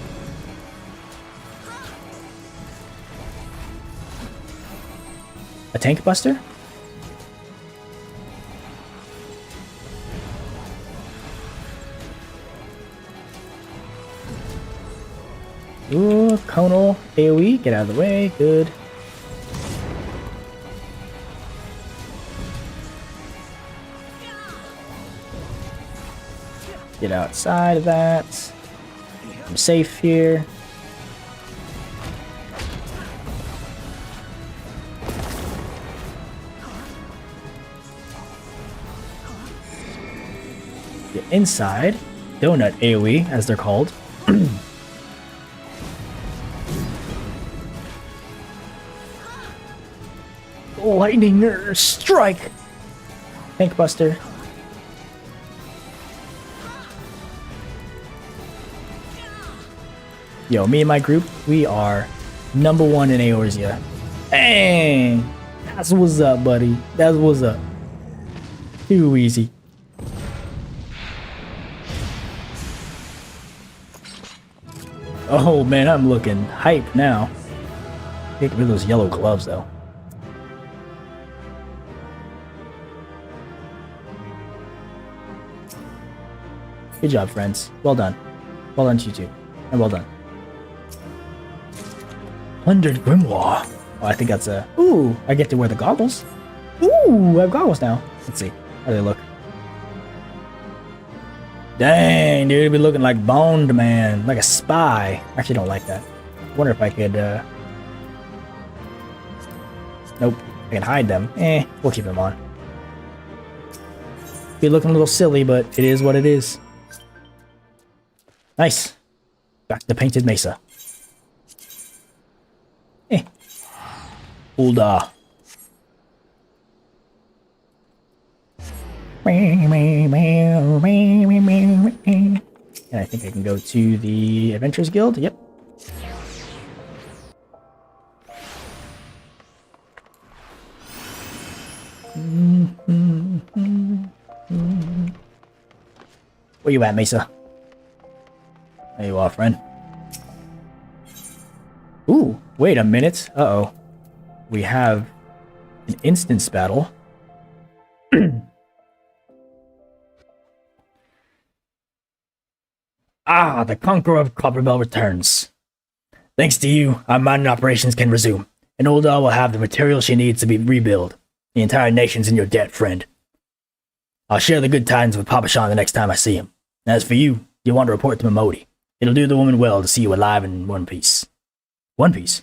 A tank buster? Ooh, conal AoE, get out of the way, good. Get outside of that. I'm safe here. Get inside. Donut AoE, as they're called. Lightning strike! Tank buster. Yo, me and my group, we are #1 in Eorzea. Dang! That's what's up, buddy. That's what's up. Too easy. Oh man, I'm looking hype now. Get rid of those yellow gloves though. Good job, friends. Well done. Well done to you two. And well done. Plundered Grimoire. Oh, I think that's a... Ooh, I get to wear the goggles. Ooh, I have goggles now. Let's see. How do they look? Dang, dude, be looking like Boned Man. Like a spy. Actually, don't like that. Wonder if I could, Nope. I can hide them. We'll keep them on. Be looking a little silly, but it is what it is. Nice. Back to the painted mesa. Ulda. And I think I can go to the Adventurers Guild. Yep. Where you at, Mesa? There you are, friend. Ooh, wait a minute. Uh-oh. We have an instance battle. Ah, the Conqueror of Copperbell returns. Thanks to you, our mining operations can resume, and Ulda will have the materials she needs to be rebuilt. The entire nation's in your debt, friend. I'll share the good tidings with Papa Sean the next time I see him. As for you, you'll want to report to Momodi. It'll do the woman well to see you alive in one piece. One Piece?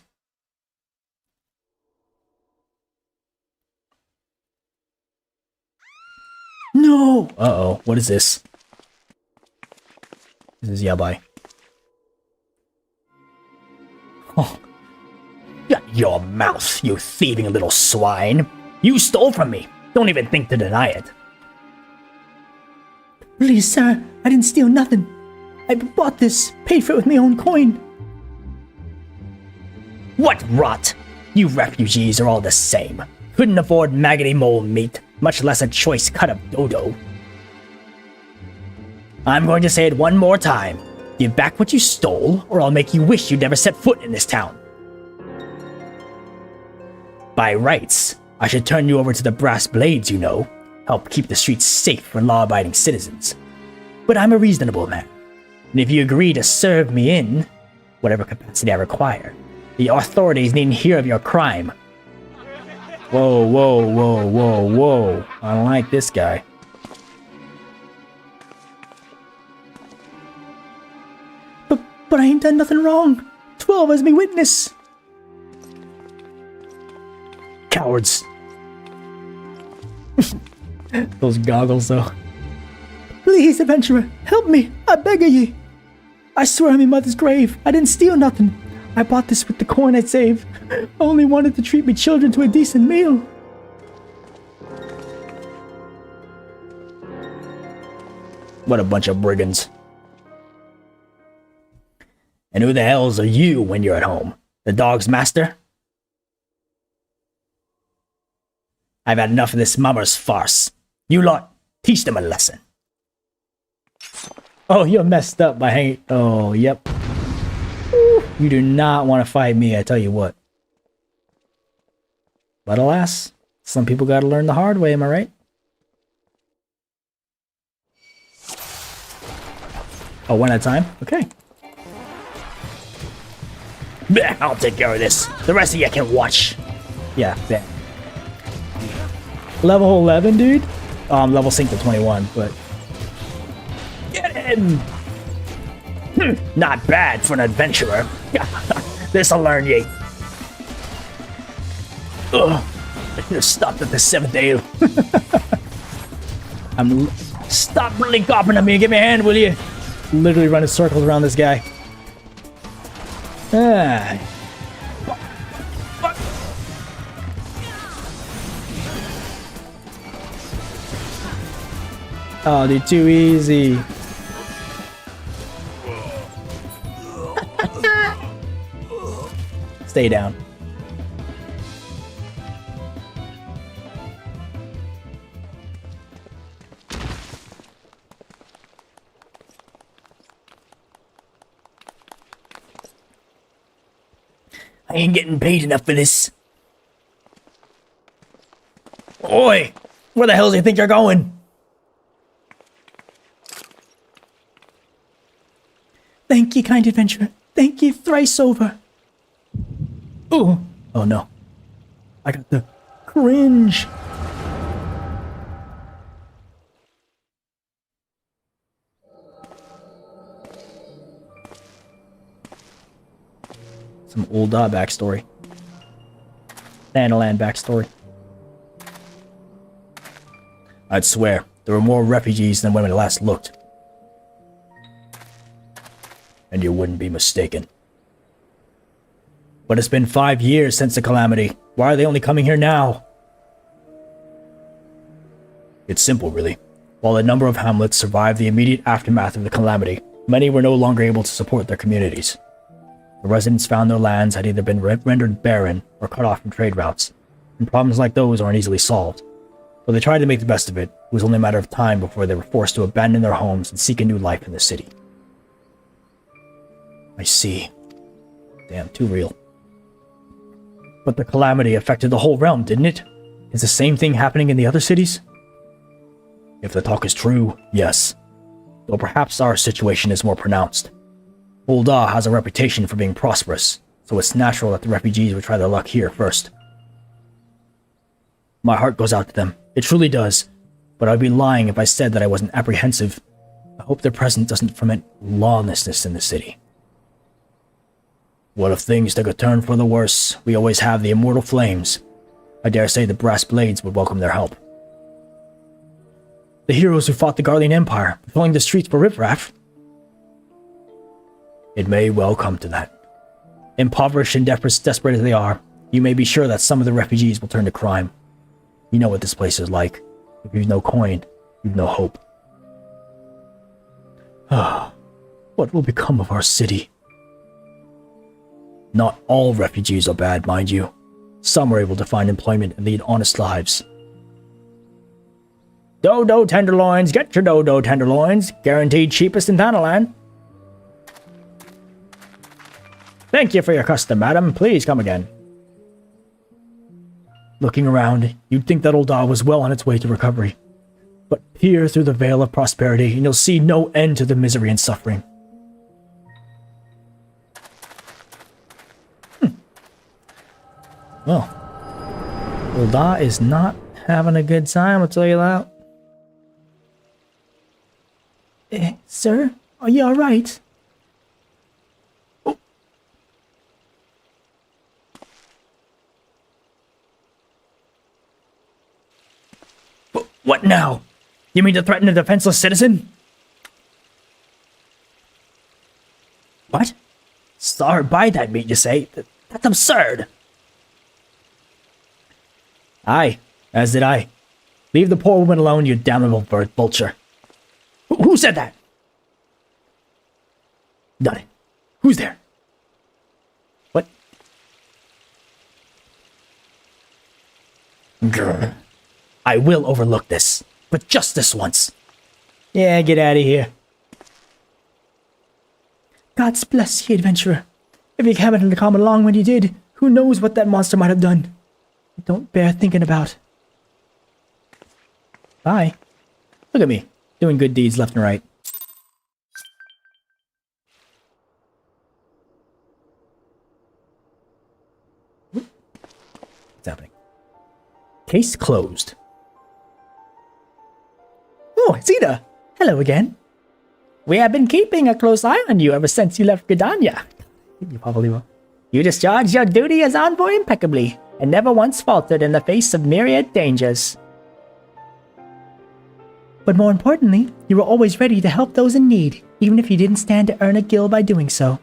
No! Uh-oh, what is this? This is Yabai. Oh. Shut your mouth, you thieving little swine! You stole from me! Don't even think to deny it! Please, sir, I didn't steal nothing. I bought this, paid for it with my own coin. What rot! You refugees are all the same. Couldn't afford maggoty mole meat, much less a choice cut of dodo. I'm going to say it one more time. Give back what you stole, or I'll make you wish you'd never set foot in this town. By rights, I should turn you over to the brass blades, you know. Help keep the streets safe for law-abiding citizens. But I'm a reasonable man, and if you agree to serve me in whatever capacity I require, the authorities needn't hear of your crime. Whoa, whoa, whoa, whoa, whoa. I don't like this guy. But I ain't done nothing wrong. 12 as me witness. Cowards. Those goggles, though. Please, adventurer, help me. I beg of ye. I swear on me mother's grave, I didn't steal nothing. I bought this with the coin I'd saved. I only wanted to treat me children to a decent meal. What a bunch of brigands. And who the hells are you when you're at home? The dog's master? I've had enough of this mummer's farce. You lot, teach them a lesson. Oh, you're messed up by hanging... Oh, yep. Ooh, you do not want to fight me, I tell you what. But alas, some people gotta learn the hard way, am I right? Oh, one at a time? Okay. Bleh, I'll take care of this. The rest of you can watch. Yeah, yeah. Level 11, dude? Level sync to 21, but... Get him! Not bad for an adventurer. This'll learn ye. Ugh. I should have stopped at the 7th day. Stop really gopping at me and give me a hand, will you? Literally running circles around this guy. Ah. Oh, dude, too easy. Stay down. I ain't getting paid enough for this. Oi! Where the hell do you think you're going? Thank ye, kind adventurer. Thank ye thrice over. Ooh. Oh no. I got the cringe. Some old backstory. Thanalan backstory. I'd swear, there were more refugees than when we last looked. And you wouldn't be mistaken. But it's been 5 years since the calamity. Why are they only coming here now? It's simple, really. While a number of hamlets survived the immediate aftermath of the calamity, many were no longer able to support their communities. The residents found their lands had either been rendered barren or cut off from trade routes, and problems like those aren't easily solved. Though they tried to make the best of it, it was only a matter of time before they were forced to abandon their homes and seek a new life in the city. I see. Damn, too real. But the calamity affected the whole realm, didn't it? Is the same thing happening in the other cities? If the talk is true, yes. Though perhaps our situation is more pronounced. Ul'dah has a reputation for being prosperous, so it's natural that the refugees would try their luck here first. My heart goes out to them. It truly does. But I'd be lying if I said that I wasn't apprehensive. I hope their presence doesn't foment lawlessness in the city. What if things took a turn for the worse? We always have the immortal flames. I dare say the brass blades would welcome their help. The heroes who fought the Guardian Empire, filling the streets for riffraff. It may well come to that. Impoverished and desperate as they are, you may be sure that some of the refugees will turn to crime. You know what this place is like. If you've no coin, you've no hope. What will become of our city? Not all refugees are bad, mind you. Some are able to find employment and lead honest lives. Dodo tenderloins, get your dodo tenderloins. Guaranteed cheapest in Thanalan. Thank you for your custom, madam. Please come again. Looking around, you'd think that Ul'dah was well on its way to recovery. But peer through the veil of prosperity, and you'll see no end to the misery and suffering. Well, Ul'dah is not having a good time, I'll tell you that. Sir? Are you alright? What now? You mean to threaten a defenseless citizen? What? Star buy that meat, you say? That's absurd. Aye, as did I. Leave the poor woman alone, you damnable vulture. Who said that? Done it. Who's there? What? Grr. I will overlook this, but just this once. Yeah, get out of here. God's bless you, adventurer. If you haven't to come along when you did, who knows what that monster might have done. It don't bear thinking about. Bye. Look at me, doing good deeds left and right. What's happening? Case closed. Oh, it's Ida. Hello again. We have been keeping a close eye on you ever since you left Gridania. You probably will. You discharged your duty as envoy impeccably, and never once faltered in the face of myriad dangers. But more importantly, you were always ready to help those in need, even if you didn't stand to earn a gil by doing so.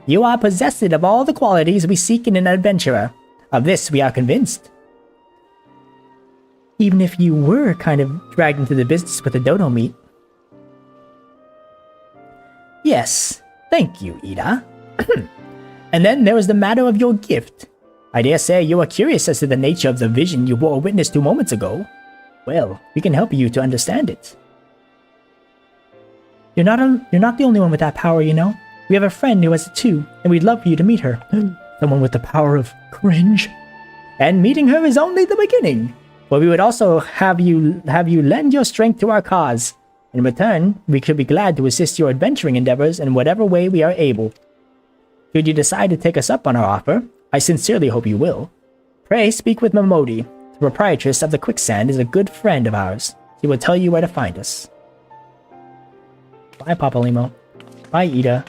You are possessed of all the qualities we seek in an adventurer. Of this we are convinced. Even if you were kind of dragged into the business with the dodo meat. Yes, thank you, Ida. And then there was the matter of your gift. I dare say you are curious as to the nature of the vision you bore witness to moments ago. Well, we can help you to understand it. You're not the only one with that power, you know. We have a friend who has it too, and we'd love for you to meet her. Someone with the power of cringe. And meeting her is only the beginning. For we would also have you lend your strength to our cause. In return, we could be glad to assist your adventuring endeavors in whatever way we are able. Should you decide to take us up on our offer, I sincerely hope you will. Pray speak with Momodi. The proprietress of the Quicksand is a good friend of ours. She will tell you where to find us. Bye, Papa Limo. Bye, Ida.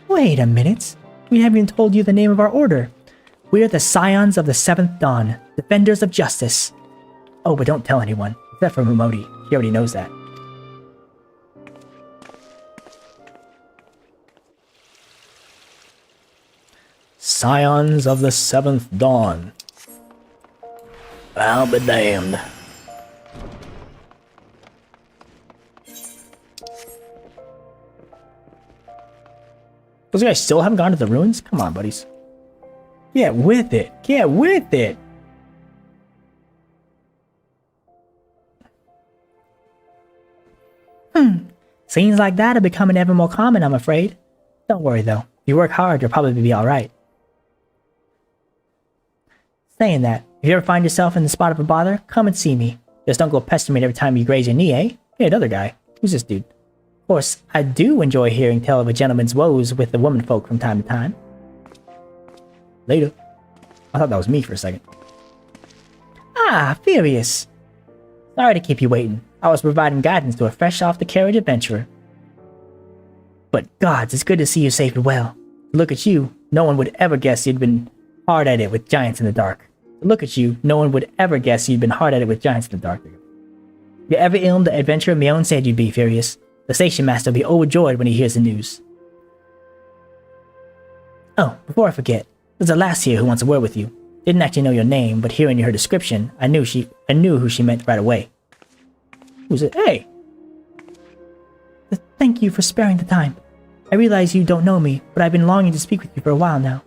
Wait a minute. We haven't even told you the name of our order. We are the Scions of the Seventh Dawn, defenders of justice. Oh, but don't tell anyone, except for Momodi. He already knows that. Scions of the Seventh Dawn. I'll be damned. Those guys still haven't gone to the ruins? Come on, buddies. Get with it. Get with it. Scenes like that are becoming ever more common, I'm afraid. Don't worry, though. If you work hard, you'll probably be alright. Saying that, if you ever find yourself in the spot of a bother, come and see me. Just don't go pestering me every time you graze your knee, eh? Hey, another guy. Who's this dude? Of course, I do enjoy hearing tell of a gentleman's woes with the womenfolk from time to time. Later. I thought that was me for a second. Ah, Furious. Sorry to keep you waiting. I was providing guidance to a fresh-off-the-carriage adventurer. But gods, it's good to see you safe and well. Look at you, no one would ever guess you'd been hard at it with giants in the dark. Look at you, no one would ever guess you'd been hard at it with giants in the dark. You're every ilm the adventurer Mion said you'd be, Furious. The station master will be overjoyed when he hears the news. Oh, before I forget, there's a lass here who wants a word with you. Didn't actually know your name, but hearing her description, I knew who she meant right away. Who's it? Hey! Thank you for sparing the time. I realize you don't know me, but I've been longing to speak with you for a while now.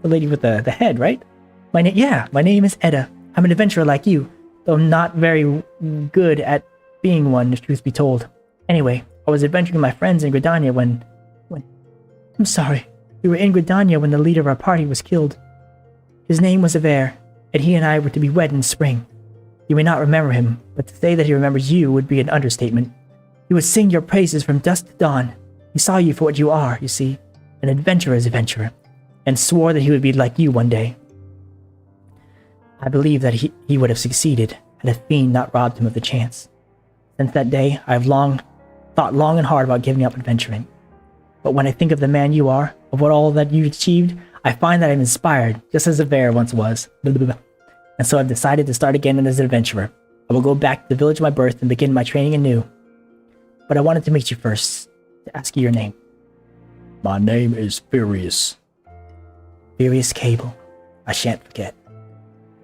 The lady with the head, right? My name is Edda. I'm an adventurer like you, though not very good at being one, if truth be told. Anyway, I was adventuring with my friends in Gridania when... I'm sorry. We were in Gridania when the leader of our party was killed. His name was Aver, and he and I were to be wed in spring. You may not remember him, but to say that he remembers you would be an understatement. He would sing your praises from dusk to dawn. He saw you for what you are, you see, an adventurer's adventurer, and swore that he would be like you one day. I believe that he would have succeeded had a fiend not robbed him of the chance. Since that day, I have thought long and hard about giving up adventuring. But when I think of the man you are, of what all that you've achieved, I find that I'm inspired, just as Aver once was. And so I've decided to start again as an adventurer. I will go back to the village of my birth and begin my training anew. But I wanted to meet you first, to ask you your name. My name is Furious. Furious Cable. I shan't forget.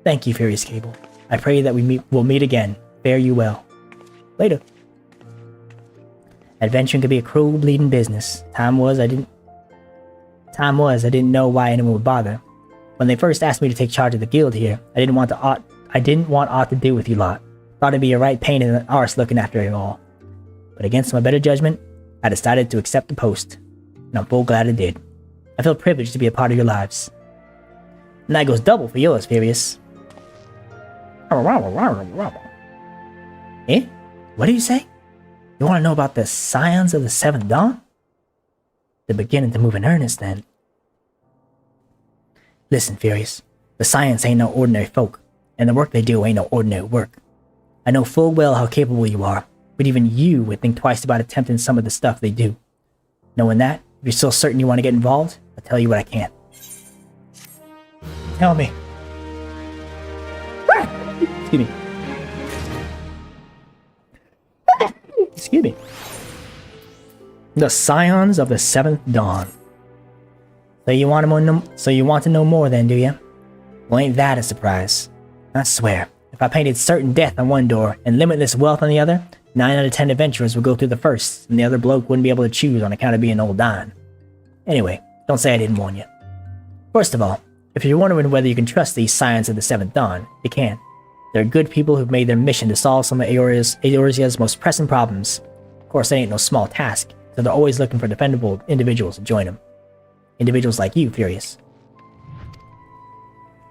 Thank you, Furious Cable. I pray that we'll meet again. Fare you well. Later. Adventuring could be a cruel, bleeding business. Time was I didn't know why anyone would bother. When they first asked me to take charge of the guild here, I didn't want aught to do with you lot. Thought it'd be a right pain in the arse looking after it all. But against my better judgment, I decided to accept the post, and I'm full glad I did. I feel privileged to be a part of your lives. And that goes double for yours, Furious. Eh? What do you say? You want to know about the Scions of the Seventh Dawn? They're beginning to move in earnest, then. Listen, Furious. The Scions ain't no ordinary folk, and the work they do ain't no ordinary work. I know full well how capable you are, but even you would think twice about attempting some of the stuff they do. Knowing that, if you're still certain you want to get involved, I'll tell you what I can. Tell me. Excuse me. Excuse me. The Scions of the Seventh Dawn. So you want to know more then, do you? Well, ain't that a surprise? I swear, if I painted certain death on one door and limitless wealth on the other, 9 out of 10 adventurers would go through the first, and the other bloke wouldn't be able to choose on account of being old dying. Anyway, don't say I didn't warn you. First of all, if you're wondering whether you can trust these Scions of the Seventh Dawn, you can. They're good people who've made their mission to solve some of Eorzea's most pressing problems. Of course, it ain't no small task, so they're always looking for dependable individuals to join them. Individuals like you, Furious.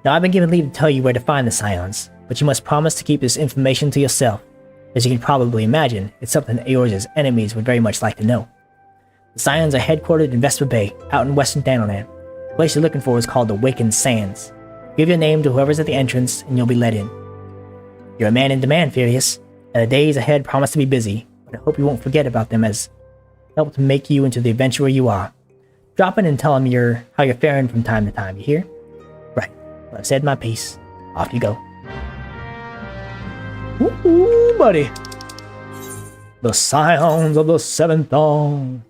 Now, I've been given leave to tell you where to find the Scions, but you must promise to keep this information to yourself. As you can probably imagine, it's something Eorzea's enemies would very much like to know. The Scions are headquartered in Vesper Bay, out in western Danoland. The place you're looking for is called the Wakened Sands. Give your name to whoever's at the entrance, and you'll be let in. You're a man in demand, Furious, and the days ahead promise to be busy, but I hope you won't forget about them as help to make you into the adventurer you are. Drop in and tell them how you're faring from time to time, you hear? Right. Well, I've said my piece. Off you go. Ooh, buddy. The Scions of the Seventh Dawn.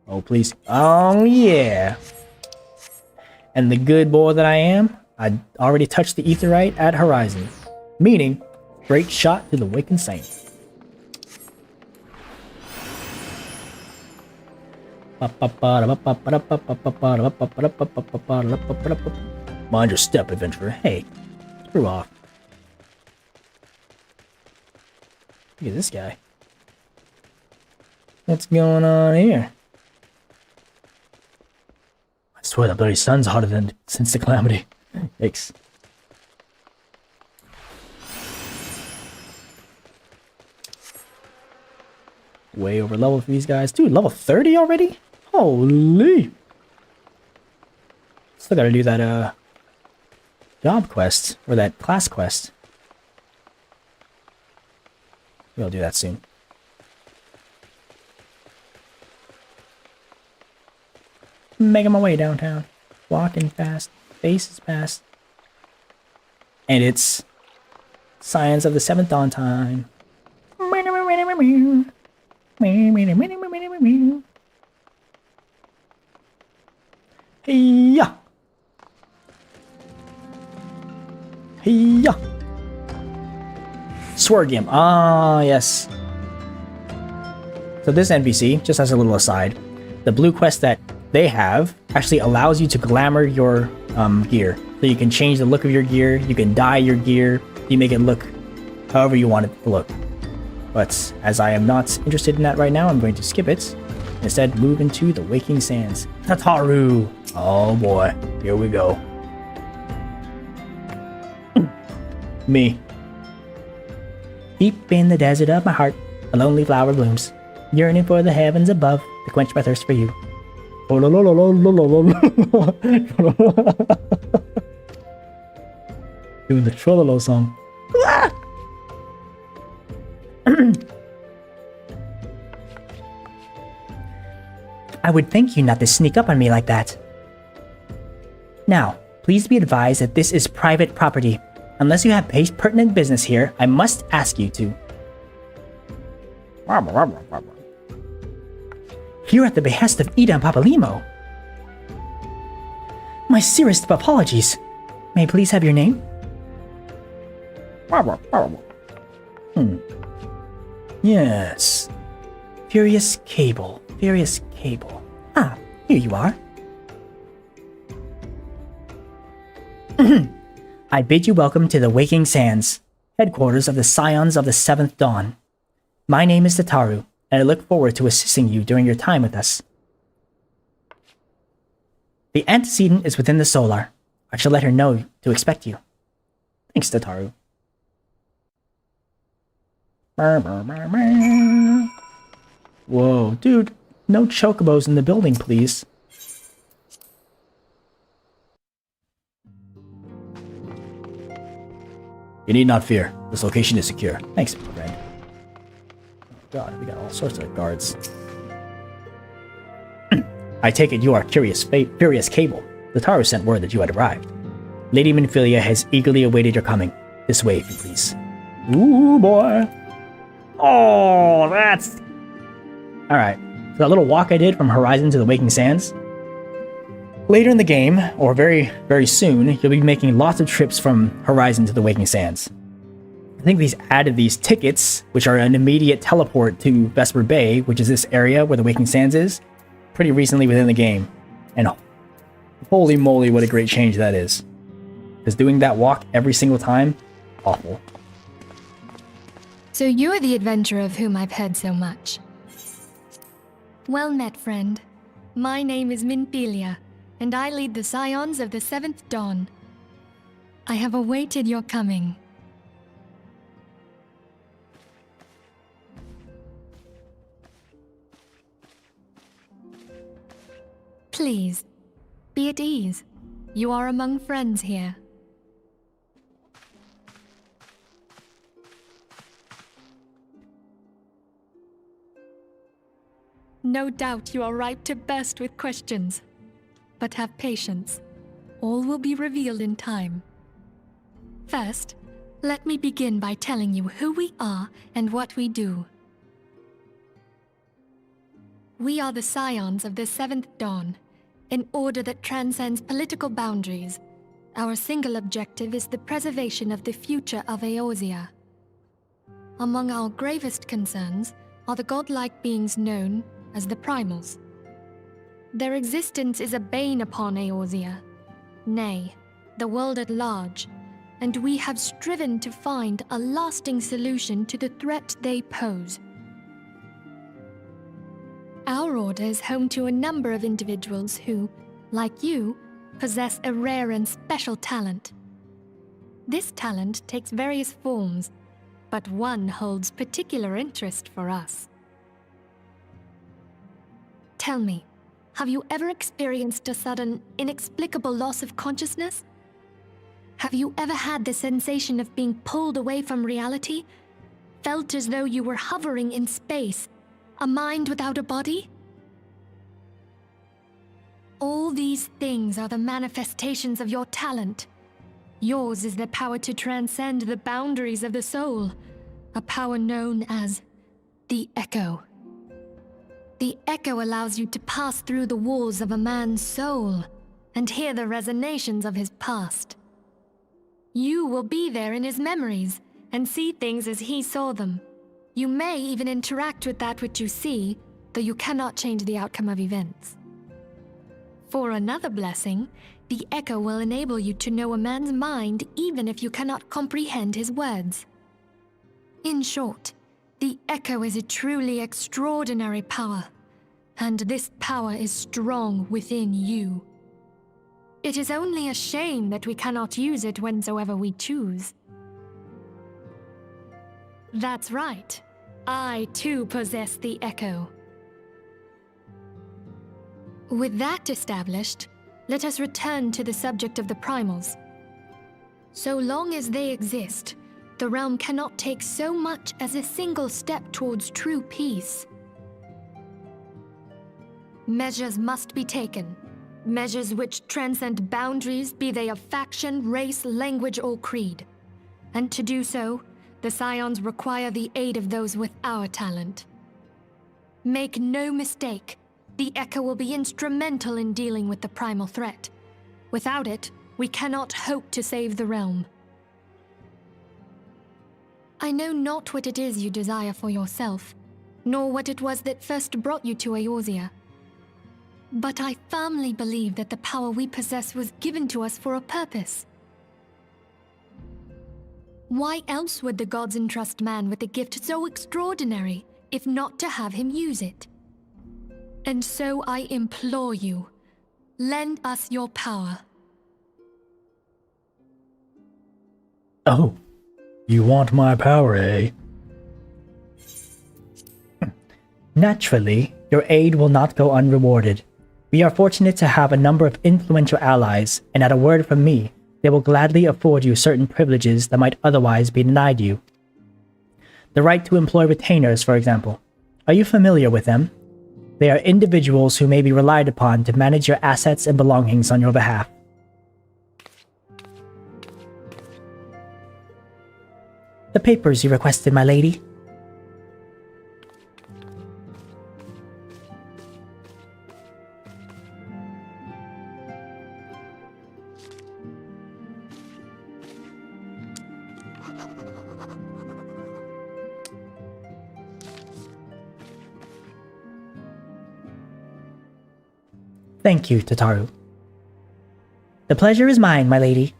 Oh, please. Oh, yeah. And the good boy that I am, I already touched the Aetheryte at Horizon. Meaning, straight shot to the Wakened Saint. Mind your step, adventurer. Hey, screw off. Look at this guy. What's going on here? I swear the bloody sun's hotter than since the calamity. Yikes. Way over level for these guys. Dude, level 30 already? Holy. Still gotta do that, job quest. Or that class quest. We'll do that soon. Making my way downtown. Walking fast. Faces past. And it's Scions of the 7th Dawn time. Hey-ya! Hey-ya! Swergium. Ah, yes. So this NPC, just as a little aside, the blue quest that they have actually allows you to glamour your gear. So you can change the look of your gear, you can dye your gear, you make it look however you want it to look. But as I am not interested in that right now, I'm going to skip it. Instead, move into the Waking Sands. Tataru! Oh boy, here we go. Me. Deep in the desert of my heart, a lonely flower blooms, yearning for the heavens above to quench my thirst for you. Oh, la, la, la, la, la, la, la. Doing the Trololo song. I would thank you not to sneak up on me like that. Now, please be advised that this is private property. Unless you have pertinent business here, I must ask you to. Here at the behest of Ida and Papalimo. My sincerest of apologies. May I please have your name? Yes. Furious Cable. Furious Cable. Ah, here you are. I bid you welcome to the Waking Sands, headquarters of the Scions of the 7th Dawn. My name is Tataru, and I look forward to assisting you during your time with us. The antecedent is within the Solar. I shall let her know to expect you. Thanks, Tataru. Whoa, dude, no chocobos in the building, please. You need not fear. This location is secure. Thanks, friend. Oh god, we got all sorts of guards. I take it you are Furious Cable. The Taru sent word that you had arrived. Lady Minfilia has eagerly awaited your coming. This way, if you please. Ooh, boy. Oh, that's... Alright, so that little walk I did from Horizon to the Waking Sands. Later in the game, or very, very soon, you'll be making lots of trips from Horizon to the Waking Sands. I think these added these tickets, which are an immediate teleport to Vesper Bay, which is this area where the Waking Sands is, pretty recently within the game. And holy moly, what a great change that is. Because doing that walk every single time, awful. So you're the adventurer of whom I've heard so much. Well met, friend. My name is Minfilia, and I lead the Scions of the 7th Dawn. I have awaited your coming. Please, be at ease. You are among friends here. No doubt you are ripe to burst with questions. But have patience. All will be revealed in time. First, let me begin by telling you who we are and what we do. We are the Scions of the 7th Dawn, an order that transcends political boundaries. Our single objective is the preservation of the future of Eorzea. Among our gravest concerns are the godlike beings known as the Primals. Their existence is a bane upon Eorzea, nay, the world at large, and we have striven to find a lasting solution to the threat they pose. Our order is home to a number of individuals who, like you, possess a rare and special talent. This talent takes various forms, but one holds particular interest for us. Tell me, have you ever experienced a sudden, inexplicable loss of consciousness? Have you ever had the sensation of being pulled away from reality? felt as though you were hovering in space, a mind without a body? All these things are the manifestations of your talent. Yours is the power to transcend the boundaries of the soul, a power known as the Echo. The Echo allows you to pass through the walls of a man's soul and hear the resonations of his past. You will be there in his memories and see things as he saw them. You may even interact with that which you see, though you cannot change the outcome of events. For another blessing, the Echo will enable you to know a man's mind even if you cannot comprehend his words. In short, the Echo is a truly extraordinary power, and this power is strong within you. It is only a shame that we cannot use it whensoever we choose. That's right. I too possess the Echo. With that established, let us return to the subject of the primals. So long as they exist, the realm cannot take so much as a single step towards true peace. Measures must be taken. Measures which transcend boundaries, be they of faction, race, language, or creed. And to do so, the Scions require the aid of those with our talent. Make no mistake, the Echo will be instrumental in dealing with the primal threat. Without it, we cannot hope to save the realm. I know not what it is you desire for yourself, nor what it was that first brought you to Eorzea. But I firmly believe that the power we possess was given to us for a purpose. Why else would the gods entrust man with a gift so extraordinary, if not to have him use it? And so I implore you, lend us your power. Oh, you want my power, eh? Naturally, your aid will not go unrewarded. We are fortunate to have a number of influential allies, and at a word from me, they will gladly afford you certain privileges that might otherwise be denied you. The right to employ retainers, for example. Are you familiar with them? They are individuals who may be relied upon to manage your assets and belongings on your behalf. The papers you requested, my lady. Thank you, Tataru. The pleasure is mine, my lady.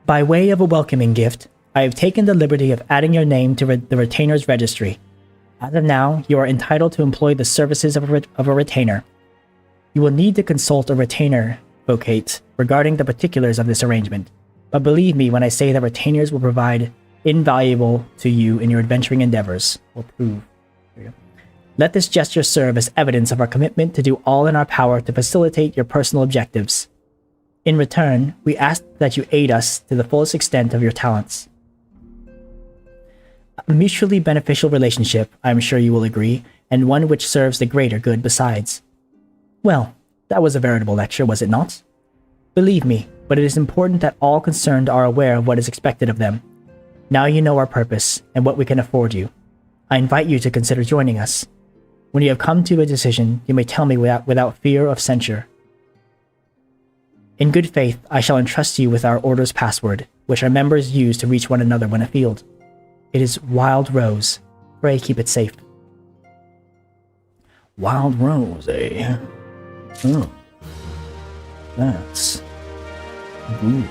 By way of a welcoming gift, I have taken the liberty of adding your name to the retainer's registry. As of now, you are entitled to employ the services of a retainer. You will need to consult a retainer vocate regarding the particulars of this arrangement, but believe me when I say that retainers will provide invaluable to you in your adventuring endeavors. Or prove. Let this gesture serve as evidence of our commitment to do all in our power to facilitate your personal objectives. In return, we ask that you aid us to the fullest extent of your talents. A mutually beneficial relationship, I am sure you will agree, and one which serves the greater good besides. Well, that was a veritable lecture, was it not? Believe me, but it is important that all concerned are aware of what is expected of them. Now you know our purpose, and what we can afford you. I invite you to consider joining us. When you have come to a decision, you may tell me without fear of censure. In good faith, I shall entrust you with our order's password, which our members use to reach one another when afield. It is Wild Rose. Pray keep it safe. Wild Rose, eh? Oh. That's good.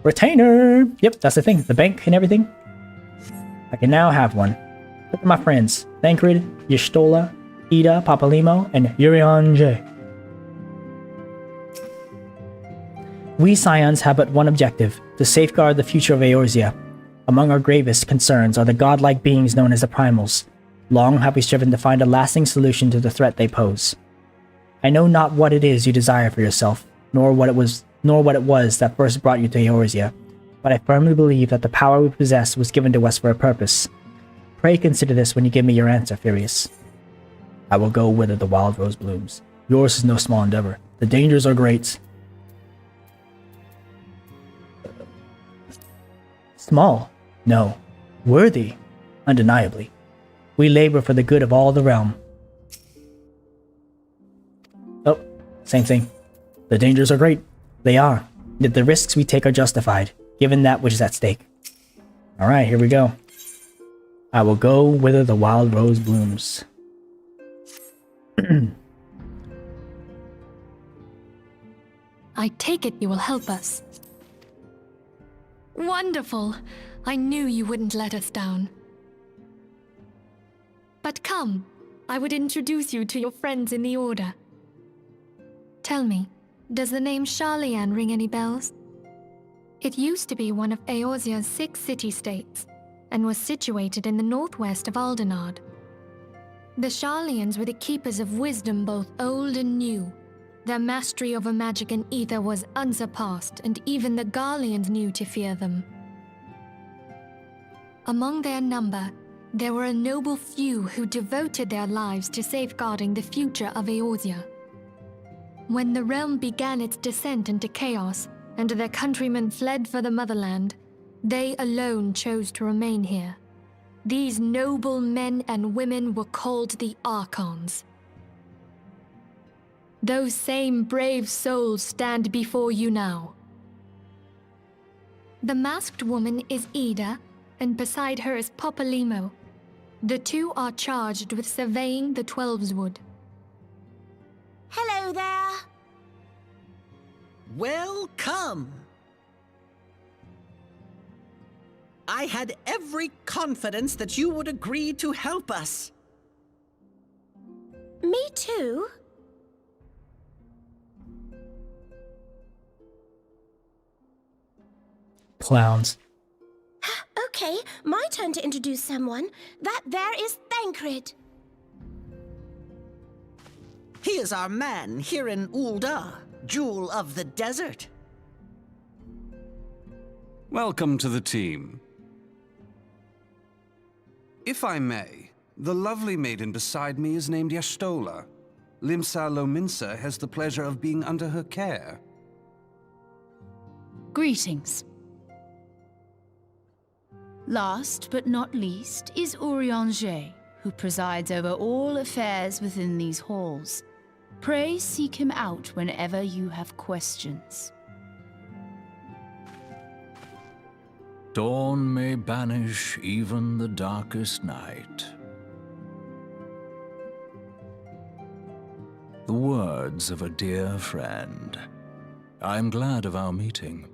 Retainer! Yep, that's the thing. The bank and everything. I can now have one. Look at my friends. Thancred, Y'shtola, Ida, Papalimo, and Urion J. We Scions have but one objective, to safeguard the future of Eorzea. Among our gravest concerns are the godlike beings known as the Primals. Long have we striven to find a lasting solution to the threat they pose. I know not what it is you desire for yourself, nor nor what it was that first brought you to Eorzea, but I firmly believe that the power we possess was given to us for a purpose. Pray consider this when you give me your answer, Furious. I will go whither the wild rose blooms. Yours is no small endeavor. The dangers are great. Small? No. Worthy? Undeniably. We labor for the good of all the realm. Oh, same thing. The dangers are great. They are. Yet the risks we take are justified, given that which is at stake. Alright, here we go. I will go whither the wild rose blooms. I take it you will help us. Wonderful! I knew you wouldn't let us down. But come, I would introduce you to your friends in the Order. Tell me, does the name Sharlayan ring any bells? It used to be one of Eorzea's 6 city-states, and was situated in the northwest of Aldenard. The Sharlayans were the keepers of wisdom both old and new. Their mastery over magic and ether was unsurpassed, and even the Garleans knew to fear them. Among their number, there were a noble few who devoted their lives to safeguarding the future of Eorzea. When the realm began its descent into chaos, and their countrymen fled for the motherland, they alone chose to remain here. These noble men and women were called the Archons. Those same brave souls stand before you now. The masked woman is Ida, and beside her is Popalimo. The two are charged with surveying the Twelveswood. Hello there. Welcome! I had every confidence that you would agree to help us. Me too. Clowns. Okay, my turn to introduce someone. That there is Thancred. He is our man here in Ul'dah, Jewel of the Desert. Welcome to the team. If I may, the lovely maiden beside me is named Y'shtola. Limsa Lominsa has the pleasure of being under her care. Greetings. Last but not least is Urianger, who presides over all affairs within these halls. Pray seek him out whenever you have questions. Dawn may banish even the darkest night. The words of a dear friend. I'm glad of our meeting.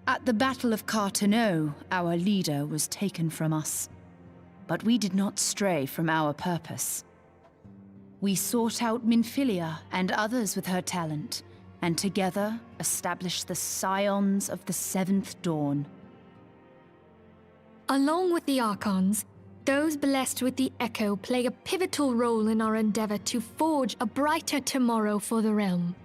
At the Battle of Carteneau, our leader was taken from us. But we did not stray from our purpose. We sought out Minfilia and others with her talent, and together established the Scions of the 7th Dawn. Along with the Archons, those blessed with the Echo play a pivotal role in our endeavor to forge a brighter tomorrow for the realm.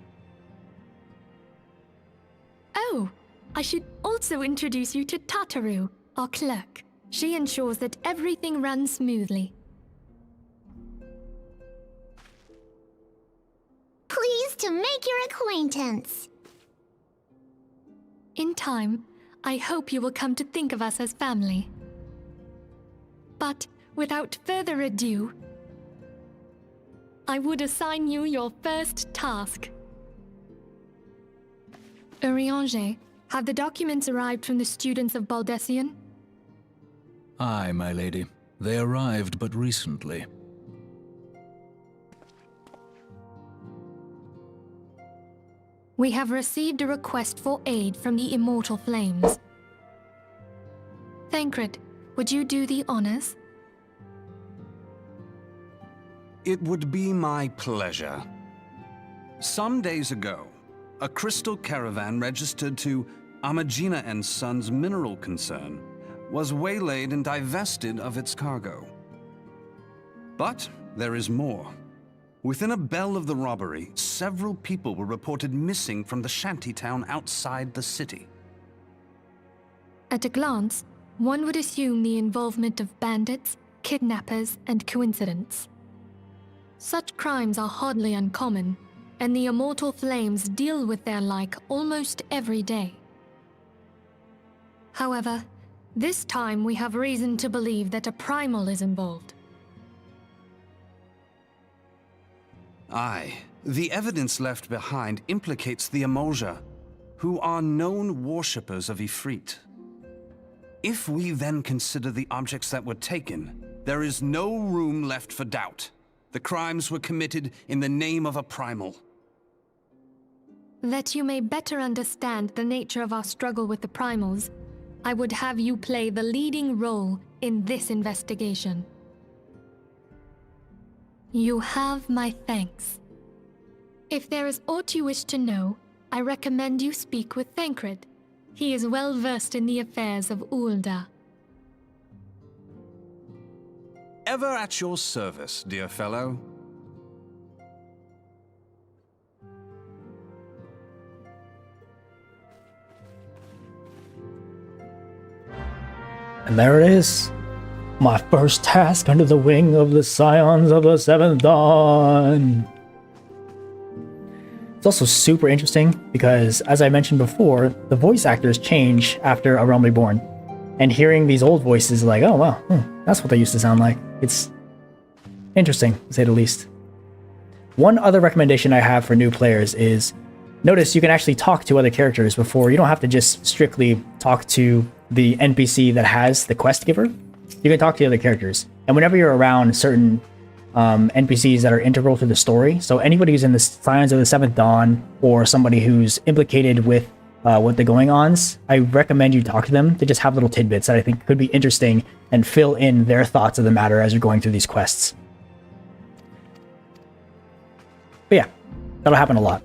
Oh, I should also introduce you to Tataru, our clerk. She ensures that everything runs smoothly. Pleased to make your acquaintance. In time, I hope you will come to think of us as family. But without further ado, I would assign you your first task. Urianger, have the documents arrived from the students of Baldessian? Aye, my lady. They arrived but recently. We have received a request for aid from the Immortal Flames. Thancred, would you do the honors? It would be my pleasure. Some days ago, a crystal caravan registered to Amagina & Sons mineral concern was waylaid and divested of its cargo. But there is more. Within a bell of the robbery, several people were reported missing from the shantytown outside the city. At a glance, one would assume the involvement of bandits, kidnappers, and coincidence. Such crimes are hardly uncommon, and the Immortal Flames deal with their like almost every day. However, this time we have reason to believe that a primal is involved. Aye, the evidence left behind implicates the Emolja, who are known worshippers of Ifrit. If we then consider the objects that were taken, there is no room left for doubt. The crimes were committed in the name of a primal. That you may better understand the nature of our struggle with the primals, I would have you play the leading role in this investigation. You have my thanks. If there is aught you wish to know, I recommend you speak with Thancred. He is well versed in the affairs of Ul'dah. Ever at your service, dear fellow. And there it is. My first task under the wing of the Scions of the Seventh Dawn. It's also super interesting because, as I mentioned before, the voice actors change after A Realm Reborn. And hearing these old voices like, oh wow, that's what they used to sound like. It's interesting, to say the least. One other recommendation I have for new players is, notice you can actually talk to other characters before. You don't have to just strictly talk to the NPC that has the quest giver. You can talk to the other characters. And whenever you're around certain NPCs that are integral to the story, so anybody who's in the Scions of the Seventh Dawn, or somebody who's implicated with what the going-ons, I recommend you talk to them to just have little tidbits that I think could be interesting and fill in their thoughts of the matter as you're going through these quests. But yeah, that'll happen a lot.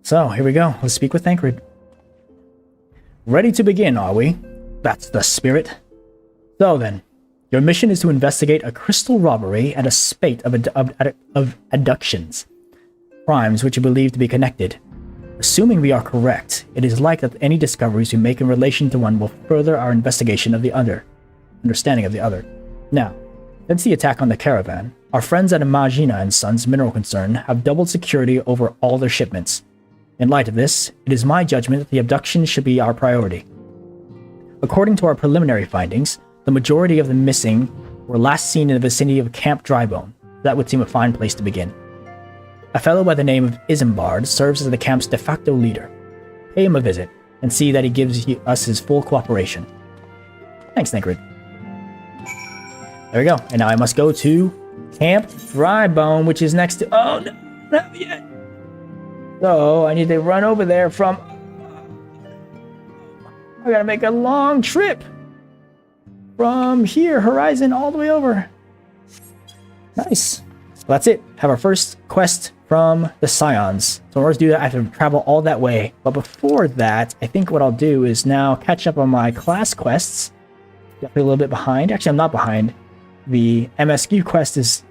So, here we go. Let's speak with Thancred. Ready to begin, are we? That's the spirit. So then, your mission is to investigate a crystal robbery and a spate of abductions. Crimes which you believe to be connected. Assuming we are correct, it is likely that any discoveries we make in relation to one will further our investigation of the other. Understanding of the other. Now, since the attack on the caravan, our friends at Imagina and Sons Mineral Concern have doubled security over all their shipments. In light of this, it is my judgment that the abduction should be our priority. According to our preliminary findings, the majority of the missing were last seen in the vicinity of Camp Drybone. That would seem a fine place to begin. A fellow by the name of Isambard serves as the camp's de facto leader. Pay him a visit, and see that he gives us his full cooperation. Thanks, Thancred. There we go. And now I must go to Camp Drybone, which is next to... Oh, no, not yet. So, I need to run over there from... I gotta make a long trip from here, Horizon, all the way over. Nice. So that's it. Have our first quest from the Scions. So in order to do that, I have to travel all that way. But before that, I think what I'll do is now catch up on my class quests. Definitely a little bit behind. Actually, I'm not behind. The MSQ quest is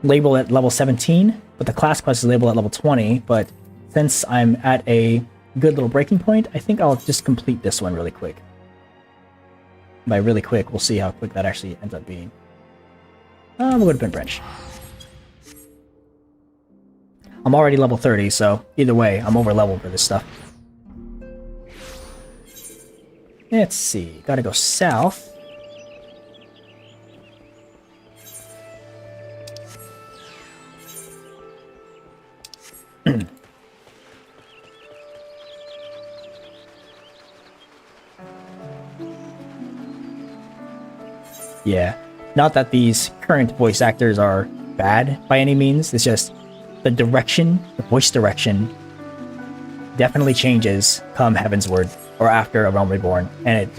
labeled at level 17, but the class quest is labeled at level 20. But since I'm at a good little breaking point, I think I'll just complete this one really quick. By really quick, we'll see how quick that actually ends up being. We'll go to Pin Branch. I'm already level 30, so either way, I'm over leveled for this stuff. Let's see, gotta go south. Yeah, not that these current voice actors are bad by any means, it's just the direction, the voice direction, definitely changes come Heavensward or after A Realm Reborn, and it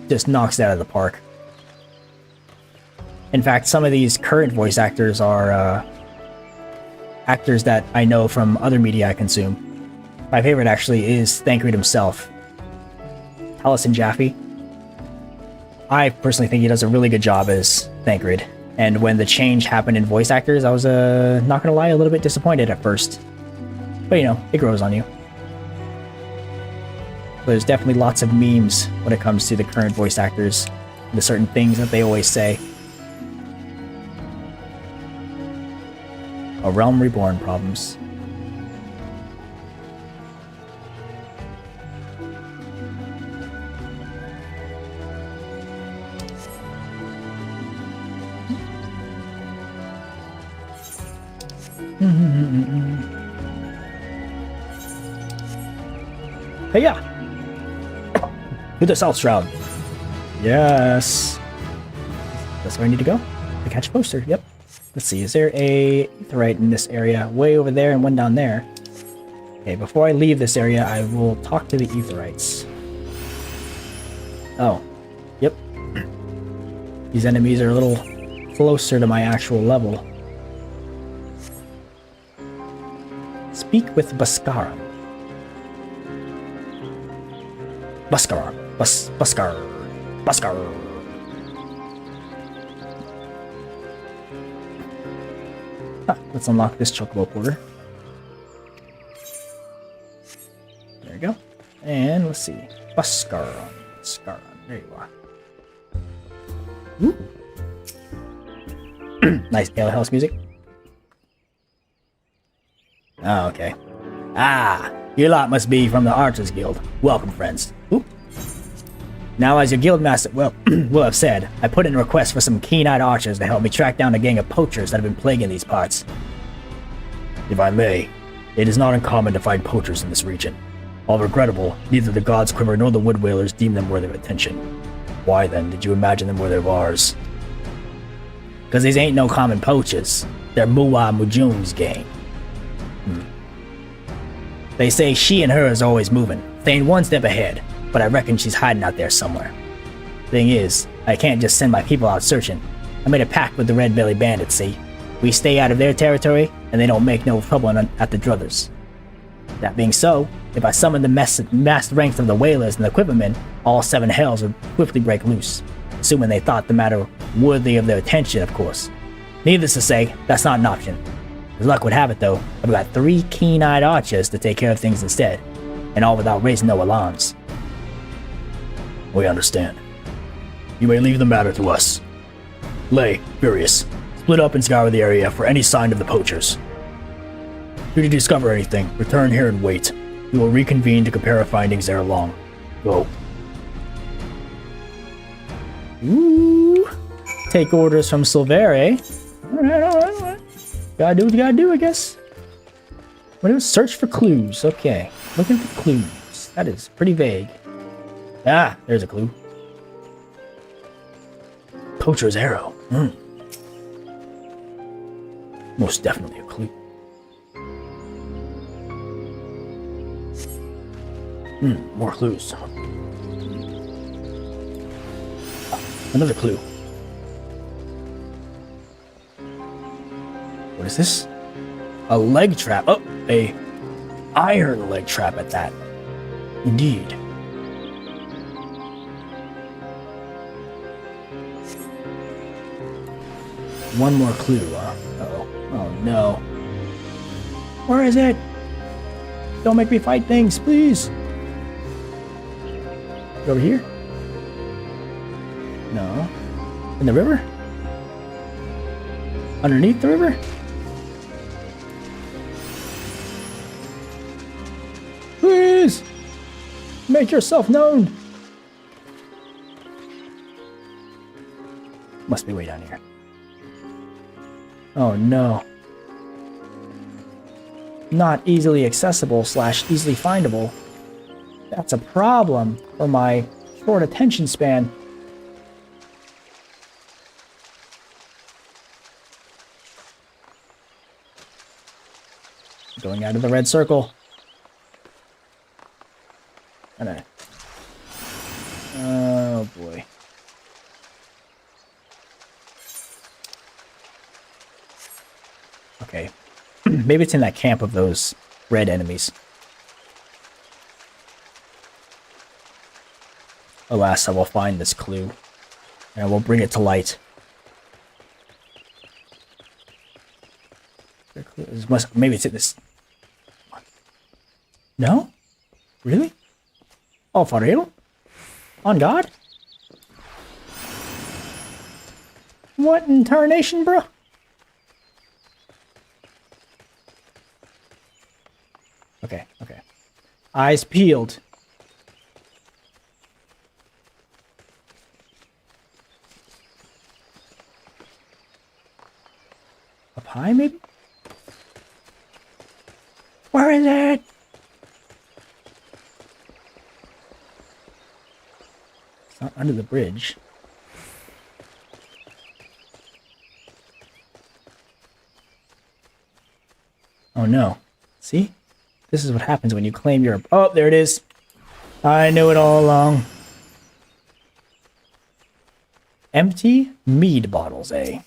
just knocks it out of the park. In fact, some of these current voice actors are actors that I know from other media I consume. My favorite actually is Thancred himself, Taliesin Jaffe. I personally think he does a really good job as Thancred. And when the change happened in voice actors, I was, not gonna lie, a little bit disappointed at first. But you know, it grows on you. There's definitely lots of memes when it comes to the current voice actors, the certain things that they always say. A Realm Reborn problems. Hey, yeah. To the South Shroud. Yes. That's where I need to go to catch a poster. Yep. Let's see. Is there a aetheryte in this area? Way over there and one down there. Okay, before I leave this area, I will talk to the aetherytes. Oh. Yep. These enemies are a little closer to my actual level. Speak with Baskara. Baskar. Baskar. Baskar. Let's unlock this chocobo porter. There we go. And let's see. Baskar. Baskar. There you are. Ooh. Nice Ale House music. Oh, okay. Ah, your lot must be from the Archers Guild. Welcome, friends. Oop. Now, as your guild master will have said, I put in a request for some keen-eyed archers to help me track down a gang of poachers that have been plaguing these parts. If I may, it is not uncommon to find poachers in this region. While regrettable, neither the God's Quiver nor the Wood Whalers deem them worthy of attention. Why then did you imagine them worthy of ours? Cause these ain't no common poachers. They're Muwa Mujun's gang. They say she and her is always moving, staying one step ahead, but I reckon she's hiding out there somewhere. Thing is, I can't just send my people out searching. I made a pact with the Red Belly Bandits, see? We stay out of their territory, and they don't make no trouble at the Druthers. That being so, if I summon the massed ranks of the Whalers and the Quivermen, all 7 hells would swiftly break loose, assuming they thought the matter worthy of their attention, of course. Needless to say, that's not an option. As luck would have it, though, I've got 3 keen-eyed archers to take care of things instead, and all without raising no alarms. We understand. You may leave the matter to us. Lay, Furious, split up and scour the area for any sign of the poachers. Should you discover anything, return here and wait. We will reconvene to compare our findings ere long. Go. Ooh. Take orders from Silvere. Alright. Gotta do what you gotta do, I guess. What is search for clues? Okay. Looking for clues. That is pretty vague. Ah, there's a clue. Poacher's arrow. Most definitely a clue. More clues. Another clue. What is this? A leg trap. Oh, a iron leg trap at that. Indeed. One more clue. Uh-oh. Oh no. Where is it? Don't make me fight things, please. Over here? No. In the river? Underneath the river? Please! Make yourself known! Must be way down here. Oh no. Not easily accessible / easily findable. That's a problem for my short attention span. Going out of the red circle. Oh boy. Okay. Maybe it's in that camp of those red enemies. Alas, I will find this clue, and I will bring it to light. Maybe it's in this. No? Really? Oh, for real? On God? What in tarnation, bro? Okay, okay. Eyes peeled. Up high, maybe? Where is it? It's not under the bridge. Oh no. See? This is what happens when you claim you're... Oh, there it is. I knew it all along. Empty mead bottles, eh?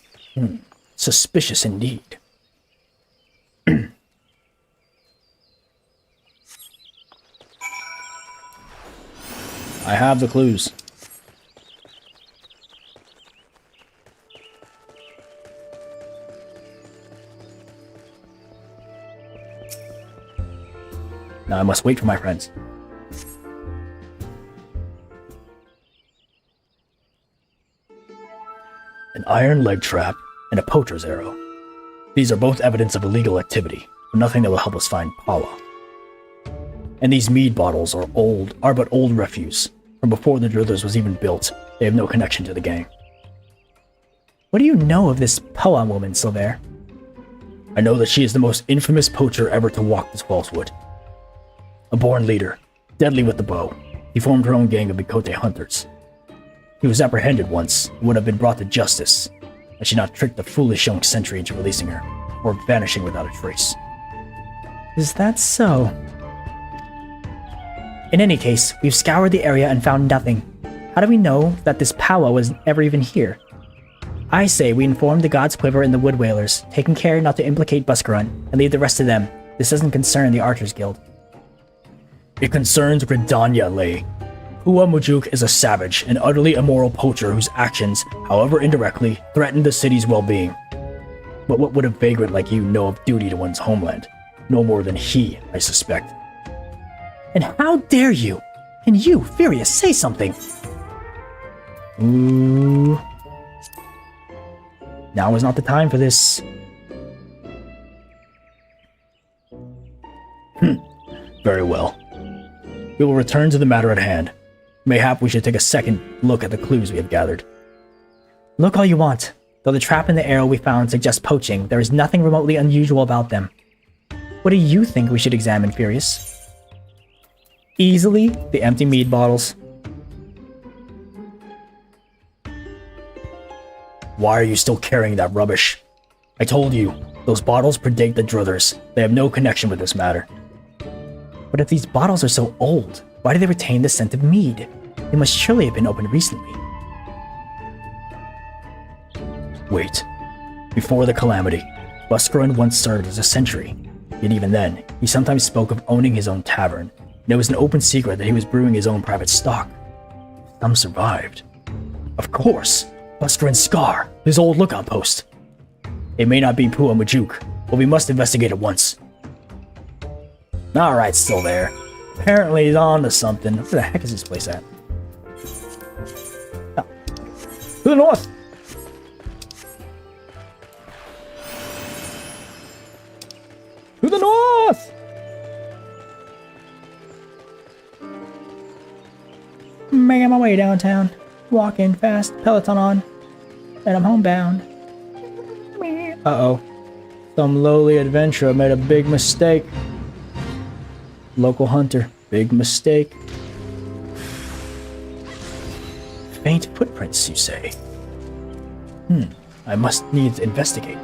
Suspicious indeed. I have the clues. Now I must wait for my friends. An iron leg trap and a poacher's arrow. These are both evidence of illegal activity, but nothing that will help us find Paula. And these mead bottles are but old refuse. From before the Drillers was even built, they have no connection to the gang. What do you know of this Poa woman, Silver? I know that she is the most infamous poacher ever to walk this falsewood. A born leader, deadly with the bow, he formed her own gang of Bikote hunters. He was apprehended once and would have been brought to justice had she not tricked the foolish young sentry into releasing her, or vanishing without a trace. Is that so? In any case, we've scoured the area and found nothing. How do we know that this Powa was ever even here? I say we inform the God's Quiver and the Wood Whalers, taking care not to implicate Buscarun, and leave the rest to them. This doesn't concern the Archers Guild. It concerns Gridania Lay. Hua Mujuk is a savage and utterly immoral poacher whose actions, however indirectly, threaten the city's well-being. But what would a vagrant like you know of duty to one's homeland? No more than he, I suspect. And how dare you? Can you, Furious, say something? Ooh. Now is not the time for this. Very well. We will return to the matter at hand. Mayhap we should take a second look at the clues we have gathered. Look all you want. Though the trap and the arrow we found suggest poaching, there is nothing remotely unusual about them. What do you think we should examine, Furious? Easily, the empty mead bottles. Why are you still carrying that rubbish? I told you, those bottles predate the Druthers. They have no connection with this matter. But if these bottles are so old, why do they retain the scent of mead? They must surely have been opened recently. Wait. Before the calamity, Buscarun once served as a sentry. Yet even then, he sometimes spoke of owning his own tavern, and it was an open secret that he was brewing his own private stock. Some survived. Of course, Buscarun's Scar, his old lookout post. It may not be Pua Mujuk, but we must investigate at once. Alright, still there. Apparently he's on to something. Where the heck is this place at? Oh. To the north! To the north! Making my way downtown. Walking fast, Peloton on. And I'm homebound. Uh-oh. Some lowly adventurer made a big mistake. Local hunter. Big mistake. Faint footprints, you say? I must need to investigate.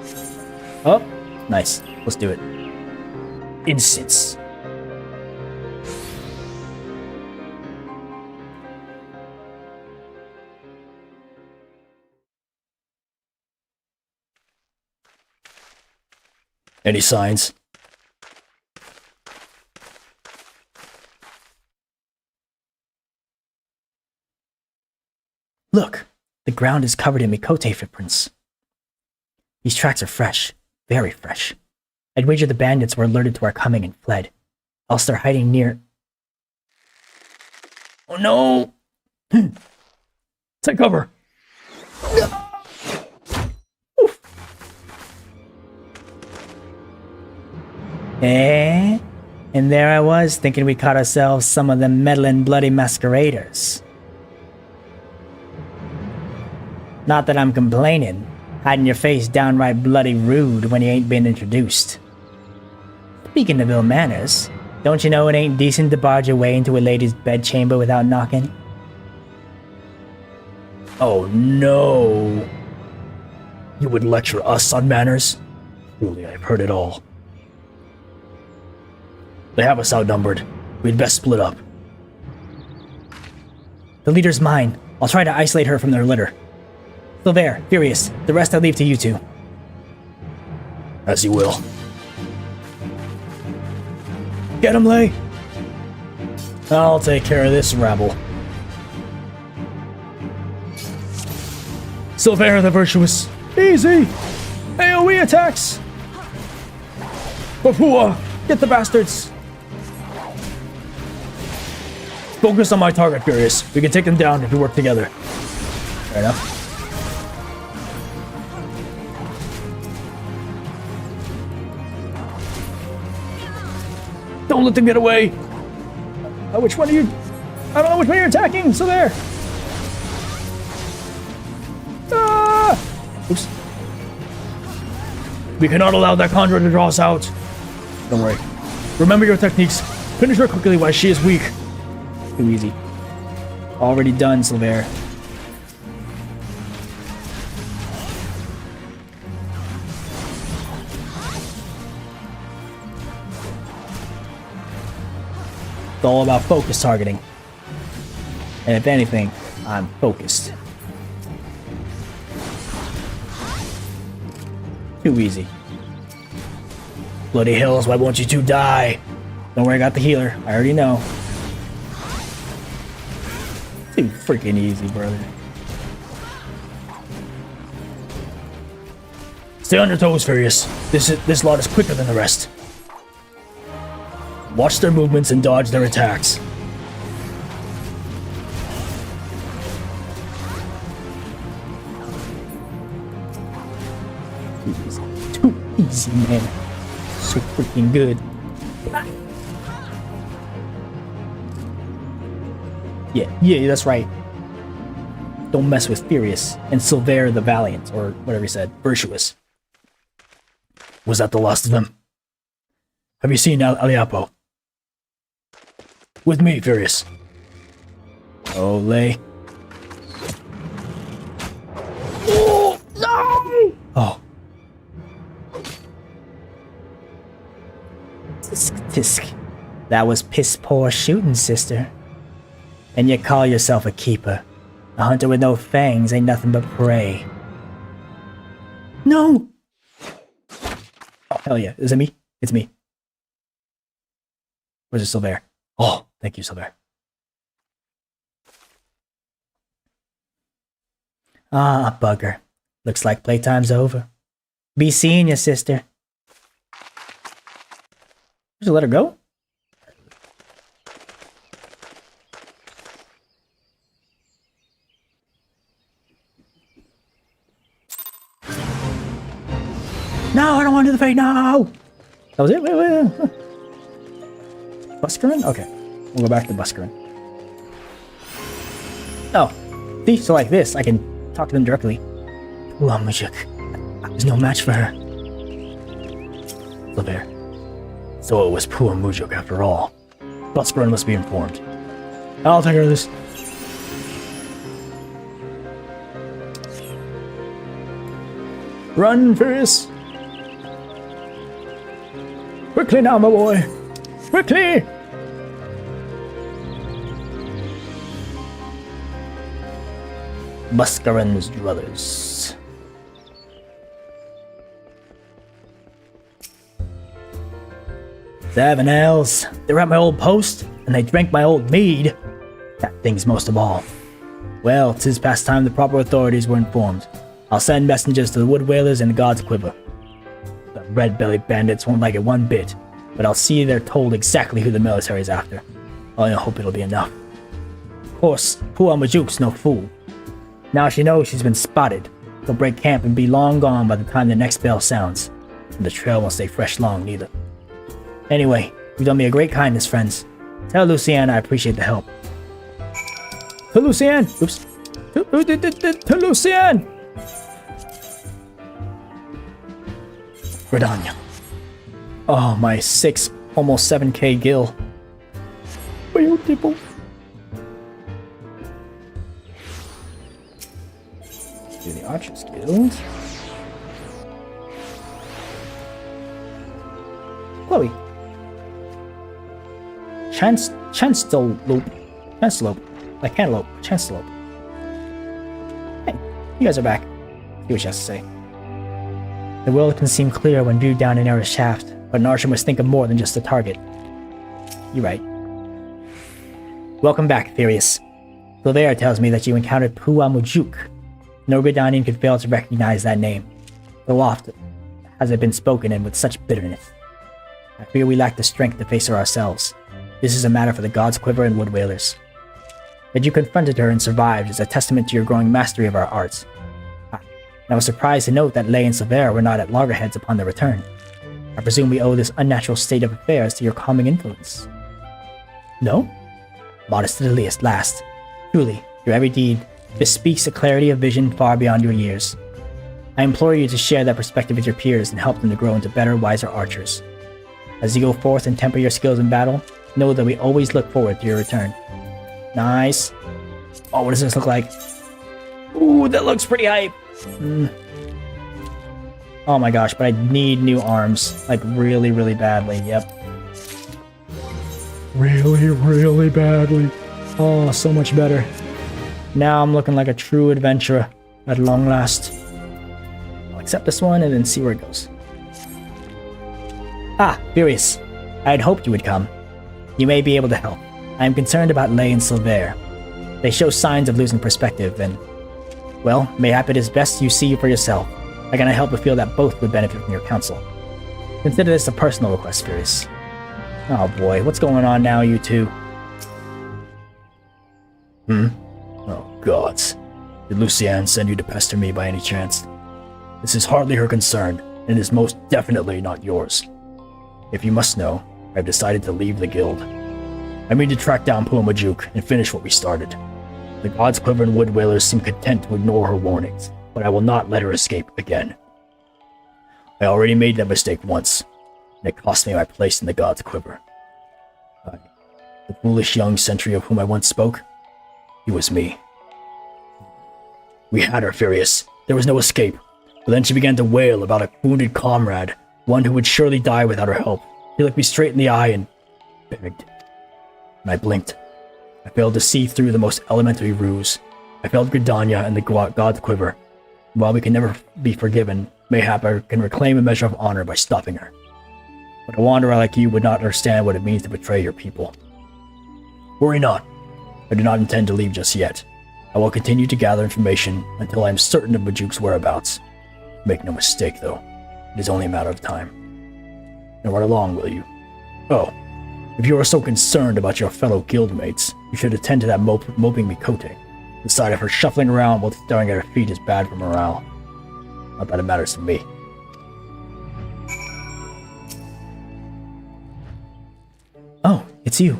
Oh, nice. Let's do it. Incense. Any signs? Look, the ground is covered in Mikote footprints. These tracks are fresh, very fresh. I'd wager the bandits were alerted to our coming and fled. Else they're hiding near... Oh no! Take cover! Eh? And there I was, thinking we caught ourselves some of them meddling bloody masqueraders. Not that I'm complaining. Hiding your face downright bloody rude when you ain't been introduced. Speaking of ill manners, don't you know it ain't decent to barge your way into a lady's bedchamber without knocking? Oh no! You would lecture us on manners? Truly, I've heard it all. They have us outnumbered. We'd best split up. The leader's mine. I'll try to isolate her from their litter. Silver, Furious, the rest I leave to you two. As you will. Get him, Lay! I'll take care of this rabble. Silver the Virtuous. Easy! AoE attacks! Papua! Get the bastards! Focus on my target, Furious. We can take them down if we work together. Fair enough. Don't let them get away! Which one are you... I don't know which one you're attacking, so there! Ah! Oops. We cannot allow that conjurer to draw us out. Don't worry. Remember your techniques. Finish her quickly while she is weak. Too easy. Already done, Silver. It's all about focus targeting. And if anything, I'm focused. Too easy. Bloody hills, why won't you two die? Don't worry, I got the healer. I already know. Too freaking easy, brother. Stay on your toes, Furious. This lot is quicker than the rest. Watch their movements and dodge their attacks. Too easy, man. So freaking good. Yeah, that's right. Don't mess with Furious and Silver the Valiant, or whatever he said, Virtuous. Was that the last of them? Have you seen Aliapo? With me, Furious. Ole. Oh, no! Oh. Tisk. That was piss poor shooting, sister. And you call yourself a keeper. A hunter with no fangs ain't nothing but prey. No! Oh, hell yeah. Is it me? It's me. Where's Silver? Oh, thank you, Silver. Ah, bugger. Looks like playtime's over. Be seeing you, sister. Just let her go? No, I don't want to do the fate. No! That was it? Wait. Buskarin? Okay. We'll go back to Buskarin. Oh. See, so like this, I can talk to them directly. Ulamujuk. There's no match for her. Silver. So it was Pua Mujuk after all. Buskarin must be informed. I'll take care of this. Run, Furious! Quickly now, my boy! Quickly! Buskarin's druthers. Seven elves. They're at my old post, and they drank my old mead. That thing's most of all. Well, 'tis past time the proper authorities were informed. I'll send messengers to the Wood Whalers and the God's Quiver. The red-bellied bandits won't like it one bit, but I'll see they're told exactly who the military's after. I hope it'll be enough. Of course, Pua Majuk's no fool. Now she knows she's been spotted. They'll break camp and be long gone by the time the next bell sounds. And the trail won't stay fresh long, neither. Anyway, you've done me a great kindness, friends. Tell Lucienne I appreciate the help. To Lucienne! Oops. To Lucienne! Redania. Oh, my 6, almost 7k gil. Beautiful. Do the archer skills. Chloe. Chancelope. Like cantaloupe. Chancelope. Hey, you guys are back. See what she has to say. The world can seem clear when viewed down an arrow's shaft, but an archer must think of more than just the target. You're right. Welcome back, Furious. Silvera tells me that you encountered Pua Mujuk. No Gridanian could fail to recognize that name, so often has it been spoken in with such bitterness. I fear we lack the strength to face her ourselves. This is a matter for the God's Quiver and Wood Whalers. That you confronted her and survived is a testament to your growing mastery of our arts. I was surprised to note that Lay and Silvera were not at loggerheads upon their return. I presume we owe this unnatural state of affairs to your calming influence. No? Modest to the last. Truly, your every deed bespeaks a clarity of vision far beyond your years. I implore you to share that perspective with your peers and help them to grow into better, wiser archers. As you go forth and temper your skills in battle, know that we always look forward to your return. Nice. Oh, what does this look like? Ooh, that looks pretty hype. Oh my gosh, but I need new arms. Like, really, really badly. Yep. Really, really badly. Oh, so much better. Now I'm looking like a true adventurer at long last. I'll accept this one and then see where it goes. Ah, Furious. I had hoped you would come. You may be able to help. I am concerned about Lay and Silvera. They show signs of losing perspective and... well, mayhap it is best you see for yourself. I cannot help but feel that both would benefit from your counsel. Consider this a personal request, Furious. Oh boy, what's going on now, you two? Oh gods. Did Lucienne send you to pester me by any chance? This is hardly her concern, and is most definitely not yours. If you must know, I have decided to leave the guild. I mean to track down Pua Majuk and finish what we started. The God's Quiver and Wood Whalers seem content to ignore her warnings, but I will not let her escape again. I already made that mistake once, and it cost me my place in the God's Quiver. The foolish young sentry of whom I once spoke, he was me. We had her, Furious. There was no escape, but then she began to wail about a wounded comrade, one who would surely die without her help. She looked me straight in the eye and begged. And I blinked. I failed to see through the most elementary ruse. I failed Gridania and the God's Quiver. While we can never be forgiven, mayhap I can reclaim a measure of honor by stopping her. But a wanderer like you would not understand what it means to betray your people. Worry not. I do not intend to leave just yet. I will continue to gather information until I am certain of Majuk's whereabouts. Make no mistake, though. It is only a matter of time. Now run along, will you? Oh, if you are so concerned about your fellow guildmates, you should attend to that moping Mikote. The sight of her shuffling around while staring at her feet is bad for morale. Not that it matters to me. Oh, it's you.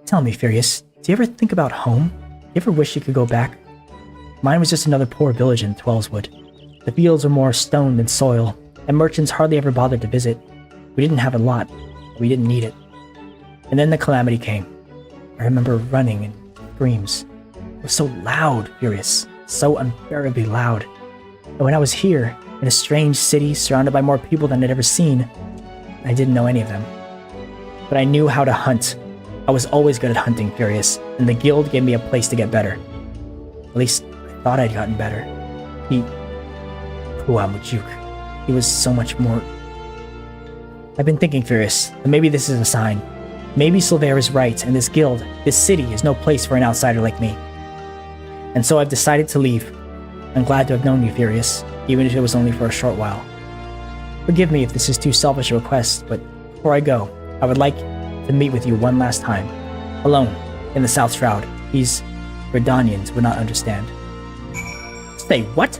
Tell me, Furious, do you ever think about home? Do you ever wish you could go back? Mine was just another poor village in Twellswood. The fields were more stone than soil, and merchants hardly ever bothered to visit. We didn't have a lot, but we didn't need it. And then the calamity came. I remember running and screams. It was so loud, Furious, so unbearably loud. And when I was here, in a strange city surrounded by more people than I'd ever seen, I didn't know any of them. But I knew how to hunt. I was always good at hunting, Furious, and the guild gave me a place to get better. At least, I thought I'd gotten better. Pua Majuk. He was so much more... I've been thinking, Furious, that maybe this is a sign. Maybe Silvera is right, and this guild, this city, is no place for an outsider like me. And so I've decided to leave. I'm glad to have known you, Furious, even if it was only for a short while. Forgive me if this is too selfish a request, but before I go, I would like to meet with you one last time. Alone, in the South Shroud. These Redanians would not understand. Say what?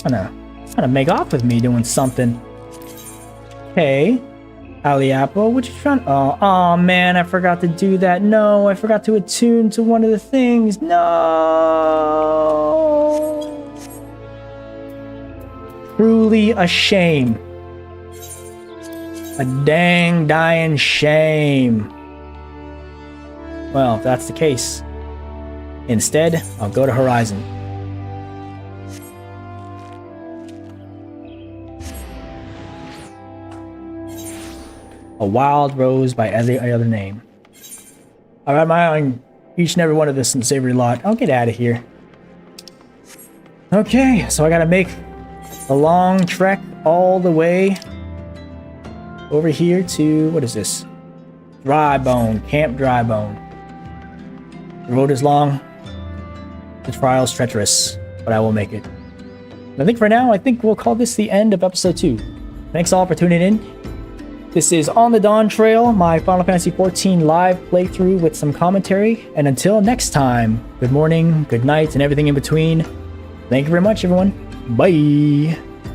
Trying to make off with me doing something. Okay. Ali Apple, what you trying? Oh man, I forgot to do that. No, I forgot to attune to one of the things. No. Truly a shame. A dang dying shame. Well, if that's the case, instead, I'll go to Horizon. A wild rose by every other name. I've had my eye on each and every one of this unsavory lot. I'll get out of here. Okay, so I gotta make a long trek all the way over here to, what is this? Drybone, Camp Drybone. The road is long, the trial's treacherous, but I will make it. I think for now, we'll call this the end of episode 2. Thanks all for tuning in. This is On the Dawntrail, my Final Fantasy XIV live playthrough with some commentary. And until next time, good morning, good night, and everything in between. Thank you very much, everyone. Bye!